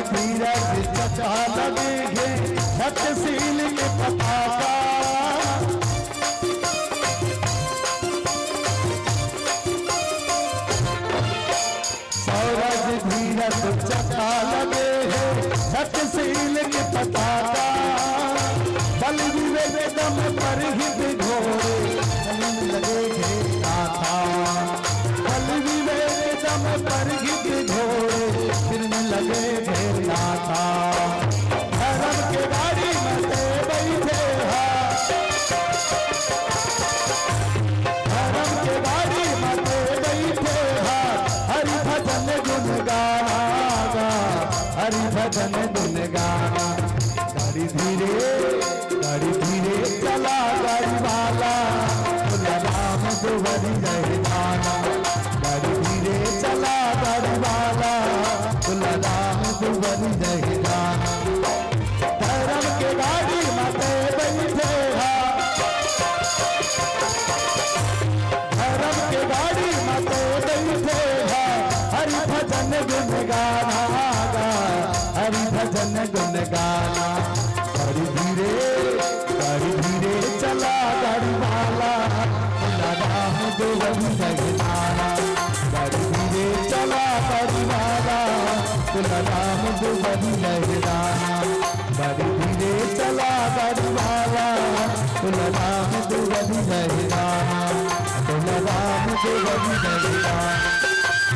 धीरज चचा लगे हैं छतसील के पताका। सौरज धीरज चचा लगे हैं छतसील के पताका। बल विवेक दम पर हित घोरे लगे हैं गाथा। बल विवेक दम पर हित घोरे फिरने लगे ढेर नाथा। धर्म के गाड़ी मते बैठे धर्म के गाड़ी मते बैठे हरि भजन गुण गाना हरि भजन गुण गाना। गाड़ी धीरे चला गाड़ी वाला राम दुबन जगदाना। गाड़ी धीरे चला गाड़ी वाला राम दुबन जगदाना। धर्म के गाड़ी मते बैठे धर्म के गाड़ी मते बैठे हरि भजन गुण गाना हरि भजन गुण गाना। गाड़ी धीरे चला गाड़ी वाला राम दुबन जगदाना। गाड़ी धीरे चला गाड़ी वाला राम दुबन जगदाना। गाड़ी धीरे चला गाड़ी वाला राम दुबन जगदाना। राम दुबन जगदाना।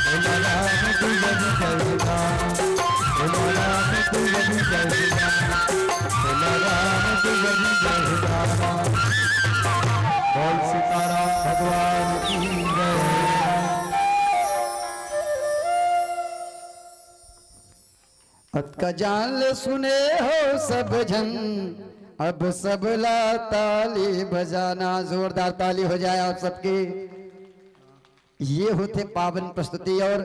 राम दुबन जगदाना। राम दुबन जगदाना। राम दुबन जगदाना। बोल सीताराम भगवान की जय। अत का जान ले सुने हो सब जन अब सबला ताली बजाना। जोरदार ताली हो जाए आप सबके। ये होते पावन प्रस्तुति और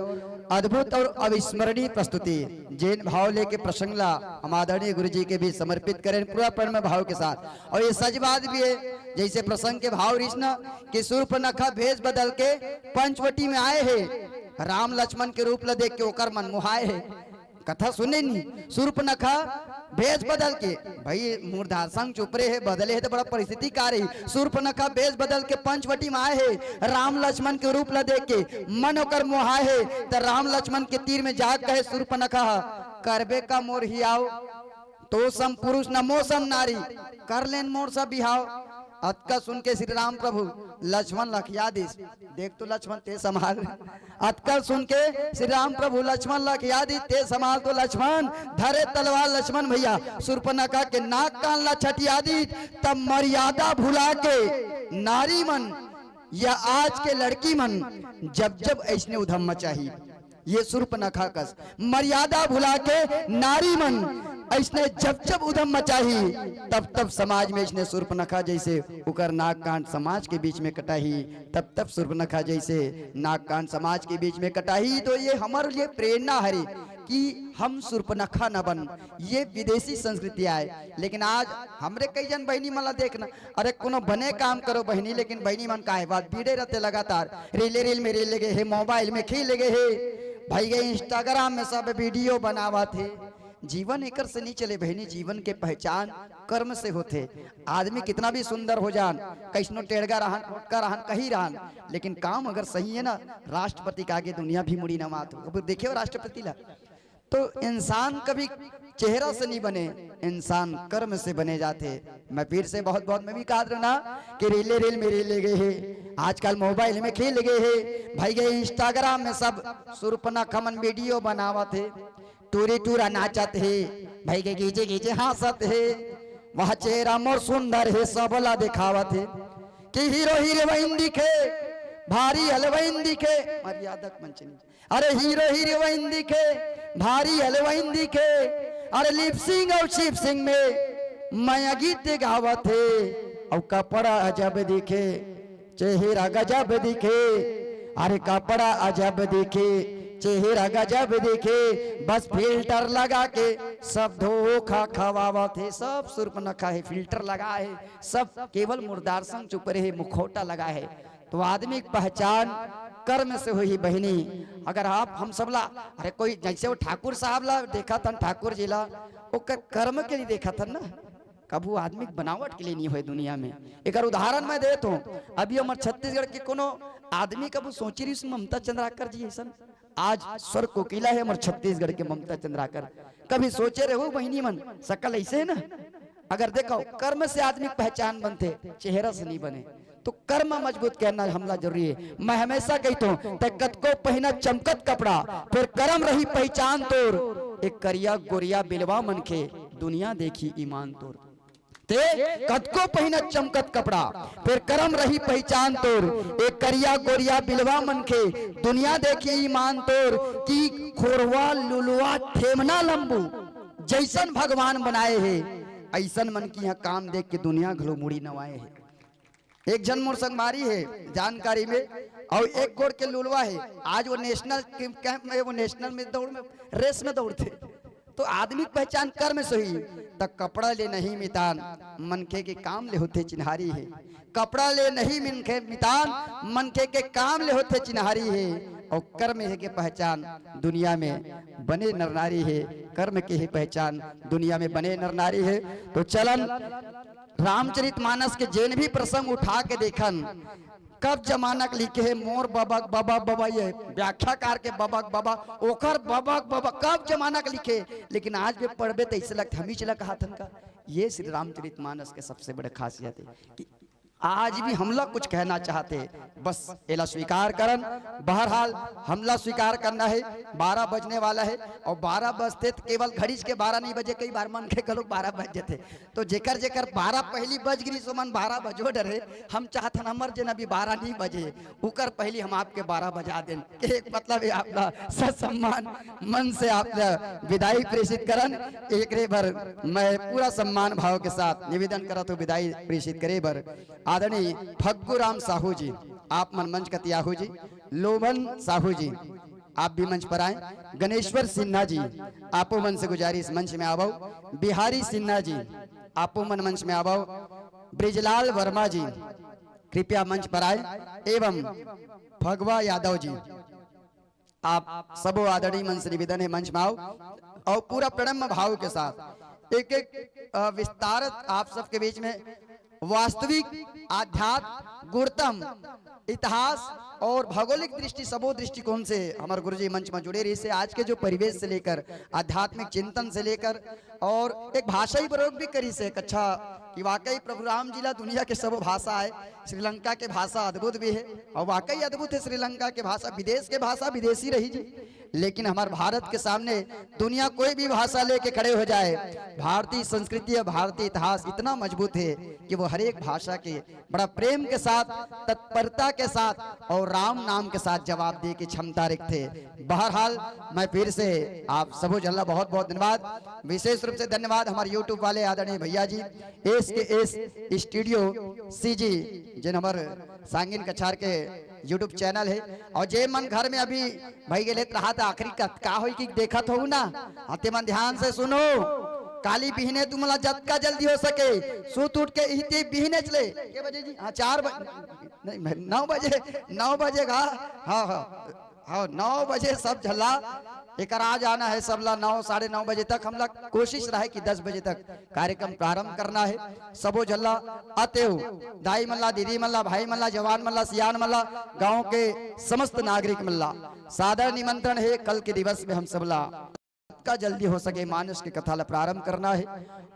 अद्भुत और अविस्मरणीय प्रस्तुति जैन भाव लेके प्रसंगला हम आदरणीय गुरु जी के भी समर्पित करें पूरा प्रण भाव के साथ। और ये सच बात भी है जैसे प्रसंग के भाव ऋष्ण कि सूर्पनखा भेष बदल के पंचवटी में आए हैं। राम लक्ष्मण के रूप ला देख के ओकर मन मुहाए है कथा सुने नहीं, सूर्पनखा भेष बदल के, भाई मूर्धार संग चुपरे है, बदले है तो बड़ा परिस्थिति का रही। सूर्पनखा भेष बदल के पंचवटी में आए है, राम लक्ष्मण के रूप ला देख के मन होकर मोहाए है, तो राम लक्ष्मण के तीर में जाग कहे सूर्पनखा करबे का मोर हियाओ, तो सम पुरुष न मोसम नारी, कर लेन मोर सा बिहाव। अतका सुन के श्री राम प्रभु लक्ष्मण लखिया दिस, देख तो लक्ष्मण ते संभाल। अतका सुन के श्री राम प्रभु लक्ष्मण लखिया दी, ते संभाल तो लक्ष्मण, धरे तलवार लक्ष्मण भैया सूर्पनखा के नाक कान ला छटिया दी। तब मर्यादा भुला के नारी मन या आज के लड़की मन जब जब ऐसने उधम मचाही, ये सूर्पनखा कस मर्यादा भुला के नारी मन ऐसने जब जब उधम मचाही, तब तब समाज में इसने सूर्पनखा जैसे उकर नाक कान समाज के बीच में कटाही, तब तब सूर्पनखा जैसे नाक कान समाज के बीच में कटाही। तो ये हमारे लिए प्रेरणा है कि हम सूर्पनखा न बन, ये विदेशी संस्कृति आए। लेकिन आज हमरे कई जन बहनी मला देखना, अरे कोनो बने काम करो बहनी, लेकिन बहनी मन का है बात भीड़े रहते लगातार, रील में रील लगे है, मोबाइल में खील लगे है, भाई गए इंस्टाग्राम में सब वीडियो बनावा थे। जीवन एकर से नहीं चले बहनी, जीवन के पहचान कर्म से होते। आदमी कितना भी सुंदर हो जान, कैसनो टेढ़गा रहन, फुटका रहन, कहीं रहन, लेकिन काम अगर सही है ना, राष्ट्रपति के आगे दुनिया भी मुड़ी न मात हो। देखे हो राष्ट्रपति ला, तो इंसान कभी चेहरा से नहीं बने, इंसान कर्म से बने जाते। मैं फिर से बहुत बहुत मैं भी कहा था ना कि रील में रील गए है, आजकल मोबाइल में खेल गए है, भाई गए इंस्टाग्राम में सब सूर्पनखा मन वीडियो बनावा थे, टूरी टूरा नाचत है, भाई के गीचे गीचे हंसत है, वह चेहरा मोर सुंदर है, सबला दिखावत है कि हीरो हीरोइन दिखे, भारी हलवाइन दिखे, मर्यादक मंचनी, अरे हीरो हीरोइन दिखे, भारी हलवाइन दिखे, अरे लिप सिंह और शिव सिंह में माया गीत गावत है, और कपड़ा अजब दिखे, चेहरा गजब दिखे, अरे कपड़ा अजब दिखे, चेहरा गजब दिखे, बस फिल्टर लगा के सब धोखा खवावा थे। सब सूर्पनखा है, फिल्टर लगा है, सब केवल मुर्दार संग चुप रहे, मुखौटा लगा है। तो आदमी की पहचान कर्म से हुई बहनी। अगर आप हम सब ला, अरे कोई जैसे वो ठाकुर साहब ला देखा था, ठाकुर जी ला वो कर्म के लिए देखा था ना, कबू आदमी बनावट के लिए नहीं हुए दुनिया में। एक उदाहरण मैं देता हूँ, अभी हमारे छत्तीसगढ़ के कोनो आदमी कबू सोची रही ममता चंद्राकर जी ऐसा, आज स्वर कोकिला है हमारे छत्तीसगढ़ के ममता चंद्राकर, कभी सोचे रहे हो बहनी मन सकल ऐसे है ना। अगर देखो कर्म से आदमी पहचान बनते, चेहरा से नहीं बने, तो कर्म मजबूत करना हमला जरूरी है। मैं हमेशा कहता हूँ तकत को पहना चमकत कपड़ा, फिर कर्म रही पहचान तोर, एक करिया गोरिया बिलवा मन के दुनिया देखी ईमान तोर। ते कद को पहना चमकत कपड़ा, फिर कर्म रही पहचान तोर, एक करिया गोरिया बिलवा मन के दुनिया देखी ईमान तोर। की खोरवा लुलुआ ठेमना लंबू, जैसन भगवान बनाए है ऐसन मन की यहाँ काम देख के दुनिया घलो मुड़ी नवाए है। एक जन मोर संग मारी है जानकारी में, और एक गोड़ के लुलवा है, आज वो नेशनल कैंप में, वो नेशनल में दौड़ में रेस में दौड़ते। तो आदमी की पहचान कर्म से हुई, तक कपड़ा ले नहीं मितान, मनखे के काम ले होते चिन्हारी है। कपड़ा ले नहीं मिनखे मितान, मनखे के काम ले होते चिन्हारी है। और कर्म है के पहचान दुनिया में बने नर नारी है, कर्म के ही पहचान दुनिया में बने नर नारी है। तो चलन रामचरितमानस के जेन भी प्रसंग उठा के देखन, कब जमानक लिखे है मोर बबक बाबा बाबा, ये व्याख्याकार के बबक बाबा, ओकर बबक बाबा कब जमानक लिखे, लेकिन आज भी पढ़बे तो ऐसे लगता हम ही चला कहा था। ये श्री रामचरितमानस के सबसे बड़े खासियत है कि आज भी हमला कुछ कहना चाहते, बस एला स्वीकार करन। बहरहाल हमला स्वीकार करना है, 12 बजने वाला है, और 12 बजते तो केवल घड़ी के 12 नहीं बजे, कई बार मन के लोग 12 बज जाते। तो जेकर जेकर 12 पहली बज गई सो मन 12 बजो डरे, हम चाहते हमर जन अभी 12 नहीं बजे, उकर पहली हम आपके 12 बजा दें। एक मतलब है आपका ससम्मान मन से आप विदाई प्रेषित करन। एक भर मैं पूरा सम्मान भाव के साथ निवेदन करा तो विदाई प्रेषित करे भर आदरणीय फग्गू राम साहू जी, आप मन मंच कतियाहू जी, लोभन साहू जी आप भी मंच पर आए, गणेश्वर सिन्हा जी आपो मन से गुजारिश मंच में आवो, बिहारी सिन्हा जी आपो मन मंच में आवो, ब्रिजलाल वर्मा जी कृपया मंच पर आए, एवं भगवा यादव जी आप सबो आदरणीय मन से निवेदन है मंच में आओ। और पूरा प्रणम्य भाव के साथ एक एक विस्तारत आप सबके बीच में वास्तविक आध्यात्म गुणतम इतिहास और भौगोलिक दृष्टि सबो दृष्टिकोण से हमारे गुरुजी मंच में जुड़े रही से आज के जो परिवेश से लेकर आध्यात्मिक चिंतन से लेकर और एक भाषाई प्रयोग भी करी से अच्छा कि वाकई प्रभु राम जिला दुनिया के सब भाषा है। श्रीलंका के भाषा अद्भुत भी है और वाकई अद्भुत है श्रीलंका के भाषा, विदेश के भाषा विदेशी रही जी, लेकिन हमारे भारत के सामने दुनिया कोई भी भाषा लेके खड़े हो जाए, भारतीय संस्कृति और भारतीय इतिहास इतना मजबूत है कि वो हर एक भाषा के बड़ा प्रेम के साथ, तत्परता के साथ और राम नाम के साथ जवाब दे की क्षमता रखते। बहरहाल मैं फिर से आप सबो जल्ला बहुत बहुत धन्यवाद, विशेष रूप से धन्यवाद हमारे यूट्यूब वाले आदरणीय भैया जी एस के एस स्टूडियो सीजी जिन हमारे सांगिन कछार के यूट्यूब चैनल है। और जे मन घर में अभी भाई गेले रहा था आखिरी का हो कि देखत हो ना, आते मन ध्यान से सुनो, काली बिहने तुमला जतका जल्दी हो सके सूत उठ के इहते बिहने चले के बजे जी, हाँ 4 बजे नहीं 9 बजे का, हाँ हाँ हाँ 9 बजे सब झल्ला एक आ जाना है सबला 9 साढ़े 9 बजे तक। हम लोग कोशिश रहा है कि 10 बजे तक कार्यक्रम प्रारंभ करना है। सबो जल्ला आते हो, दाई मल्ला, दीदी मल्ला, भाई मल्ला, जवान मल्ला, सियान मल्ला, गांव के समस्त नागरिक मल्ला, सादर निमंत्रण है कल के दिवस में हम सबला का जल्दी हो सके मानस की कथा ला प्रारंभ करना है।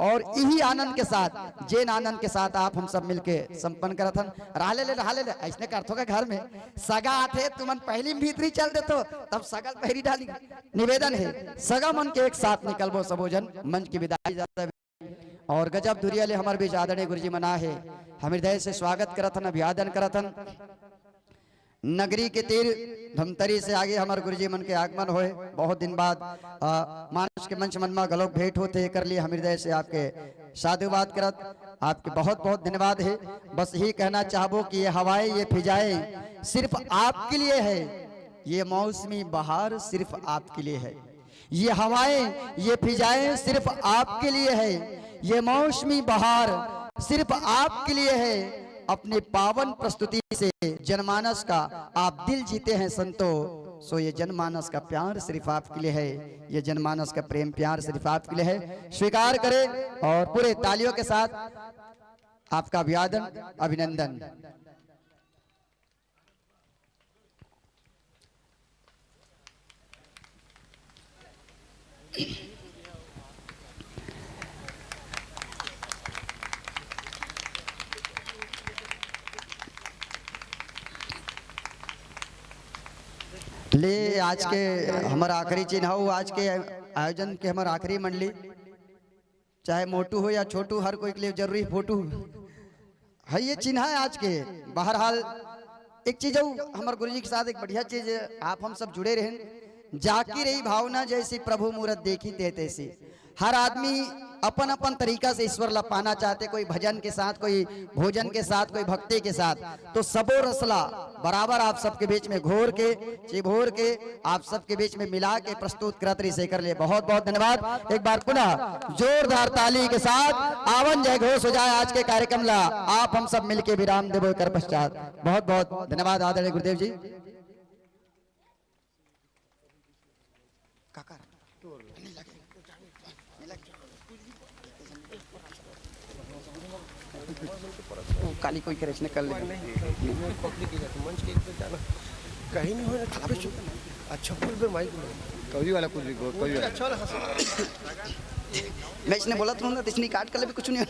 और यही आनंद के साथ जैन आनंद के साथ आप हम सब मिलके संपन्न करथन। रहले ले ऐसने करथो के घर में सगा आते तुमन पहली भीतरी चल देतो तब सगल पहरी डाली। निवेदन है सगा मन के एक साथ निकलबो सबोजन मंच की विदाई जाता है। और गजब दुरिया ले हमारे बीच आदरणीय गुरुजी मना है, हम हृदय से स्वागत करथन, अभिवादन करथन। नगरी के तीर धमतरी से आगे हमारे गुरुजी मन के आगमन होए, बहुत दिन बाद मानस के मंच मन में गलोक भेंट होते कर लिए हम हृदय से आपके साधुवाद करत, आपके बहुत बहुत धन्यवाद है। बस यही कहना चाहबो कि ये हवाएं ये फिजाएं सिर्फ आपके लिए है, ये मौसमी बहार सिर्फ आपके लिए है, ये हवाएं ये फिजाएं सिर्फ आपके लिए है, ये मौसमी बहार सिर्फ आपके लिए है। अपने पावन प्रस्तुति से जनमानस का आप दिल जीते हैं संतो, सो ये जनमानस का प्यार सिर्फ आपके लिए है, ये जनमानस का प्रेम प्यार सिर्फ आपके लिए है। स्वीकार करें और पूरे तालियों के साथ आपका अभिवादन अभिनंदन। ले आज के हमारा आखिरी चिन्ह हो, आज के आयोजन के हमारा आखिरी मंडली, चाहे मोटू हो या छोटू, हर कोई के लिए जरूरी फोटो है, ये चिन्ह है आज के। बहरहाल एक चीज हमारे गुरुजी के साथ एक बढ़िया चीज आप हम सब जुड़े रहे, जाकी रही भावना जैसी प्रभु मूरत देखी ते तैसी। हर आदमी अपन अपन तरीका से ईश्वर ला पाना चाहते, कोई भजन के साथ, कोई भोजन के साथ, कोई भक्ति के साथ, तो सबो रसला बराबर आप सबके बीच में घोर के चिभोर के आप सबके बीच में मिला के प्रस्तुत करत रही से कर लिए। बहुत बहुत धन्यवाद। एक बार पुनः जोरदार ताली के साथ आवन जय घोष हो जाए आज के कार्यक्रम ला, आप हम सब मिलके विराम देव कर पश्चात। बहुत बहुत धन्यवाद आदरणीय गुरुदेव जी। काली कोई करे इसने कर ले कहीं नहीं हो अच्छा बोल माइक कोई वाला कुछ भी कोई अच्छा वाला मैं इसने बोला था ना, तो इसने काट कर ले भी कुछ नहीं